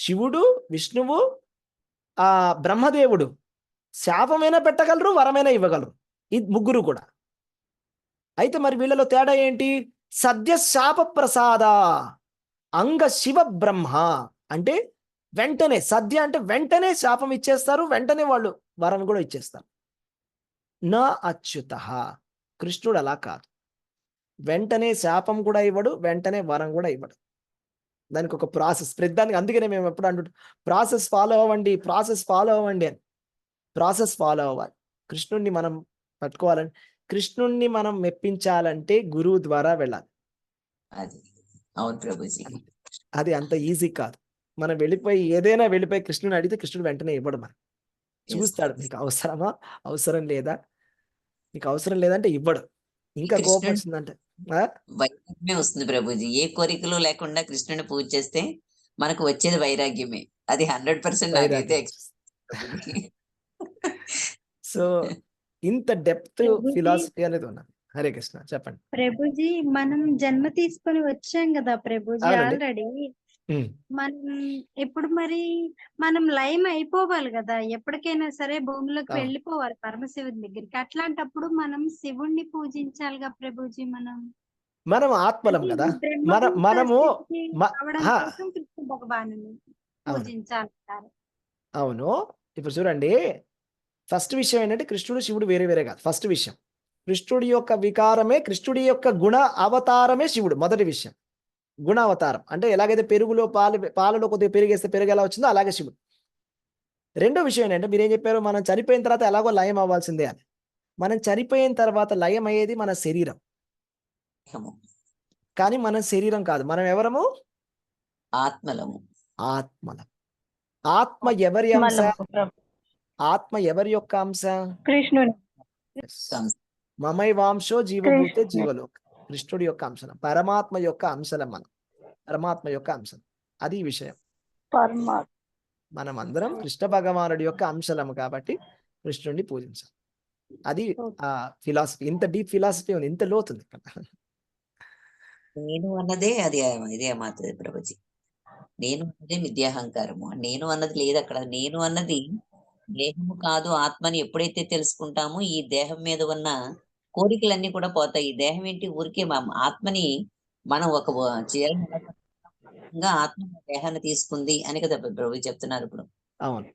శివుడు, విష్ణువు, బ్రహ్మదేవుడు శాపమైనా పెట్టగలరు, వరమైనా ఇవ్వగలరు, ఈ ముగ్గురు కూడా. అయితే మరి వీళ్ళలో తేడా ఏంటి? సద్య శాప ప్రసాద అంగ శివ బ్రహ్మ అంటే వెంటనే, సద్య అంటే వెంటనే శాపం ఇచ్చేస్తారు, వెంటనే వాళ్ళు వరం కూడా ఇచ్చేస్తారు. నా అచ్యుత కృష్ణుడు అలా కాదు, వెంటనే శాపం కూడా ఇవ్వడు, వెంటనే వరం కూడా ఇవ్వడు. దానికి ఒక ప్రాసెస్ ప్రతిదానికి. అందుకనే మేము ఎప్పుడు అంటుంటాం ప్రాసెస్ ఫాలో అవ్వండి అని. ప్రాసెస్ ఫాలో అవ్వాలి. కృష్ణుణ్ణి మనం పట్టుకోవాలని, కృష్ణుణ్ణి మనం మెప్పించాలంటే గురువు ద్వారా వెళ్ళాలి. అవును ప్రభుజీ, అది అంత ఈజీ కాదు. మనం ఏదైనా వెళ్ళిపోయి కృష్ణుని అడిగితే కృష్ణుడు వెంటనే ఇవ్వడు. మనం చూస్తాడు, మీకు అవసరమా, అవసరం లేదా, మీకు అవసరం లేదంటే ఇవ్వడు. ఇంకా కోపం వచ్చిందంటే వైరాగ్యమే వస్తుంది ప్రభుజీ. ఏ కోరికలు లేకుండా కృష్ణుని పూజ చేస్తే మనకు వచ్చేది వైరాగ్యమే. అది 100% సో ఇంత డెప్త్ ఫిలాసఫీ అనేది ఉన్నది. హరే కృష్ణ, చెప్పండి ప్రభుజీ. మనం జన్మ తీసుకొని వచ్చాం కదా ప్రభుజీ ఆల్రెడీ. మనం ఇప్పుడు మరి మనం లయం అయిపోవాలి కదా, ఎప్పటికైనా సరే భూమిలోకి వెళ్ళిపోవాలి పరమశివుని దగ్గరికి. అట్లాంటప్పుడు మనం శివుణ్ణి పూజించాలిగా ప్రభుజీ. మనం ఆత్మలం కదా, మనము కృష్ణ భగవాను పూజించాలంటారు. అవును. ఇప్పుడు చూడండి, ఫస్ట్ విషయం ఏంటంటే కృష్ణుడు శివుడు వేరే వేరే కాదు. ఫస్ట్ విషయం కృష్ణుడి యొక్క వికారమే, కృష్ణుడి యొక్క గుణ అవతారమే శివుడు. మొదటి విషయం గుణ అవతారం అంటే ఎలాగైతే పెరుగులో పాలలో కొద్దిగా పెరిగేస్తే పెరుగు ఎలా వచ్చిందో అలాగే శివుడు. రెండో విషయం ఏంటంటే మీరేం చెప్పారు, మనం చనిపోయిన తర్వాత ఎలాగో లయం అవ్వాల్సిందే అని. మనం చనిపోయిన తర్వాత లయం అయ్యేది మన శరీరం. దేహము, కానీ మన శరీరం కాదు. మనం ఎవరము? ఆత్మలము. ఆత్మలం. ఆత్మ ఎవరి అంశ? మల్లమ్మ ప్రభు ఆత్మ ఎవరి యొక్క అంశ? కృష్ణుని మమైవాంశో జీవభూతే కృష్ణ జీవలోక. కృష్ణుడి యొక్క అంశం, పరమాత్మ యొక్క అంశలం మనం. పరమాత్మ యొక్క అంశం. అది ఈ విషయం. పరమాత్మ. మనం అందరం కృష్ణ భగవానుడి యొక్క అంశలము కాబట్టి కృష్ణుడిని పూజించాలి. అది ఆ ఫిలాసఫీ. ఇంత డీప్ ఫిలాసఫీ ఉంది, ఇంత లోతుంది ఇక్కడ. నేను అన్నదే అది ఇదే మాత్రమే ప్రభుజీ. నేను అన్నదే విద్యాహంకారము. నేను అన్నది లేదు అక్కడ. నేను అన్నది దేహము కాదు ఆత్మని ఎప్పుడైతే తెలుసుకుంటామో ఈ దేహం మీద ఉన్న కోరికలన్నీ కూడా పోతాయి. ఈ దేహం ఏంటి ఊరికే ఆత్మని మనం ఒక ఆత్మ దేహాన్ని తీసుకుంది అని కదా ప్రభు చెప్తున్నారు ఇప్పుడు. అవును.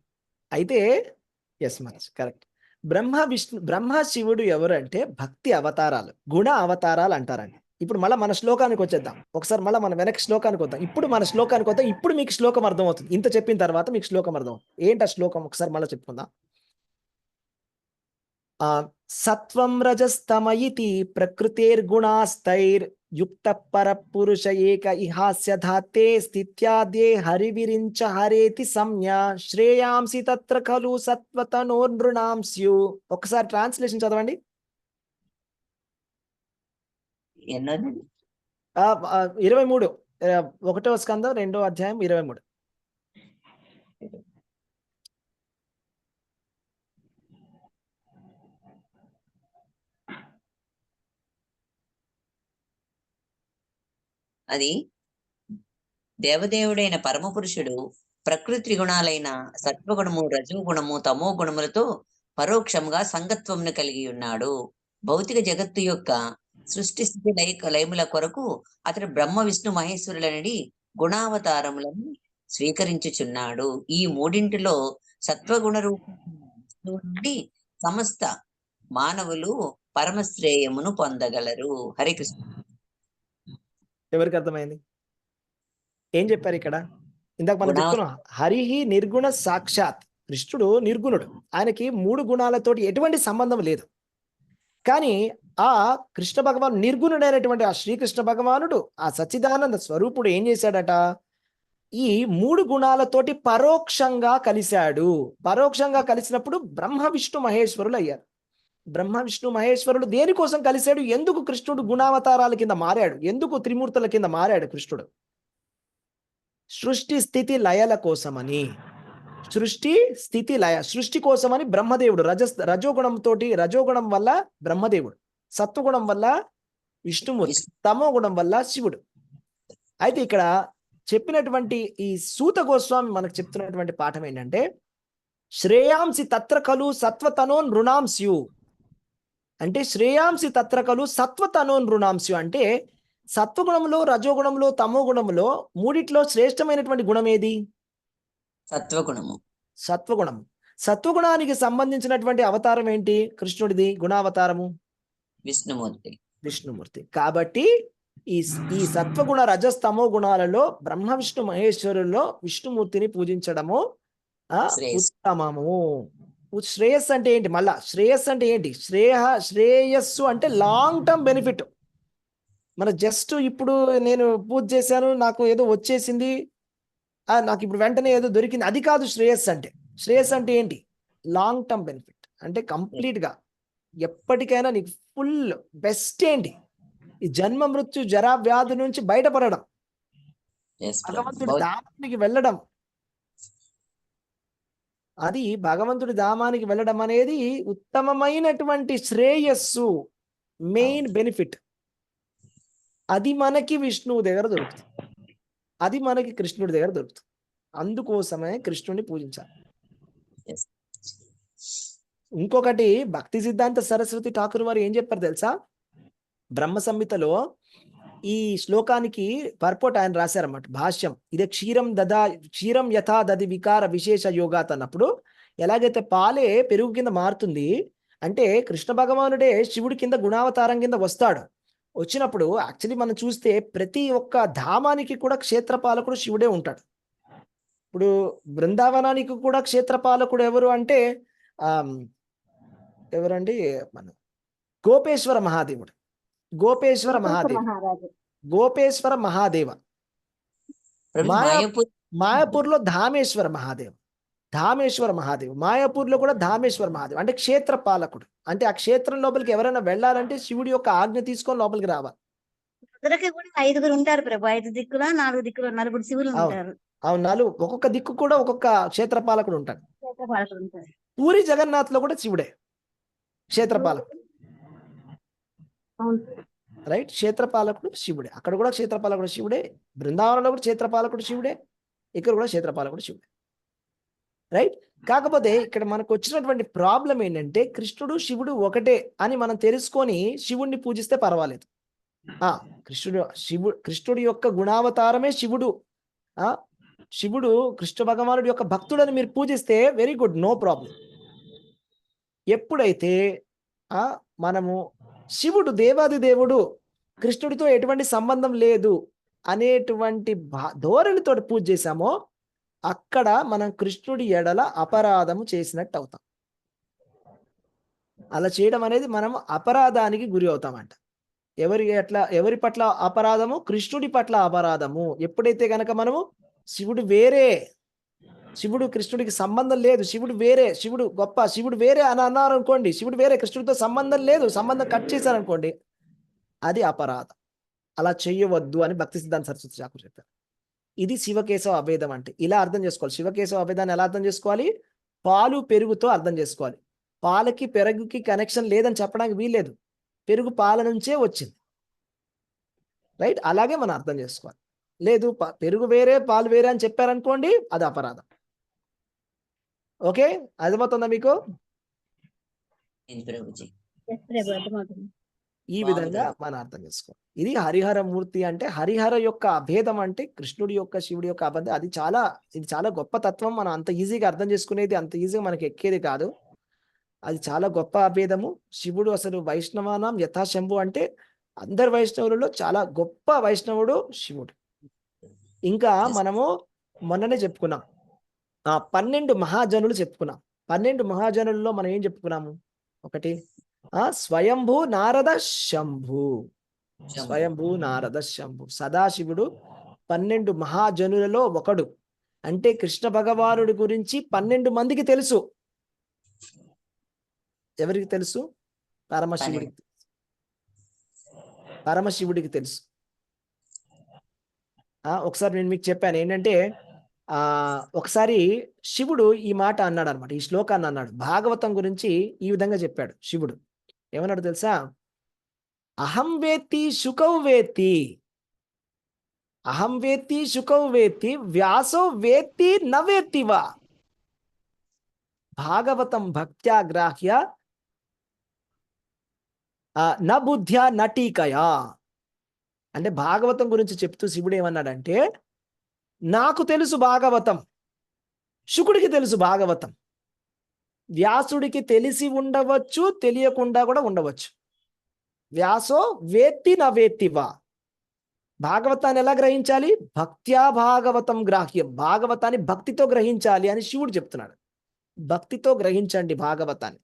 అయితే ఎస్ మచ్ కరెక్ట్. బ్రహ్మ శివుడు ఎవరు అంటే భక్తి అవతారాలు, గుణ అవతారాలు అంటారండి. ఇప్పుడు మళ్ళీ మన శ్లోకానికి వచ్చేద్దాం. ఒకసారి మళ్ళీ మన వెనక్కి శ్లోకానికి వద్దాం. ఇప్పుడు మన శ్లోకానికి వద్దాం. ఇప్పుడు మీకు శ్లోకం అర్థమవుతుంది. ఇంత చెప్పిన తర్వాత మీకు శ్లోకం అర్థమవుతుంది. ఏంటి ఆ శ్లోకం? ఒకసారి మళ్ళీ చెప్పుకుందాం. సత్వం రజస్తమయితి ప్రకృతిర్గుణాస్తైర్ యుక్త పరపురుష ఏక ఇహాస్య ధాతే స్థిత్యాద్యే హరివిరించ హరేతి సంజ్ఞా శ్రేయాంసి తత్ర ఖలు సత్వతనోనృణాం స్యు. ఒకసారి ట్రాన్స్లేషన్ చదవండి. ఎన్నోది? 23 1వ స్కందం 2వ అధ్యాయం 23. అది దేవదేవుడైన పరమపురుషుడు ప్రకృతి గుణాలైన సత్వగుణము, రజోగుణము, తమో గుణములతో పరోక్షంగా సంగత్వమును కలిగి ఉన్నాడు. భౌతిక జగత్తు యొక్క సృష్టి స్థితి లయముల కొరకు అతడు బ్రహ్మ విష్ణు మహేశ్వరులనడి గుణావతారములను స్వీకరించుచున్నాడు. ఈ మూడింటిలో సత్వగుణ రూపండి సమస్త మానవులు పరమశ్రేయమును పొందగలరు. హరే కృష్ణ. ఎవరికి అర్థమైంది? ఏం చెప్పారు ఇక్కడ? ఇందాక మనం చెప్తున్నాం, హరిహి నిర్గుణ సాక్షాత్. కృష్ణుడు నిర్గుణుడు. ఆయనకి 3 గుణాలతోటి ఎటువంటి సంబంధం లేదు. కానీ ఆ కృష్ణ భగవాన్ నిర్గుణుడైనటువంటి ఆ శ్రీకృష్ణ భగవానుడు, ఆ సచ్చిదానంద స్వరూపుడు ఏం చేశాడట? ఈ 3 గుణాలతోటి పరోక్షంగా కలిశాడు. పరోక్షంగా కలిసినప్పుడు బ్రహ్మ విష్ణు మహేశ్వరులు అయ్యారు. బ్రహ్మ విష్ణు మహేశ్వరుడు దేనికోసం కలిశాడు? ఎందుకు కృష్ణుడు గుణావతారాల కింద మారాడు? ఎందుకు త్రిమూర్తుల కింద మారాడు కృష్ణుడు? సృష్టి స్థితి లయల కోసమని. సృష్టి స్థితి లయ, సృష్టి కోసమని బ్రహ్మదేవుడు రజోగుణం వల్ల బ్రహ్మదేవుడు, సత్వగుణం వల్ల విష్ణుమూర్తి, తమో గుణం వల్ల శివుడు. అయితే ఇక్కడ చెప్పినటువంటి ఈ సూత గోస్వామి మనకు చెప్తున్నటువంటి పాఠం ఏంటంటే, శ్రేయాంసి తత్ర ఖలు సత్వతనో నృణాంస్యు అంటే, శ్రేయాంసి తత్ర ఖలు సత్వతనో నృణాంస్యు అంటే సత్వగుణంలో, రజోగుణంలో, తమో గుణంలో మూడిట్లో శ్రేష్టమైనటువంటి గుణం ఏది? సత్వగుణము. సత్వగుణం. సత్వగుణానికి సంబంధించినటువంటి అవతారం ఏంటి కృష్ణుడిది? గుణావతారము విష్ణుమూర్తి. కాబట్టి ఈ సత్వగుణ రజస్తమో గుణాలలో బ్రహ్మ విష్ణు మహేశ్వరుల్లో విష్ణుమూర్తిని పూజించడము ఉత్తమము. శ్రేయస్సు అంటే ఏంటి? మళ్ళా శ్రేయస్సు అంటే ఏంటి? శ్రేయస్సు అంటే లాంగ్ టర్మ్ బెనిఫిట్. మన జస్ట్ ఇప్పుడు నేను పూజ చేశాను, నాకు ఏదో వచ్చేసింది, నాకు ఇప్పుడు వెంటనే ఏదో దొరికింది, అది కాదు శ్రేయస్సు అంటే. శ్రేయస్సు అంటే ఏంటి? Long term benefit. అంటే కంప్లీట్ గా ఎప్పటికైనా నీకు ఫుల్ బెస్ట్ ఏంటి? ఈ జన్మ మృత్యు జరా వ్యాధి నుంచి బయటపడడం, భగవంతుడి ధామానికి వెళ్ళడం. అది భగవంతుడి ధామానికి వెళ్ళడం అనేది ఉత్తమమైనటువంటి శ్రేయస్సు, మెయిన్ బెనిఫిట్. అది మనకి విష్ణువు దగ్గర దొరుకుతుంది, అది మనకి కృష్ణుడి దగ్గర దొరుకుతుంది. అందుకోసమే కృష్ణుడిని పూజించాలి. ఇంకొకటి, భక్తి సిద్ధాంత సరస్వతి ఠాకూర్ వారు ఏం చెప్పారు తెలుసా? బ్రహ్మ సంహితలో ఈ శ్లోకానికి పర్పోట్ ఆయన రాశారన్నమాట, భాష్యం. ఇదే క్షీరం యథా దది వికార విశేష యోగాత్ అన్నప్పుడు, ఎలాగైతే పాలే పెరుగు కింద మారుతుంది అంటే, కృష్ణ భగవానుడే శివుడి కింద గుణావతారం కింద వస్తాడు. వచ్చినప్పుడు యాక్చువల్లీ మనం చూస్తే ప్రతి ఒక్క ధామానికి కూడా క్షేత్రపాలకుడు శివుడే ఉంటాడు. ఇప్పుడు బృందావనానికి కూడా క్షేత్రపాలకుడు ఎవరు అంటే ఎవరండి? మన గోపేశ్వర మహాదేవుడు. గోపేశ్వర గోపేశ్వర మహాదేవ్, మహారాజు. గోపేశ్వర మహాదేవ. ప్రభు మాయా మాయాపూర్ మాయాపూర్లో ధామేశ్వర మహాదేవ్, ధామేశ్వర మహాదేవ్. మాయాపూర్లో కూడా ధామేశ్వర మహాదేవ్ అంటే క్షేత్ర పాలకుడు. అంటే ఆ క్షేత్రం లోపలికి ఎవరైనా వెళ్ళాలంటే శివుడి యొక్క ఆజ్ఞ తీసుకొని లోపలికి రావాలి. అందరికి కూడా 5 ఉంటారు ప్రభు. 5 దిక్కుల 4 దిక్కుల 4 శివులు అవును. ఉంటారు. అవును, ఒక్కొక్క దిక్కు కూడా ఒక్కొక్క క్షేత్రపాలకుడు ఉంటాడు. క్షేత్రపాలకులు ఉంటారు. పూరి జగన్నాథ్ లో కూడా శివుడే క్షేత్రపాలకుడు, అవును. రైట్? క్షేత్రపాలకుడు శివుడే, అక్కడ కూడా క్షేత్రపాలకుడు శివుడే, బృందావనంలో కూడా క్షేత్రపాలకుడు శివుడే, ఇక్కడ కూడా క్షేత్రపాలకుడు శివుడే, రైట్? కాకపోతే ఇక్కడ మనకు వచ్చినటువంటి ప్రాబ్లం ఏంటంటే కృష్ణుడు శివుడు ఒకటే అని మనం తెలుసుకొని శివుడిని పూజిస్తే పర్వాలేదు. కృష్ణుడి యొక్క గుణావతారమే శివుడు. శివుడు కృష్ణ భగవానుడి యొక్క భక్తుడని మీరు పూజిస్తే వెరీ గుడ్, నో ప్రాబ్లం. ఎప్పుడైతే మనము శివుడు దేవాది దేవుడు, కృష్ణుడితో ఎటువంటి సంబంధం లేదు అనేటువంటి ధోరణితో పూజ చేశామో అక్కడ మనం కృష్ణుడి ఎడల అపరాధము చేసినట్టు అవుతాం. అలా చేయడం అనేది మనం అపరాధానికి గురి అవుతామంట. ఎవరి పట్ల అపరాధము? కృష్ణుడి పట్ల అపరాధము. ఎప్పుడైతే గనక మనము శివుడు వేరే, శివుడు కృష్ణుడికి సంబంధం లేదు, శివుడు వేరే, శివుడు గొప్ప, శివుడు వేరే అని అన్నారు అనుకోండి, శివుడు వేరే, కృష్ణుడితో సంబంధం లేదు, సంబంధం కట్ చేశారనుకోండి, అది అపరాధం. అలా చెయ్యవద్దు అని భక్తి సిద్ధాంత సరస్వతి ఠాకూర్ చెప్పారు. ఇది శివకేశవ అభేదం అంటే ఇలా అర్థం చేసుకోవాలి. శివకేశవ అభేదాన్ని ఎలా అర్థం చేసుకోవాలి? పాలు పెరుగుతో అర్థం చేసుకోవాలి. పాలకి పెరుగుకి కనెక్షన్ లేదని చెప్పడానికి వీల్లేదు, పెరుగు పాల నుంచే వచ్చింది, రైట్? అలాగే మనం అర్థం చేసుకోవాలి. లేదు పెరుగు వేరే పాలు వేరే అని చెప్పారనుకోండి, అది అపరాధం. ఓకే, అర్థమవుతుందా మీకు? ప్రభుజీ Yes, ప్రభు, అర్థమవుతుంది. ఈ విధంగా మనం అర్థం చేసుకోవాలి. ఇది హరిహర మూర్తి అంటే హరిహర యొక్క అభేదం అంటే కృష్ణుడి యొక్క శివుడి యొక్క అభేదం. ఇది చాలా గొప్ప తత్వం. మనం అంత ఈజీగా అర్థం చేసుకునేది, అంత ఈజీగా మనకి ఎక్కేది కాదు. అది చాలా గొప్ప అభేదము. శివుడు అసలు వైష్ణవానాం యథాశంభు అంటే అందరు వైష్ణవులలో చాలా గొప్ప వైష్ణవుడు శివుడు. ఇంకా మనము మొన్ననే చెప్పుకున్నాం 12 మహాజనులు చెప్పుకున్నాం. 12 మహాజనులలో మనం ఏం చెప్పుకున్నాము? ఒకటి స్వయంభూ నారద శంభు. స్వయంభూ నారద శంభు. సదాశివుడు 12 మహాజనులలో ఒకడు. అంటే కృష్ణ భగవానుడి గురించి 12 మందికి తెలుసు. ఎవరికి తెలుసు? పరమశివుడికి తెలుసు. ఒకసారి నేను మీకు చెప్పాను ఏంటంటే ఒకసారి శివుడు ఈ మాట అన్నాడు అనమాట, ఈ శ్లోకాన్ని అన్నాడు. భాగవతం గురించి ఈ విధంగా చెప్పాడు శివుడు. ఏమన్నాడు తెలుసా? అహం వేత్తి శుకౌ వేత్తి, అహం వేత్తి శుకౌ వేత్తి, వ్యాసో వేత్తి నవేత్తివా, భాగవతం భక్త్యా గ్రాహ్య న బుద్ధ్యా నటీకయా. అంటే భాగవతం గురించి చెప్తూ శివుడు ఏమన్నాడంటే, నాకు తెలుసు భాగవతం, శుకుడికి తెలుసు భాగవతం, వ్యాసుడికి తెలిసి ఉండవచ్చు, తెలియకుండా కూడా ఉండవచ్చు. వ్యాసో వేత్తి నవేత్తివా. భాగవతాన్ని ఎలా గ్రహించాలి? భక్త్యా భాగవతం గ్రాహ్యం. భాగవతాన్ని భక్తితో గ్రహించాలి అని శివుడు చెప్తున్నాడు. భక్తితో గ్రహించండి భాగవతాన్ని.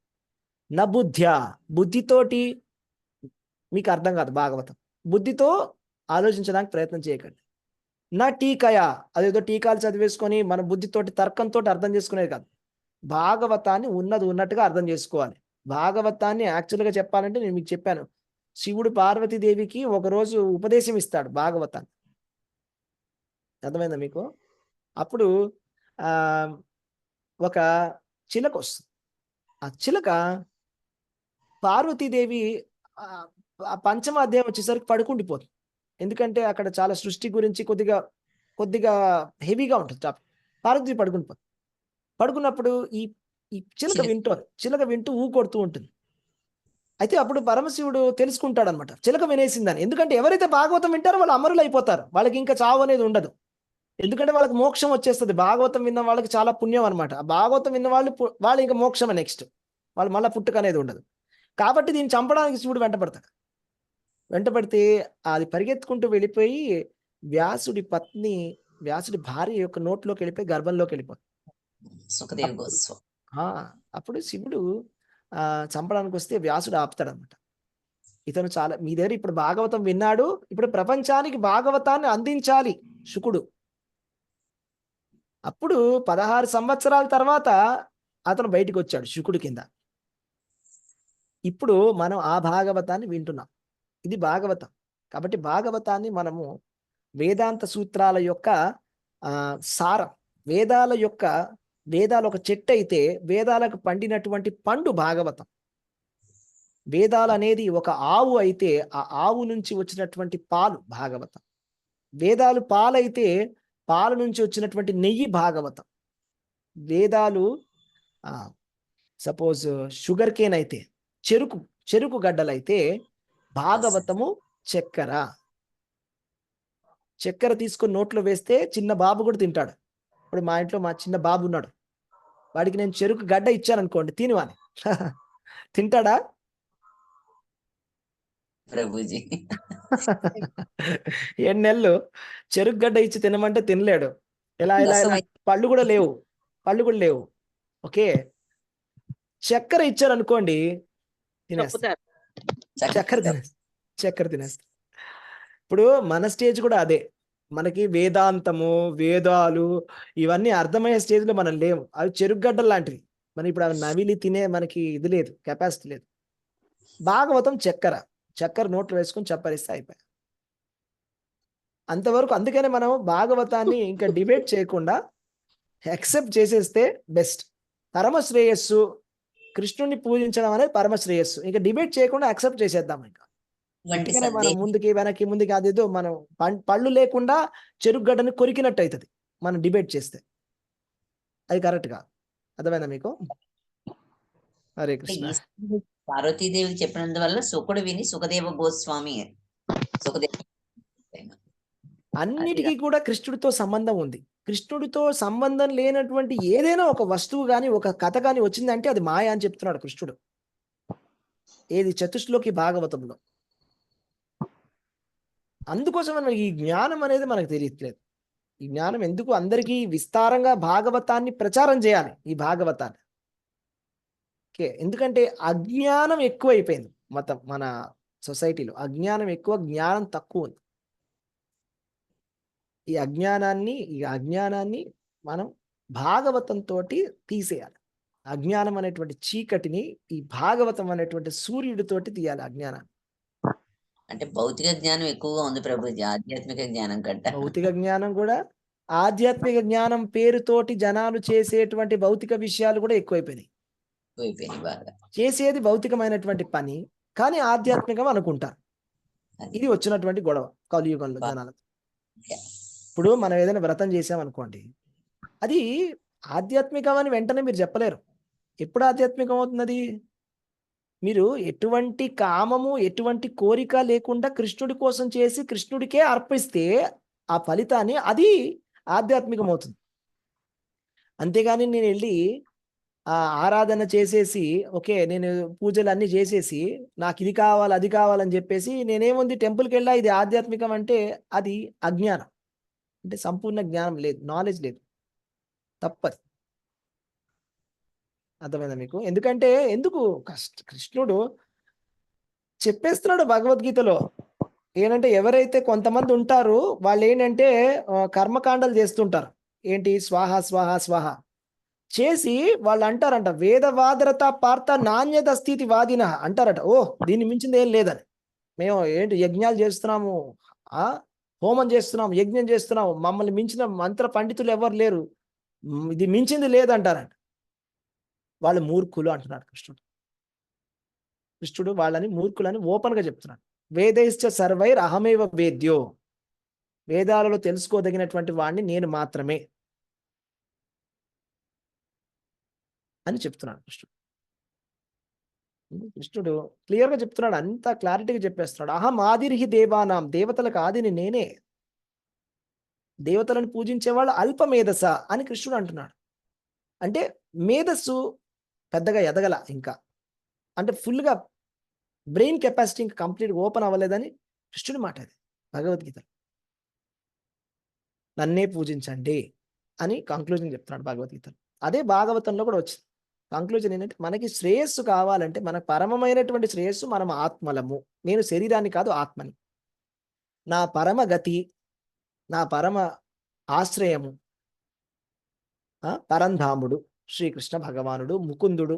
నబుద్ధ్యా, బుద్ధితోటి మీకు అర్థం కాదు భాగవతం. బుద్ధితో ఆలోచించడానికి ప్రయత్నం చేయకండి. నా టీకయా, అదేదో టీకాలు చదివేసుకొని మన బుద్ధితోటి తర్కంతో అర్థం చేసుకునేది కాదు. భాగవతాన్ని ఉన్నది ఉన్నట్టుగా అర్థం చేసుకోవాలి. భాగవతాన్ని యాక్చువల్గా చెప్పాలంటే నేను మీకు చెప్పాను, శివుడు పార్వతీదేవికి ఒకరోజు ఉపదేశం ఇస్తాడు భాగవతాన్ని. అర్థమైందా మీకు? అప్పుడు ఒక చిలక వస్తుంది. ఆ చిలక పార్వతీదేవి పంచమ అధ్యాయం వచ్చేసరికి పడుకుండిపోతుంది. ఎందుకంటే అక్కడ చాలా సృష్టి గురించి కొద్దిగా హెవీగా ఉంటుంది టాపిక్. పార్వతీదేవి పడుకుండిపోతుంది. పడుకున్నప్పుడు ఈ చిలక వింటూ ఊకొడుతూ ఉంటుంది. అయితే అప్పుడు పరమశివుడు తెలుసుకుంటాడు అనమాట చిలక వినేసిందని. ఎందుకంటే ఎవరైతే భాగవతం వింటారో వాళ్ళు అమరులు అయిపోతారు, వాళ్ళకి ఇంకా చావు అనేది ఉండదు. ఎందుకంటే వాళ్ళకి మోక్షం వచ్చేస్తుంది. భాగవతం విన్న వాళ్ళకి చాలా పుణ్యం అనమాట. ఆ భాగవతం విన్న వాళ్ళు ఇంకా మోక్షమే, నెక్స్ట్ వాళ్ళు మళ్ళీ పుట్టుక అనేది ఉండదు. కాబట్టి దీన్ని చంపడానికి శివుడు వెంటపడితే అది పరిగెత్తుకుంటూ వెళ్ళిపోయి వ్యాసుడి భార్య యొక్క నోట్లోకి వెళ్ళిపోయి గర్భంలోకి వెళ్ళిపోతుంది. అప్పుడు శివుడు చంపడానికి వస్తే వ్యాసుడు ఆపుతాడు అనమాట. ఇతను చాలా మీ దగ్గర ఇప్పుడు భాగవతం విన్నాడు, ఇప్పుడు ప్రపంచానికి భాగవతాన్ని అందించాలి శుకుడు. అప్పుడు 16 సంవత్సరాల తర్వాత అతను బయటికి వచ్చాడు శుకుడు కింద. ఇప్పుడు మనం ఆ భాగవతాన్ని వింటున్నాం. ఇది భాగవతం. కాబట్టి భాగవతాన్ని మనము వేదాంత సూత్రాల యొక్క సారం. వేదాలు ఒక చెట్టు అయితే వేదాలకు పండినటువంటి పండు భాగవతం. వేదాలు అనేది ఒక ఆవు అయితే ఆ ఆవు నుంచి వచ్చినటువంటి పాలు భాగవతం. వేదాలు పాలైతే పాల నుంచి వచ్చినటువంటి నెయ్యి భాగవతం. వేదాలు సపోజ్ షుగర్ కేన్ అయితే, చెరుకు గడ్డలైతే భాగవతము చక్కెర తీసుకొని నోట్లో వేస్తే చిన్న బాబు కూడా తింటాడు. ఇప్పుడు మా ఇంట్లో మా చిన్న బాబు ఉన్నాడు, వాడికి నేను చెరుకు గడ్డ ఇచ్చాను అనుకోండి, తినివాని తింటాడా? ప్రభుజీ 7 నెలలు చెరుకు గడ్డ ఇచ్చి తినమంటే తినలేడు. ఎలా పళ్ళు కూడా లేవు. ఓకే, చక్కెర ఇచ్చారు అనుకోండి తినేస్తారు. చక్కెర తినేస్తారు. ఇప్పుడు మన స్టేజ్ కూడా అదే. మనకి వేదాంతము, వేదాలు ఇవన్నీ అర్థమయ్యే స్టేజ్లో మనం లేవు. అవి చెరుకుగడ్డలు లాంటివి. మనం ఇప్పుడు అవి నవిలి తినే మనకి ఇది లేదు, కెపాసిటీ లేదు. భాగవతం చక్కెర నోట్లో వేసుకొని చప్పరిస్తే అయిపోయి అంతవరకు. అందుకనే మనం భాగవతాన్ని ఇంకా డిబేట్ చేయకుండా యాక్సెప్ట్ చేసేస్తే బెస్ట్. పరమశ్రేయస్సు కృష్ణుడిని పూజించడం అనేది పరమశ్రేయస్సు. ఇంకా డిబేట్ చేయకుండా యాక్సెప్ట్ చేసేద్దాం. ఇంకా అందుకనే మనం ముందుకి వెనక్కి అదేదో మనం పళ్ళు లేకుండా చెరుకుగడ్డని కొరికినట్టు అవుతుంది మనం డిబేట్ చేస్తే. అది కరెక్ట్ కాదు. అర్థమైందా మీకు? హరే కృష్ణ. పార్వతీదేవికి చెప్పినందువల్ల శుకుడు విని సుఖదేవ గోస్వామి అన్నిటికీ కూడా కృష్ణుడితో సంబంధం ఉంది. కృష్ణుడితో సంబంధం లేనటువంటి ఏదైనా ఒక వస్తువు కానీ ఒక కథ కానీ వచ్చిందంటే అది మాయ అని చెప్తున్నాడు కృష్ణుడు. ఏది చతుశ్లోకి భాగవతంలో. అందుకోసం మనకి ఈ జ్ఞానం అనేది మనకు తెలియట్లేదు. ఈ జ్ఞానం ఎందుకు అందరికీ విస్తారంగా భాగవతాన్ని ప్రచారం చేయాలి. ఈ భాగవతాన్ని ఓకే, ఎందుకంటే అజ్ఞానం ఎక్కువ అయిపోయింది. మన సొసైటీలో అజ్ఞానం ఎక్కువ, జ్ఞానం తక్కువ ఉంది. ఈ అజ్ఞానాన్ని మనం భాగవతంతో తీసేయాలి. అజ్ఞానం అనేటువంటి చీకటిని ఈ భాగవతం అనేటువంటి సూర్యుడితోటి తీయాలి. అజ్ఞానాన్ని అంటే భౌతిక జ్ఞానం ఎక్కువగా ఉంది ప్రభుజీ ఆధ్యాత్మిక జ్ఞానం కంటే. భౌతిక జ్ఞానం కూడా, ఆధ్యాత్మిక జ్ఞానం పేరుతోటి జనాలు చేసేటువంటి భౌతిక విషయాలు కూడా ఎక్కువైపోయినాయి. చేసేది భౌతికమైనటువంటి పని కానీ ఆధ్యాత్మికం అనుకుంటారు. ఇది వచ్చినటువంటి గొడవ కలియుగంలో జనాలకు. ఇప్పుడు మనం ఏదైనా వ్రతం చేసామనుకోండి, అది ఆధ్యాత్మికం అని వెంటనే మీరు చెప్పలేరు. ఎప్పుడు ఆధ్యాత్మికం అవుతున్నది? మీరు ఎటువంటి కామము, ఎటువంటి కోరిక లేకుండా కృష్ణుడి కోసం చేసి కృష్ణుడికే అర్పిస్తే ఆ ఫలితాన్ని అది ఆధ్యాత్మికం అవుతుంది. అంతేగాని నేను వెళ్ళి ఆరాధన చేసేసి ఓకే నేను పూజలు అన్నీ చేసేసి నాకు ఇది కావాలి అది కావాలని చెప్పేసి నేనేముంది టెంపుల్కి వెళ్ళా ఇది ఆధ్యాత్మికం అంటే అది అజ్ఞానం. అంటే సంపూర్ణ జ్ఞానం లేదు, నాలెడ్జ్ లేదు, తప్పదు. అర్థమైందా మీకు? ఎందుకంటే కృష్ణుడు చెప్పేస్తున్నాడు భగవద్గీతలో ఏంటంటే ఎవరైతే కొంతమంది ఉంటారు వాళ్ళు ఏంటంటే కర్మకాండలు చేస్తుంటారు. ఏంటి స్వాహ స్వాహ స్వాహ చేసి వాళ్ళు అంటారంట వేదవాదరత పార్త నాణ్యత స్థితి వాదిన అంటారట. ఓ దీన్ని మించింది ఏం లేదని. మేము ఏంటి యజ్ఞాలు చేస్తున్నాము, హోమం చేస్తున్నాం, యజ్ఞం చేస్తున్నాం, మమ్మల్ని మించిన మంత్ర పండితులు ఎవరు లేరు, ఇది మించింది లేదంటారంట. వాళ్ళు మూర్ఖులు అంటున్నాడు కృష్ణుడు వాళ్ళని మూర్ఖులని ఓపెన్ గా చెప్తున్నాడు. వేదైశ్చ సర్వైర్ అహమేవ వేద్యో, వేదాలలో తెలుసుకోదగినటువంటి వాడిని నేను మాత్రమే అని చెప్తున్నాడు కృష్ణుడు క్లియర్ గా చెప్తున్నాడు, అంత క్లారిటీగా చెప్పేస్తున్నాడు. అహం ఆదిర్హి దేవానాం, దేవతలకు ఆదిని నేనే, దేవతలను పూజించేవాళ్ళు అల్పమేధస అని కృష్ణుడు అంటున్నాడు. అంటే మేధస్సు పెద్దగా ఎదగల ఇంకా, అంటే ఫుల్గా బ్రెయిన్ కెపాసిటీ ఇంకా కంప్లీట్ ఓపెన్ అవ్వలేదని కృష్ణుడి మాట. అది భగవద్గీత నన్నే పూజించండి అని కంక్లూజన్ చెప్తున్నాడు భగవద్గీతలో. అదే భాగవతంలో కూడా వచ్చింది. కంక్లూజన్ ఏంటంటే మనకి శ్రేయస్సు కావాలంటే మన పరమమైనటువంటి శ్రేయస్సు మనం ఆత్మలము. నేను శరీరాన్ని కాదు ఆత్మని. నా పరమ గతి, నా పరమ ఆశ్రయము పరంధాముడు శ్రీకృష్ణ భగవానుడు, ముకుందుడు,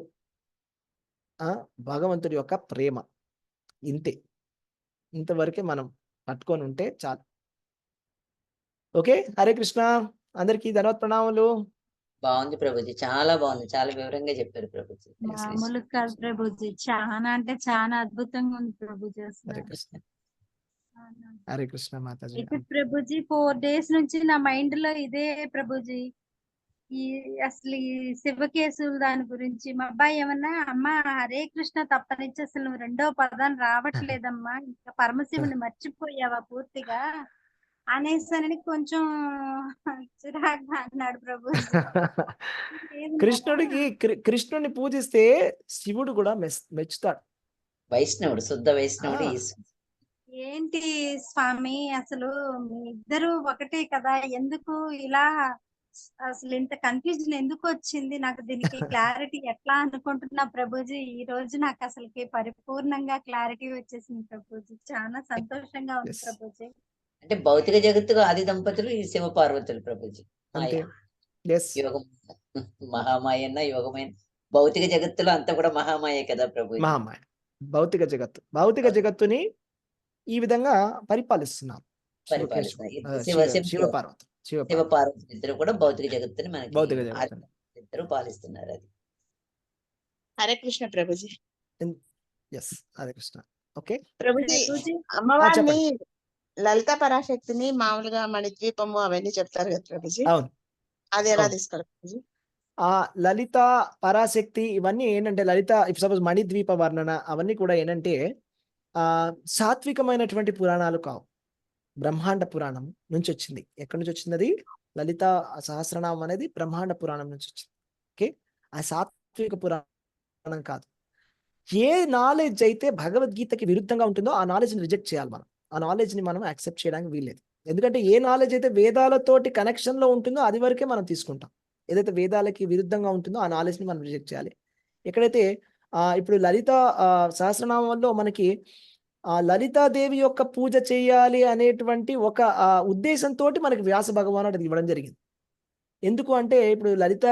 భగవంతుడి యొక్క ప్రేమ. ఇంతే, ఇంతవరకే మనం పట్టుకొని ఉంటే చాలు. ఓకే, హరే కృష్ణ. అందరికీ ధన్యవాద ప్రణామాలు. బాగుంది ప్రభుజీ, చాలా బాగుంది, చాలా వివరంగా చెప్పారు ప్రభుజీ. మామూలు కాదు ప్రభుజీ, చాలా అంటే చాలా అద్భుతంగా ఉంది ప్రభుజీ అసలు. హరే కృష్ణ. హరే కృష్ణ మాతాజీ. అయితే ప్రభుజీ 4 days నుంచి నా మైండ్ లో ఇదే ప్రభుజీ, ఈ అసలు ఈ శివ కేసులు దాని గురించి. మా అబ్బాయి ఏమన్నా, అమ్మ హరే కృష్ణ తప్పనిచ్చి అసలు నువ్వు రెండో పదాన్ని రావట్లేదమ్మా, ఇంకా పరమశివుని మర్చిపోయావా పూర్తిగా అనేసని కొంచెం చిరాగ్గా అన్నాడు ప్రభు. కృష్ణుడిని పూజిస్తే శివుడు కూడా మెచ్చుతాడు. వైష్ణవుడు, శుద్ధ వైష్ణవుడు. ఏంటి స్వామి అసలు మీ ఇద్దరు ఒకటే కదా, ఎందుకు ఇలా అసలు ఇంత కన్ఫ్యూజన్ ఎందుకు వచ్చింది నాకు, దీనికి క్లారిటీ ఎట్లా అనుకుంటున్నా ప్రభుజీ. ఈ రోజు నాకు అసలుకి పరిపూర్ణంగా క్లారిటీ వచ్చేసింది ప్రభుజీ, చాలా సంతోషంగా ఉంది ప్రభుజీ. అంటే భౌతిక జగత్తుకు ఆది దంపతులు ఈ శివ పార్వతులు ప్రభుజీ. యోగం మహామాయన్న యోగమైన భౌతిక జగత్తులో అంతా కూడా మహామాయ కదా ప్రభు. మహామాయ భౌతిక జగత్తుని ఈ విధంగా పరిపాలిస్తున్నారు. శివ పార్వతులు ఇద్దరు కూడా భౌతిక జగత్తుని మనకి ఇద్దరు పాలిస్తున్నారు. అది హరే కృష్ణ ప్రభుజీ. హరే కృష్ణ. ఓకే ప్రభుజీ, అమ్మవారిని లలిత పరాశక్తిని మామూలుగా మణిద్వీపము అవన్నీ చెప్తారు కదా ప్రభుజీ, అవును, అది ఎలా తీసుకోవాలి ప్రభుజీ? ఆ లలిత పరాశక్తి ఇవన్నీ ఏంటంటే, లలిత సపోజ్ మణిద్వీప వర్ణన అవన్నీ కూడా ఏంటంటే సాత్వికమైనటువంటి పురాణాలు కావు. బ్రహ్మాండ పురాణం నుంచి వచ్చింది. ఎక్కడి నుంచి వచ్చింది అది? లలిత సహస్రనామం అనేది బ్రహ్మాండ పురాణం నుంచి వచ్చింది. ఓకే, ఆ సాత్విక పురాణం కాదు. ఏ నాలెడ్జ్ అయితే భగవద్గీతకి విరుద్ధంగా ఉంటుందో ఆ నాలెడ్జ్ని రిజెక్ట్ చేయాలి. మనం ఆ నాలెడ్జ్ని మనం యాక్సెప్ట్ చేయడానికి వీల్లేదు. ఎందుకంటే ఏ నాలెడ్జ్ అయితే వేదాలతోటి కనెక్షన్లో ఉంటుందో అది వరకే మనం తీసుకుంటాం. ఏదైతే వేదాలకి విరుద్ధంగా ఉంటుందో ఆ నాలెడ్జ్ని మనం రిజెక్ట్ చేయాలి. ఎక్కడైతే ఇప్పుడు లలిత సహస్రనామంలో మనకి లలితాదేవి యొక్క పూజ చేయాలి అనేటువంటి ఒక ఉద్దేశంతో మనకి వ్యాస భగవానుడు అది ఇవ్వడం జరిగింది. ఎందుకు అంటే, ఇప్పుడు లలిత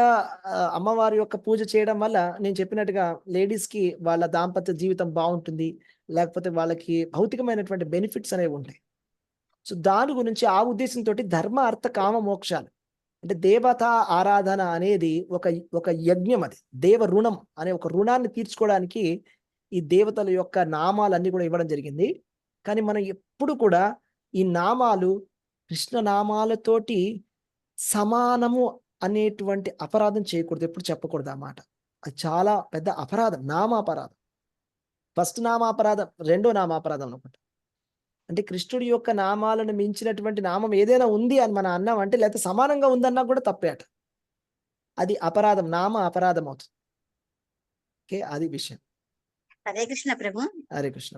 అమ్మవారి యొక్క పూజ చేయడం వల్ల నేను చెప్పినట్టుగా లేడీస్కి వాళ్ళ దాంపత్య జీవితం బాగుంటుంది, లేకపోతే వాళ్ళకి భౌతికమైనటువంటి బెనిఫిట్స్ అనేవి ఉంటాయి. సో దాని గురించి ఆ ఉద్దేశంతో ధర్మ అర్థ కామ మోక్షాలు అంటే దేవతా ఆరాధన అనేది ఒక యజ్ఞం. అది దేవ రుణం అనే ఒక రుణాన్ని తీర్చుకోవడానికి ఈ దేవతల యొక్క నామాలన్నీ కూడా ఇవ్వడం జరిగింది. కానీ మనం ఎప్పుడు కూడా ఈ నామాలు కృష్ణ నామాలతోటి సమానము అనేటువంటి అపరాధం చేయకూడదు, ఎప్పుడు చెప్పకూడదు ఆ మాట. అది చాలా పెద్ద అపరాధం, నామాపరాధం. ఫస్ట్ నామాపరాధం, రెండో నామాపరాధం అనుకుంటా. అంటే కృష్ణుడి యొక్క నామాలను మించినటువంటి నామం ఏదైనా ఉంది అని మనం అన్నాం అంటే, లేకపోతే సమానంగా ఉందన్నా కూడా తప్పే అట. అది అపరాధం, నామ అపరాధం అవుతుంది. ఓకే, అది విషయం. హరే కృష్ణ ప్రభు. హరే కృష్ణ.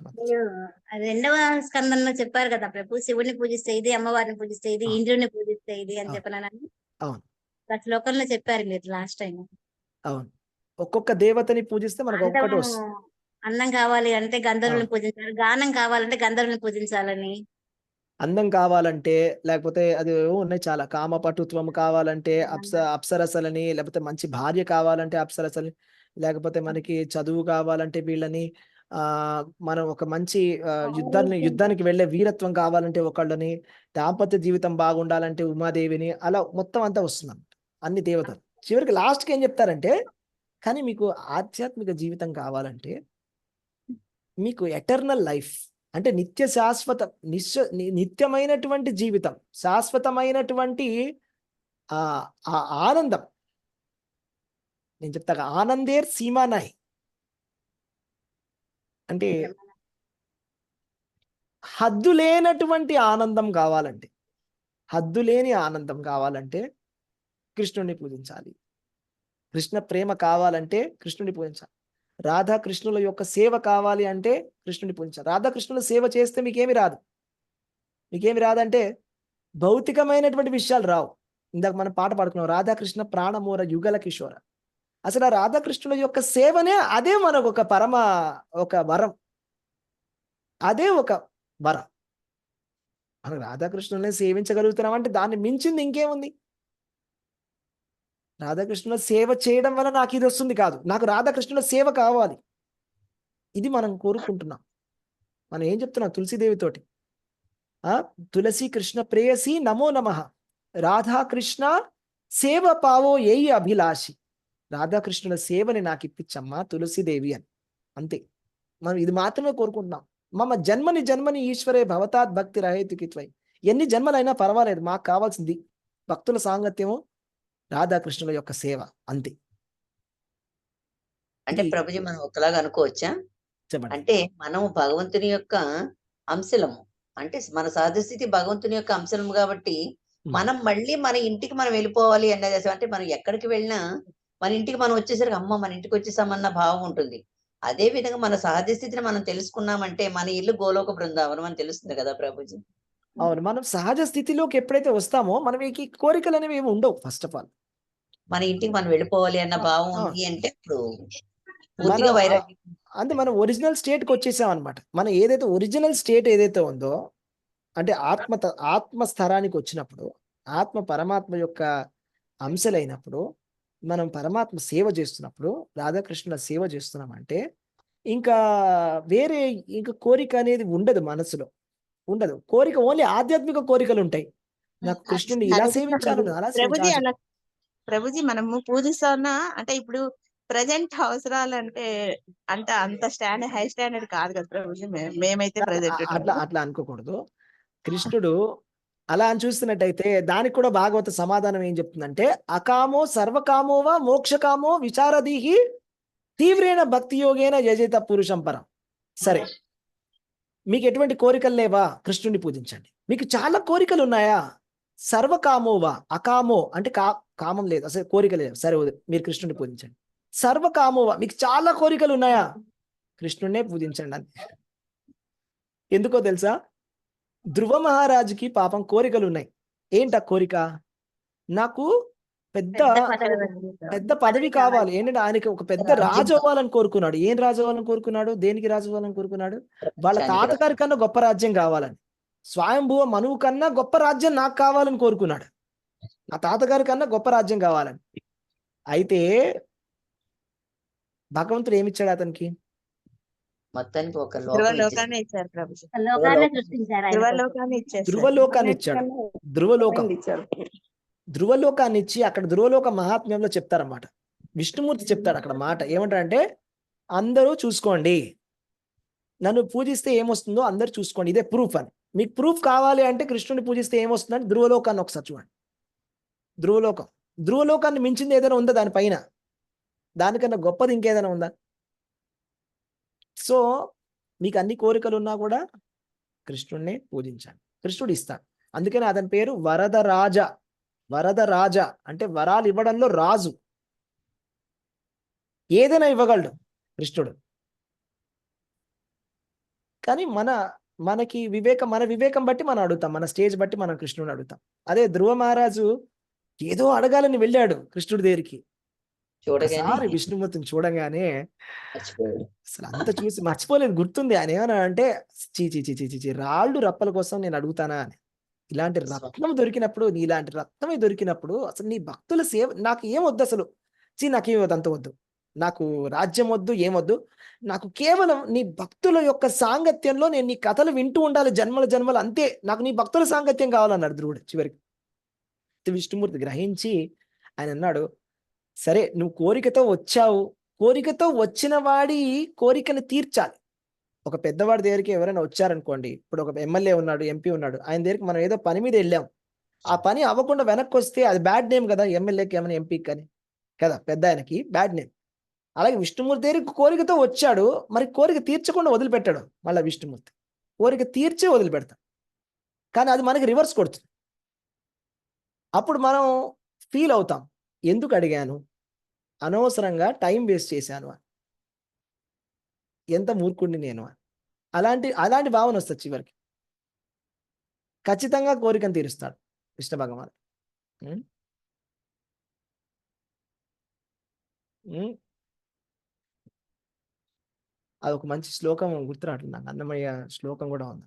రెండవ స్కందంలో చెప్పారు కదా ప్రభు, శివుడిని పూజిస్తే ఇది, అమ్మవారిని పూజిస్తే ఇది, ఇంద్రుడిని పూజిస్తే ఇది అని చెప్పనని. అవును, ఆ శ్లోకంలో చెప్పారు మీరు లాస్ట్ టైం. అవును, ఒక్కొక్క దేవతని పూజిస్తే మనకు ఒక్కటి వస్తుంది. అందం కావాలి అంటే గంధర్వుని పూజించాలి, గానం కావాలంటే గంధర్వుని పూజించాలని. అందం కావాలంటే, లేకపోతే అది ఉన్నాయి చాలా, కామ పటుత్వం కావాలంటే అప్సరసలని, లేకపోతే మంచి భార్య కావాలంటే అప్సరసలని, లేకపోతే మనకి చదువు కావాలంటే వీళ్ళని, మనం ఒక మంచి యుద్ధానికి వెళ్ళే వీరత్వం కావాలంటే ఒకళ్ళని, దాంపత్య జీవితం బాగుండాలంటే ఉమాదేవిని, అలా మొత్తం అంతా వస్తుంది అన్ని దేవతలు. చివరికి లాస్ట్కి ఏం చెప్తారంటే, కానీ మీకు ఆధ్యాత్మిక జీవితం కావాలంటే, మీకు ఎటర్నల్ లైఫ్ అంటే నిత్యమైనటువంటి జీవితం, శాశ్వతమైనటువంటి ఆనందం. నేను చెప్తా, ఆనందేర్ సీమా నాయ్ అంటే హద్దు లేనటువంటి ఆనందం కావాలంటే, హద్దు లేని ఆనందం కావాలంటే కృష్ణుడిని పూజించాలి. కృష్ణ ప్రేమ కావాలంటే కృష్ణుడిని పూజించాలి. రాధాకృష్ణుల యొక్క సేవ కావాలి అంటే కృష్ణుడిని పూజించాలి. రాధాకృష్ణుల సేవ చేస్తే మీకేమి రాదు. మీకేమి రాదంటే భౌతికమైనటువంటి విషయాలు రావు. ఇందాక మనం పాట పాడుకున్నాం, రాధాకృష్ణ ప్రాణమూర యుగల కిషోర. అసలు ఆ రాధాకృష్ణుల యొక్క సేవనే అదే మనకు ఒక వరం. అదే ఒక వరం. మనం రాధాకృష్ణుల్ని సేవించగలుగుతున్నాం అంటే దాన్ని మించింది ఇంకేముంది? రాధాకృష్ణుల సేవ చేయడం వల్ల నాకు ఇది వస్తుంది కాదు, నాకు రాధాకృష్ణుల సేవ కావాలి. ఇది మనం కోరుకుంటున్నాం. మనం ఏం చెప్తున్నాం తులసీదేవితోటి? తులసి కృష్ణ ప్రేయసి నమో నమః, రాధాకృష్ణ సేవ పావో ఏయి అభిలాషి. రాధాకృష్ణుల సేవని నాకు ఇప్పించమ్మా తులసీదేవి అని. అంతే. మనం ఇది మాత్రమే కోరుకుంటున్నాం. మమ జన్మని జన్మని ఈశ్వరే భవతాత్ భక్తి రహేతుకిత్వై. ఎన్ని జన్మలైనా పర్వాలేదు, మాకు కావాల్సింది భక్తుల సాంగత్యము, రాధాకృష్ణుల యొక్క సేవ. అంతే. అంటే ఇది ప్రభుజీ మనం ఒకలాగా అనుకోవచ్చా? చెప్పండి. అంటే మనం భగవంతుని యొక్క అంశలము. అంటే మన సహజ స్థితి భగవంతుని యొక్క అంశలము కాబట్టి మనం మళ్ళీ మన ఇంటికి మనం వెళ్ళిపోవాలి అనేది అసలు. అంటే మనం ఎక్కడికి వెళ్ళినా మన ఇంటికి మనం వచ్చేసరికి అమ్మ మన ఇంటికి వచ్చేసామన్న భావం ఉంటుంది. అదే విధంగా మన సహజ స్థితిని మనం తెలుసుకున్నామంటే మన ఇల్లు గోలోక బృందావనం అని తెలుస్తుంది కదా ప్రభుజీ. అవును. మనం సహజ స్థితిలోకి ఎప్పుడైతే వస్తామో మనకి కోరికలు అనేవి ఏమి ఉండవు. ఫస్ట్ ఆఫ్ ఆల్ మన ఇంటికి మనం వెళ్ళిపోవాలి అన్న భావం ఉంది అంటే ఇప్పుడు పూర్తిగా మనం వైరాగ్యం. అంటే మనం ఒరిజినల్ స్టేట్కి వచ్చేసాం అనమాట. మనం ఏదైతే ఒరిజినల్ స్టేట్ ఏదైతే ఉందో, అంటే ఆత్మస్థరానికి వచ్చినప్పుడు, ఆత్మ పరమాత్మ యొక్క అంశలైనప్పుడు, మనం పరమాత్మ సేవ చేస్తున్నప్పుడు, రాధాకృష్ణుల సేవ చేస్తున్నామంటే ఇంకా వేరే ఇంకా కోరిక అనేది ఉండదు మనసులో. ఉండదు. కోరిక ఓన్లీ ఆధ్యాత్మిక కోరికలు ఉంటాయి. నాకు కృష్ణుడిని ఇలా సేవించాలని, అలా ప్రభుజీ సేవించాలి. అలా ప్రభుజీ మనము పూజిస్తున్నా అంటే ఇప్పుడు ప్రజెంట్ అవసరాలు అంటే అంత హై స్టాండర్డ్ కాదు కదా ప్రభుజీ. మేమైతే ప్రజెంట్ అట్లా అనుకోకూడదు. కృష్ణుడు అలా అని చూస్తున్నట్టయితే దానికి కూడా భాగవత సమాధానం ఏం చెప్తుందంటే, అకామో సర్వకామోవా మోక్షకామో విచారదీహి తీవ్రేణ భక్తి యోగేన యజేత పురుషం పరం. సరే, మీకు ఎటువంటి కోరికలు లేవా? కృష్ణుడిని పూజించండి. మీకు చాలా కోరికలు ఉన్నాయా? సర్వకామోవా, అకామో అంటే కామం లేదు, అసలు కోరిక లేదు, సరే మీరు కృష్ణుడిని పూజించండి. సర్వకామోవా, మీకు చాలా కోరికలు ఉన్నాయా? కృష్ణుడినే పూజించండి అని. ఎందుకో తెలుసా? ధ్రువ మహారాజుకి పాపం కోరికలు ఉన్నాయి. ఏంటా కోరిక? నాకు పెద్ద పదవి కావాలి. ఏంటంటే ఆయనకి ఒక పెద్ద రాజు అవ్వాలని కోరుకున్నాడు. ఏం రాజు అవ్వాలని కోరుకున్నాడు? దేనికి రాజు అవ్వాలని కోరుకున్నాడు? వాళ్ళ తాతగారి కన్నా గొప్ప రాజ్యం కావాలని. స్వయంభువ మనువు కన్నా గొప్ప రాజ్యం నాకు కావాలని కోరుకున్నాడు. ఆ తాతగారి కన్నా గొప్ప రాజ్యం కావాలని. అయితే భగవంతుడు ఏమిచ్చాడు అతనికి? మొత్తానికి ఒక ధ్రువలోకాన్ని ఇచ్చారు ప్రభుజీ. ధ్రువలోకాన్ని ఇచ్చాడు. ధ్రువలోకాన్ని ఇచ్చి అక్కడ ధ్రువలోక మహాత్మ్యంలో చెప్తారన్నమాట. విష్ణుమూర్తి చెప్తాడు అక్కడ మాట ఏమంటారంటే, అందరూ చూసుకోండి, నన్ను పూజిస్తే ఏమొస్తుందో అందరూ చూసుకోండి, ఇదే ప్రూఫ్ అని. మీకు ప్రూఫ్ కావాలి అంటే కృష్ణుని పూజిస్తే ఏమొస్తుందని ధ్రువలోకాన్ని ఒకసారి చూడండి. ధ్రువలోకాన్ని మించింది ఏదైనా ఉందా దానిపైన? దానికన్నా గొప్పది ఇంకేదైనా ఉందా? సో మీకు అన్ని కోరికలు ఉన్నా కూడా కృష్ణుడినే పూజించాలి, కృష్ణుడు ఇస్తాడు. అందుకని అతని పేరు వరదరాజ. వరదరాజ అంటే వరాలు ఇవ్వడంలో రాజు. ఏదైనా ఇవ్వగలడు కృష్ణుడు. కానీ మనకి మన వివేకం బట్టి మనం అడుగుతాం, మన స్టేజ్ బట్టి మనం కృష్ణుడిని అడుగుతాం. అదే ధ్రువ మహారాజు ఏదో అడగాలని వెళ్ళాడు కృష్ణుడి దగ్గరికి. ఒకసారి విష్ణుమూర్తిని చూడగానే అసలు అంత చూసి మర్చిపోలేదు, గుర్తుంది. ఆయన ఏమన్నా అంటే, చీ రాళ్ళు రప్పల కోసం నేను అడుగుతానా అని. ఇలాంటి రత్నం దొరికినప్పుడు, నీలాంటి రత్నమే దొరికినప్పుడు అసలు నీ భక్తుల సేవ నాకు ఏమొద్దు అసలు. నాకేం వద్దు, అంత వద్దు, నాకు రాజ్యం వద్దు, ఏమొద్దు, నాకు కేవలం నీ భక్తుల యొక్క సాంగత్యంలో నేను నీ కథలు వింటూ ఉండాలి జన్మలు అంతే, నాకు నీ భక్తుల సాంగత్యం కావాలన్నాడు ధ్రువుడు చివరికి. విష్ణుమూర్తి గ్రహించి ఆయన అన్నాడు, సరే నువ్వు కోరికతో వచ్చావు, కోరికతో వచ్చిన వాడి కోరికను తీర్చాలి. ఒక పెద్దవాడి దగ్గరికి ఎవరైనా వచ్చారనుకోండి, ఇప్పుడు ఒక ఎమ్మెల్యే ఉన్నాడు, ఎంపీ ఉన్నాడు, ఆయన దగ్గరికి మనం ఏదో పని మీద వెళ్ళాం, ఆ పని అవ్వకుండా వెనక్కి వస్తే అది బ్యాడ్ నేమ్ కదా, ఎమ్మెల్యేకి ఏమైనా ఎంపీకి కానీ కదా, పెద్ద ఆయనకి బ్యాడ్ నేమ్. అలాగే విష్ణుమూర్తి దగ్గరికి కోరికతో వచ్చాడు, మరి కోరిక తీర్చకుండా వదిలిపెట్టాడు. మళ్ళీ విష్ణుమూర్తి కోరిక తీర్చే వదిలిపెడతాడు, కానీ అది మనకి రివర్స్ కొడుతుంది. అప్పుడు మనం ఫీల్ అవుతాం, ఎందుకు అడిగాను, అనవసరంగా టైం వేస్ట్ చేశాను, ఎంత మూర్ఖుడిని నేను. అలాంటి భావన వస్తుంది చివరికి. ఖచ్చితంగా కోరికను తీరుస్తాడు కృష్ణ భగవాన్. ఉమ్, అదొక మంచి శ్లోకం గుర్తురావట్లేదు నాకు. అన్నమయ్య శ్లోకం కూడా ఉంది.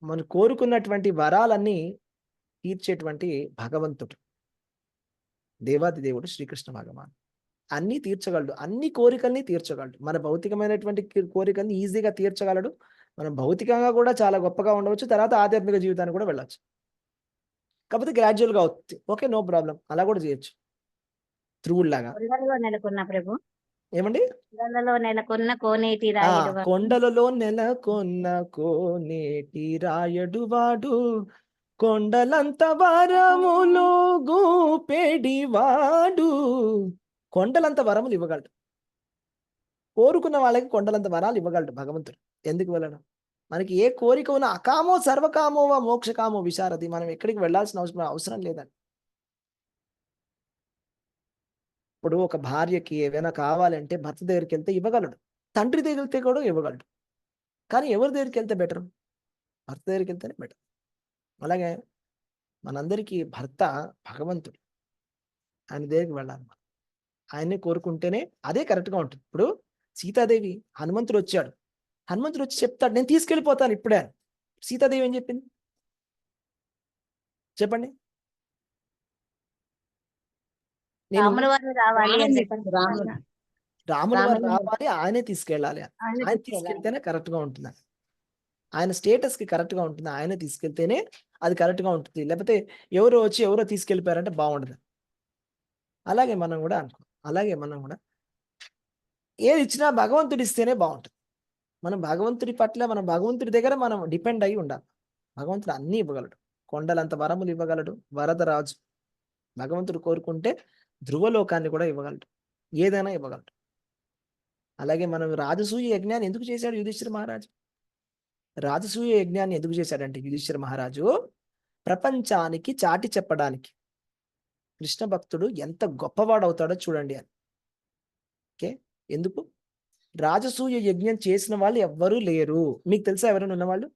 మనం కోరుకున్నటువంటి వరాలన్నీ తీర్చేటువంటి భగవంతుడు, దేవాది దేవుడు శ్రీకృష్ణ భగవాన్. అన్నీ తీర్చగలడు, అన్ని కోరికల్ని తీర్చగలడు. మన భౌతికమైనటువంటి కోరికల్ని ఈజీగా తీర్చగలడు. మనం భౌతికంగా కూడా చాలా గొప్పగా ఉండవచ్చు, తర్వాత ఆధ్యాత్మిక జీవితాన్ని కూడా వెళ్ళచ్చు. కాకపోతే గ్రాడ్యువల్గా అవుతుంది. ఓకే, నో ప్రాబ్లం, అలా కూడా చేయొచ్చు త్రూల్లాగా. కొండలలో నెలకొన్న ప్రభు, ఏమండి? కొండలలో నెలకొన్న కోనేటి రాయుడు వాడు. కొండలలో నెలకొన్న కోనేటి రాయడు వాడు, కొండలంత వరములు గూపెడివాడు. కొండలంత వరములు ఇవ్వగలడు. కోరుకున్న వాళ్ళకి కొండలంత వరాలు ఇవ్వగలడు భగవంతుడు. ఎందుకు వెళ్ళడం? మనకి ఏ కోరిక ఉన్నా అకామో సర్వకామో వా మోక్షకామో విశారది, మనం ఎక్కడికి వెళ్ళాల్సిన అవసరం లేదని. ఇప్పుడు ఒక భార్యకి ఏదైనా కావాలంటే భర్త దగ్గరికి వెళ్తే ఇవ్వగలడు, తండ్రి దగ్గరికి వెళ్తే కూడా ఇవ్వగలడు. కానీ ఎవరి దగ్గరికి వెళ్తే బెటర్? భర్త దగ్గరికి వెళ్తేనే బెటర్. అలాగే మనందరికీ భర్త భగవంతుడు, ఆయన దగ్గరికి వెళ్ళాలి. ఆయన్ని కోరుకుంటేనే అదే కరెక్ట్గా ఉంటుంది. ఇప్పుడు సీతాదేవి, హనుమంతుడు వచ్చాడు, హనుమంతుడు వచ్చి చెప్తాడు నేను తీసుకెళ్ళిపోతాను ఇప్పుడే. సీతాదేవి ఏం చెప్పింది చెప్పండి? రాముల వారు రావాలి అని చెప్పండి. రాముల వారు రావాలి, ఆయనే తీసుకెళ్ళాలి. ఆయన తీసుకెళ్తేనే కరెక్ట్ గా ఉంటుంది. ఆయన స్టేటస్ కి కరెక్ట్ గా ఉంటుంది. ఆయనే తీసుకెళ్తేనే అది కరెక్ట్ గా ఉంటుంది. లేకపోతే ఎవరో వచ్చి ఎవరో తీసుకెళ్ళిపోయారంటే బాగుండదు. అలాగే మనం కూడా ఏది ఇచ్చినా భగవంతుడి ఇస్తేనే బాగుంటుంది. మనం భగవంతుడి పట్ల, మనం భగవంతుడి దగ్గర మనం డిపెండ్ అయి ఉండాలి. భగవంతుడు అన్నీ ఇవ్వగలడు. కొండలంత వరములు ఇవ్వగలడు. వరదరాజు భగవంతుడు కోరుకుంటే ధ్రువలోకాన్ని కూడా ఇవ్వగలడు, ఏదైనా ఇవ్వగలడు. అలాగే మనం రాజసూయ యజ్ఞాన్ని ఎందుకు చేశాడు యుధిష్ఠిర మహారాజు? రాజసూయ యజ్ఞాన్ని ఎందుకు చేశాడంటే యుధిష్ఠిర మహారాజు ప్రపంచానికి చాటి చెప్పడానికి కృష్ణ భక్తుడు ఎంత గొప్పవాడు అవుతాడో చూడండి అని. ఓకే, ఎందుకు? రాజసూయ యజ్ఞం చేసిన వాళ్ళు ఎవ్వరూ లేరు. మీకు తెలుసా ఎవరైనా ఉన్నవాళ్ళు?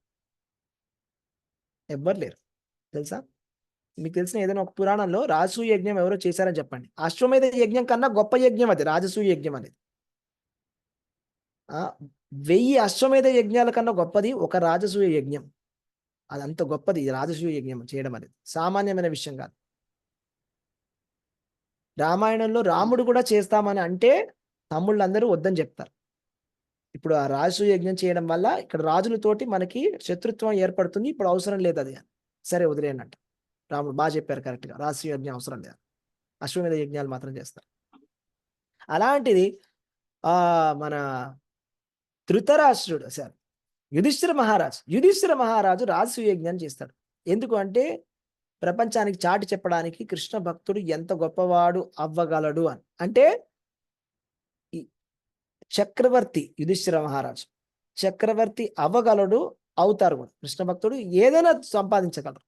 ఎవ్వరు లేరు. తెలుసా? మీకు తెలిసిన ఏదైనా ఒక పురాణంలో రాజసూయ యజ్ఞం ఎవరో చేశారని చెప్పండి. అశ్వమేధ యజ్ఞం కన్నా గొప్ప యజ్ఞం అది రాజసూయ యజ్ఞం అనేది. 1000 అశ్వమేధ యజ్ఞాల కన్నా గొప్పది ఒక రాజసూయ యజ్ఞం. అదంత గొప్పది రాజసూయ యజ్ఞం చేయడం అనేది, సామాన్యమైన విషయం కాదు. రామాయణంలో రాముడు కూడా చేస్తామని అంటే తమ్ముళ్ళందరూ వద్దని చెప్తారు. ఇప్పుడు ఆ రాజసూయ యజ్ఞం చేయడం వల్ల ఇక్కడ రాజులతోటి మనకి శత్రుత్వం ఏర్పడుతుంది, ఇప్పుడు అవసరం లేదు అది. సరే వదిలేనంట రాముడు. బాగా చెప్పారు, కరెక్ట్గా. రాజసూయ యజ్ఞం అవసరం లేదు, అశ్వమేధ యజ్ఞాలు మాత్రం చేస్తారు. అలాంటిది మన ధృతరాష్ట్రుడు, సార్ యుధిష్ఠిర మహారాజు రాజసూయ యజ్ఞాన్ని చేస్తాడు. ఎందుకు అంటే ప్రపంచానికి చాటి చెప్పడానికి కృష్ణ భక్తుడు ఎంత గొప్పవాడు అవ్వగలడు అని. అంటే చక్రవర్తి యుధిష్ఠిర మహారాజు చక్రవర్తి అవ్వగలడు, అవుతారు కూడా. కృష్ణ భక్తుడు ఏదైనా సంపాదించగలరు,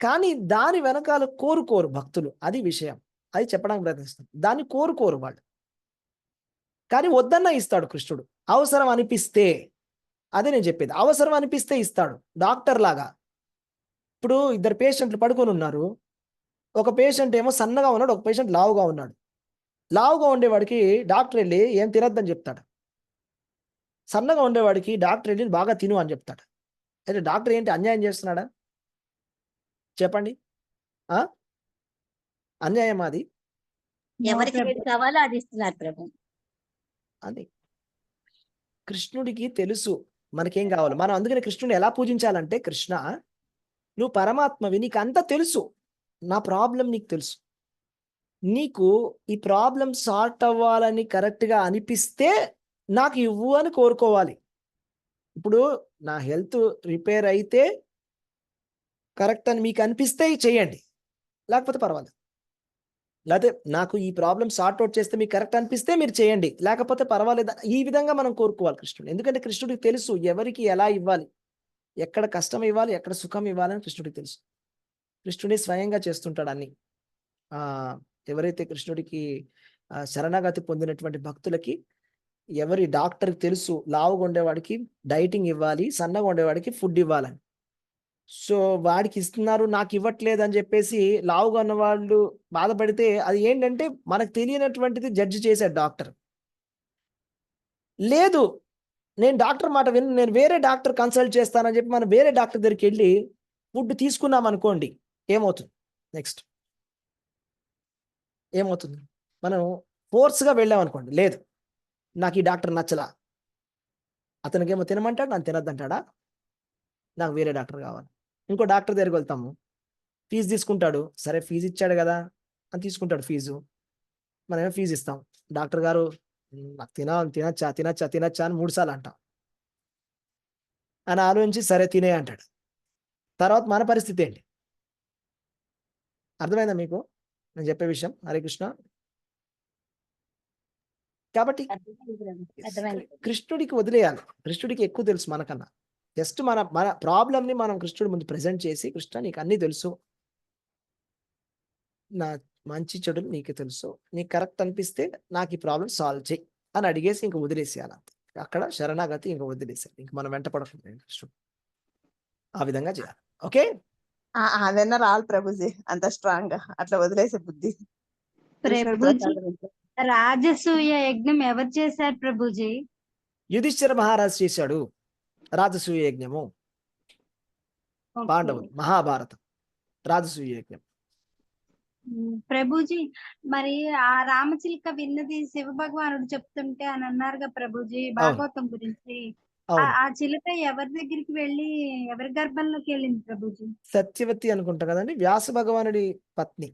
కానీ దాని వెనకాల కోరుకోరు భక్తులు. అది విషయం, అది చెప్పడానికి ప్రయత్నిస్తాం. దాన్ని కోరుకోరు వాళ్ళు, కానీ వద్దన్నా ఇస్తాడు కృష్ణుడు అవసరం అనిపిస్తే. అదే నేను చెప్పేది, అవసరం అనిపిస్తే ఇస్తాడు. డాక్టర్ లాగా. ఇప్పుడు 2 పేషెంట్లు పడుకొని ఉన్నారు. ఒక పేషెంట్ ఏమో సన్నగా ఉన్నాడు, ఒక పేషెంట్ లావుగా ఉన్నాడు. లావుగా ఉండేవాడికి డాక్టర్ వెళ్ళి ఏం తినద్దని చెప్తాడు, సన్నగా ఉండేవాడికి డాక్టర్ వెళ్ళి బాగా తిను అని చెప్తాడు. అయితే డాక్టర్ ఏంటి అన్యాయం చేస్తున్నాడా చెప్పండి? అన్యాయం అది. ఎవరికి ఏది కావాలో అది ఇస్తున్నారు ప్రభు. అది కృష్ణుడికి తెలుసు మనకేం కావాలి. మనం అందుకని కృష్ణుడిని ఎలా పూజించాలంటే, కృష్ణ నువ్వు పరమాత్మవి, నీకు అంతా తెలుసు, నా ప్రాబ్లం నీకు తెలుసు, నీకు ఈ ప్రాబ్లం సాల్వ్ అవ్వాలని కరెక్ట్గా అనిపిస్తే నాకు ఇవ్వు అని కోరుకోవాలి. ఇప్పుడు నా హెల్త్ రిపేర్ అయితే కరెక్ట్ అని మీకు అనిపిస్తే చేయండి, లేకపోతే పర్వాలేదు. లేకపోతే నాకు ఈ ప్రాబ్లం సార్ట్ అవుట్ చేస్తే మీకు కరెక్ట్ అనిపిస్తే మీరు చేయండి, లేకపోతే పర్వాలేదు. ఈ విధంగా మనం కోరుకోవాలి కృష్ణుడు. ఎందుకంటే కృష్ణుడికి తెలుసు ఎవరికి ఎలా ఇవ్వాలి, ఎక్కడ కష్టం ఇవ్వాలి, ఎక్కడ సుఖం ఇవ్వాలని కృష్ణుడికి తెలుసు. కృష్ణుడే స్వయంగా చేస్తుంటాడు అన్ని. ఎవరైతే కృష్ణుడికి శరణాగతి పొందినటువంటి భక్తులకి ఎవరి డాక్టర్కి తెలుసు లావుగా ఉండేవాడికి డైటింగ్ ఇవ్వాలి, సన్నగా ఉండేవాడికి ఫుడ్ ఇవ్వాలని. సో వాడికి ఇస్తున్నారు నాకు ఇవ్వట్లేదు అని చెప్పేసి లావుగా ఉన్న వాళ్ళు బాధపడితే అది ఏంటంటే మనకు తెలియనటువంటిది జడ్జి చేశాడు డాక్టర్. లేదు నేను డాక్టర్ మాట విని నేను వేరే డాక్టర్ కన్సల్ట్ చేస్తానని చెప్పి మనం వేరే డాక్టర్ దగ్గరికి వెళ్ళి ఫుడ్ తీసుకున్నాం అనుకోండి, ఏమవుతుంది నెక్స్ట్ ఏమవుతుంది? మనం ఫోర్స్గా వెళ్ళాం అనుకోండి, లేదు నాకు ఈ డాక్టర్ నచ్చలా, అతనికేమో తినమంటాడు, నన్ను తినద్దంటాడా, నాకు వేరే డాక్టర్ కావాలి. ఇంకో డాక్టర్ దగ్గరికి వెళ్తాము, ఫీజు తీసుకుంటాడు, సరే ఫీజు ఇచ్చాడు కదా అని తీసుకుంటాడు ఫీజు, మనమేమో ఫీజు ఇస్తాం. డాక్టర్ గారు నాకు తినచ్చా తినచ్చా తినచ్చా అని 3 సార్లు అంటాం. అని ఆలోచించి సరే తినే అంటాడు. తర్వాత మన పరిస్థితి ఏంటి? అర్థమైందా మీకు నేను చెప్పే విషయం? హరే కృష్ణ. కాబట్టి అర్థమైంది. కృష్ణుడికి వదిలేయాలి. కృష్ణుడికి ఎక్కువ తెలుసు మనకన్నా. జస్ట్ మన మన ప్రాబ్లమ్ని మనం కృష్ణుడి ముందు ప్రజెంట్ చేసి, కృష్ణ నీకు అన్నీ తెలుసు, నా మంచి చెడులు నీకు తెలుసు, నీకు కరెక్ట్ అనిపిస్తే నాకు ఈ ప్రాబ్లం సాల్వ్ చేయి అని అడిగేసి ఇంక వదిలేసేయాలి. అంతే. అక్కడ శరణాగతి ఇంక వదిలేసేయాలి. ఇంక మనం వెంట పడకుండా కృష్ణుడు ఆ విధంగా చేయాలి. ఓకే, అదన్నా రావాలి ప్రభుజీ, అంత స్ట్రాంగ్ గా అట్లా వదిలేసే బుద్ధి. కృష్ణుడి ప్రభుజీ ప్రసాదం ఇంకా. రాజసూయ యజ్ఞం ఎవరు చేశారు ప్రభుజీ? యుధిష్ఠిర మహారాజు చేశాడు రాజసూయ యజ్ఞము. ఓకే. పాండవులు, మహాభారతం రాజసూయ యజ్ఞం. ప్రభుజీ మరి ఆ రామచిలుక విన్నది శివ భగవానుడు చెప్తుంటే అని అన్నారుగా ప్రభుజీ భాగవతం గురించి. అవును, ఆ చిలుక ఎవరి దగ్గరికి వెళ్ళి ఎవరి గర్భంలోకి వెళ్ళింది ప్రభుజీ? సత్యవతి అనుకుంటా కదండి, వ్యాస భగవానుడి పత్ని.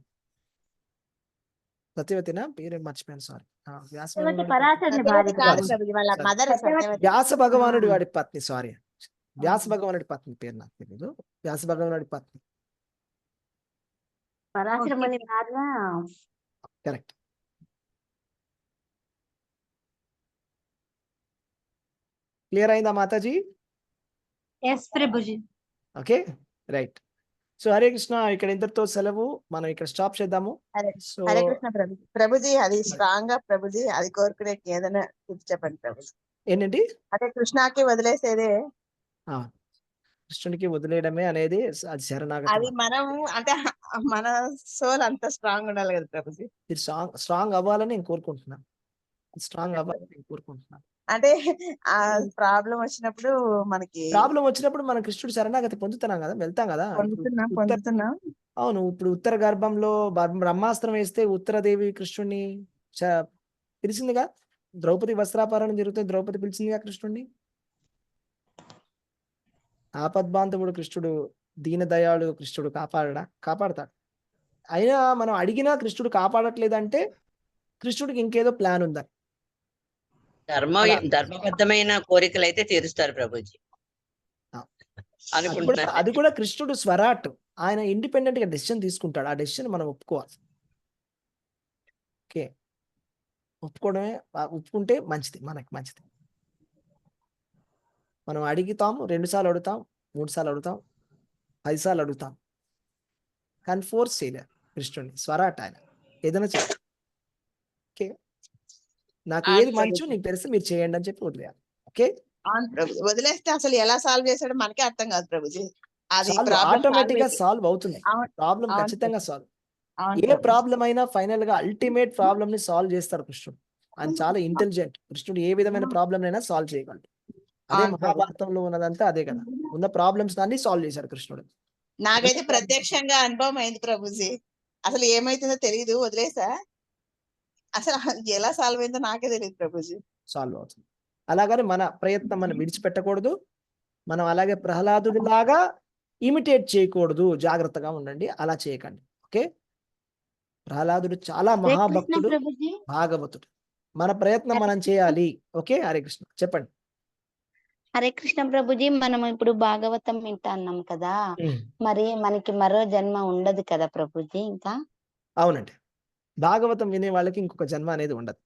సత్యవతినా పేరు మర్చిపోయాను, సారీ. వ్యాస భగవానుడి పరాశరుని పత్ని. భార్య కాదు ప్రభుజీ. ప్రభుజీ, వాళ్ళ సరే. మదర్ సత్యవతి. వ్యాస భగవానుడి వాడి పత్ని, సారీ. వ్యాస భగవానుడి పత్ని పేరు నాకు తెలియదు. వ్యాస భగవానుడి పత్ని, పరాశరముని భార్య. కరెక్ట్. క్లియర్ అయిందా Mataji? Yes Prabhuji. Okay, right. So Hare Krishna, ఇక్కడ ఇంతటితో సెలవు. మనం ఇక్కడ స్టాప్ చేద్దాము. హరే సో హరే కృష్ణ ప్రభుజీ. ప్రభుజీ అది స్ట్రాంగ్ గా ప్రభుజీ, అది కోరుకునే ఏదైనా టిప్స్ చెప్పండి ప్రభుజీ. ఏంటండి? అదే కృష్ణాకి వదిలేసేదే, ఆ, కృష్ణుడికి వదిలేయడమే అనేది అది శరణాగతి. అది మనం అంటే మన సోల్ అంత స్ట్రాంగ్ ఉండాలి కదా ప్రభుజీ. ఇది స్ట్రాంగ్ అవ్వాలని నేను కోరుకుంటున్నాను. స్ట్రాంగ్ అవ్వాలని నేను కోరుకుంటున్నాను. అంటే ఆ ప్రాబ్లం వచ్చినప్పుడు మనకి ప్రాబ్లం వచ్చినప్పుడు మనం కృష్ణుడు శరణాగతి పొందుతున్నాం కదా, వెళ్తాం కదా. పొందుతున్నాం. అవును, ఇప్పుడు ఉత్తర గర్భంలో బ్రహ్మాస్త్రం వేస్తే ఉత్తరదేవి కృష్ణుడిని పిలిచిందిగా. ద్రౌపది వస్త్రాపహరణం జరుగుతుంది, ద్రౌపది పిలిచిందిగా కృష్ణుడిని. ఆపద్బాంధవుడు కృష్ణుడు, దీనదయాళు కృష్ణుడు కాపాడతాడు. అయినా మనం అడిగినా కృష్ణుడు కాపాడట్లేదంటే కృష్ణుడికి ఇంకేదో ప్లాన్ ఉందా? ధర్మబద్ధమైన కోరికలు అయితే తీరుస్తారు ప్రభుజీ అనుకుంటున్నారు. అది కూడా కృష్ణుడు స్వరాట్, ఆయన ఇండిపెండెంట్ గా డెసిషన్ తీసుకుంటాడు. ఆ డెసిషన్ మనం ఒప్పుకోవాలి. ఓకే, ఒప్పుకుంటే మంచిది, మనకి మంచిది. మనం అడుగుతాం, 2 సార్లు అడుగుతాం, 3 సార్లు అడుగుతాం, 10 సార్లు అడుగుతాం, కానీ ఫోర్స్ చేయలేరు కృష్ణుడిని. స్వరాట్ ఆయన, ఏదైనా చేయాలి. ఓకే, నాకు ఏది మంచో నీకు తెలిసి మీరు చేయండి అని చెప్పి వదిలేయాలి. ఓకే, వదిలేస్తే అసలు ఎలా సాల్వ్ చేశాడో మనకే అర్థం కాదు ప్రభుజీ. అది ఆటోమేటిక్ గా సాల్వ్ అవుతుంది. ప్రాబ్లం ఖచ్చితంగా సాల్వ్. ఏ ప్రాబ్లం అయినా ఫైనల్ గా అల్టిమేట్ ప్రాబ్లమ్ ని సాల్వ్ చేస్తాడు కృష్ణుడు. ఆయన చాలా ఇంటెలిజెంట్. కృష్ణుడు ఏ విధమైన ప్రాబ్లం అయినా సాల్వ్ చేయగలడు. అదే మహాభారతంలో ఉన్నదంతా అదే కదా. ఉన్న ప్రాబ్లమ్స్ అన్ని సాల్వ్ చేశాడు కృష్ణుడు. నాకైతే ప్రత్యక్షంగా అనుభవం అయింది ప్రభుజీ. అసలు ఏమైతుందో తెలియదు, వదిలేసా. అసలు ఎలా సాల్వ్ అయిందో నాకే తెలియదు ప్రభుజీ. సాల్వ్ అవుతుంది. అలాగని మన ప్రయత్నం మనం విడిచిపెట్టకూడదు. మనం అలాగే ప్రహ్లాదుడి లాగా ఇమిటేట్ చేయకూడదు. జాగ్రత్తగా ఉండండి, అలా చేయకండి. ఓకే, ప్రహ్లాదుడు చాలా మహాభక్తుడు, భాగవతుడు. మన ప్రయత్నం మనం చేయాలి. ఓకే, హరే కృష్ణ. చెప్పండి. హరే కృష్ణ ప్రభుజీ, మనం ఇప్పుడు భాగవతం వింటా అన్నాం కదా, మరి మనకి మరో జన్మ ఉండదు కదా ప్రభుజీ ఇంకా? అవునండి, భాగవతం వినే వాళ్ళకి ఇంకొక జన్మ అనేది ఉండదు.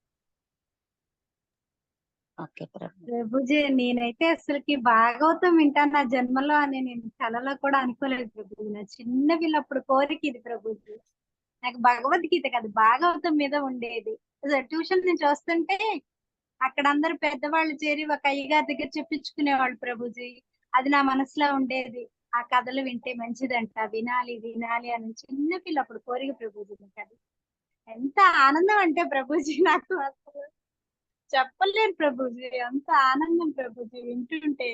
ఓకే ప్రభుజీ, నేనైతే అసలుకి భాగవతం వింటాను నా జన్మలో అని నేను కలలో కూడా అనుకోలేదు ప్రభుజీ. నా చిన్న పిల్లప్పుడు కోరిక ఇది ప్రభుజీ. నాకు భగవద్గీత కాదు, భాగవతం మీద ఉండేది. ట్యూషన్ నుంచి వస్తుంటే అక్కడ అందరు పెద్దవాళ్ళు చేరి ఒక అయ్యగారి దగ్గర చెప్పించుకునేవాళ్ళు ప్రభుజీ. అది నా మనసులో ఉండేది. ఆ కథలు వింటే మంచిదంట, వినాలి వినాలి అని చిన్న పిల్ల అప్పుడు కోరిక ప్రభుజీ నాకు అది. ఎంత ఆనందం అంటే ప్రభుజీ నాకు అసలు చెప్పలేను ప్రభుజీ, అంత ఆనందం ప్రభుజీ వింటుంటే.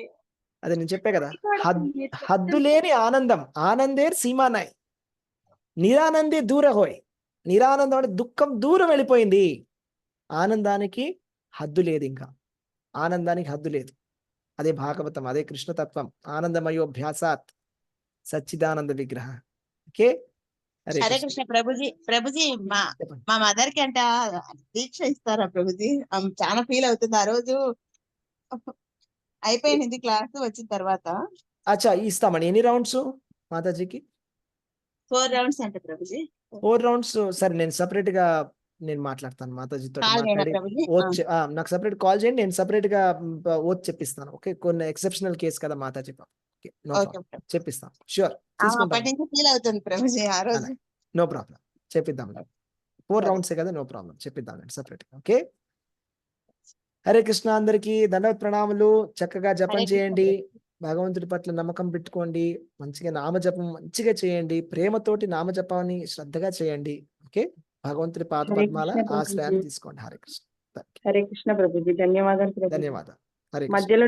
అదే నేను చెప్పే కదా, అది కూడా మీరు హద్దు చెప్తుంటే లేని ఆనందం. ఆనందేర్ సీమానాయ్, నిరానందే దూర హోయ్. నిరానందం అంటే దుఃఖం దూరం వెళ్ళిపోయింది. ఆనందానికి హద్దు లేదు, ఇంకా ఆనందానికి హద్దు లేదు. అదే భాగవతం, అదే కృష్ణతత్వం. ఆనందమయోభ్యాసాత్ సచ్చిదానంద విగ్రహ. ఓకే, హరే హరే కృష్ణ. కృష్ణ ప్రభుజీ. ప్రభుజీ చెప్పండి. మా మదర్ కి అంట దీక్ష ఇస్తారా ప్రభుజీ? ఆమె చాలా ఫీల్ అవుతుంది. ఆ రోజు అయిపోయింది క్లాస్ వచ్చిన తర్వాత. అచ్చా, ఇస్తామండి. ఎన్ని రౌండ్స్ మాతాజీకి? 4 రౌండ్స్ అంట ప్రభుజీ. 4 రౌండ్స్. సరే, నేను సపరేట్ గా మాట్లాడతాను మాతాజీతో కాల్ చేయనా మాట్లాడి ప్రభుజీ? నాకు సపరేట్ కాల్ చేయండి, నేను సపరేట్ గా ఓత్ చెప్పిస్తాను. ఓకే, కొన్ని ఎక్సెప్షనల్ కేసు కదా Mataji. Okay, no okay problem, Prabhu. చెప్పిస్తాను. షూర్, అప్పటి తీసుకుంటాం. నుంచి ఫీల్ అవుతుంది ప్రభుజీ ఆ రోజు. No problem, చెప్పిద్దాం. 4 సరే. రౌండ్సే కదా, నో ప్రాబ్లం, చెప్పిద్దాం సపరేట్ గా. ఓకే, హరే కృష్ణ. అందరికీ దండవత్ ప్రణామాలు. చక్కగా జపం హరే కృష్ణ చేయండి, ప్రభుజీ. భగవంతుడి పట్ల నమ్మకం పెట్టుకోండి, మంచిగా నామజపం మంచిగా చేయండి, ప్రేమతోటి నామజపాన్ని శ్రద్ధగా చేయండి. ఓకే, భగవంతుడి పాద హరే పద్మాల కృష్ణ ప్రభుజీ. ఆశ్రయాన్ని తీసుకోండి. హరే కృష్ణ. హరే కృష్ణ ప్రభుజీ, ధన్యవాదాలు ప్రభుజీ. ధన్యవాదాలు. హరే కృష్ణ. మధ్యలో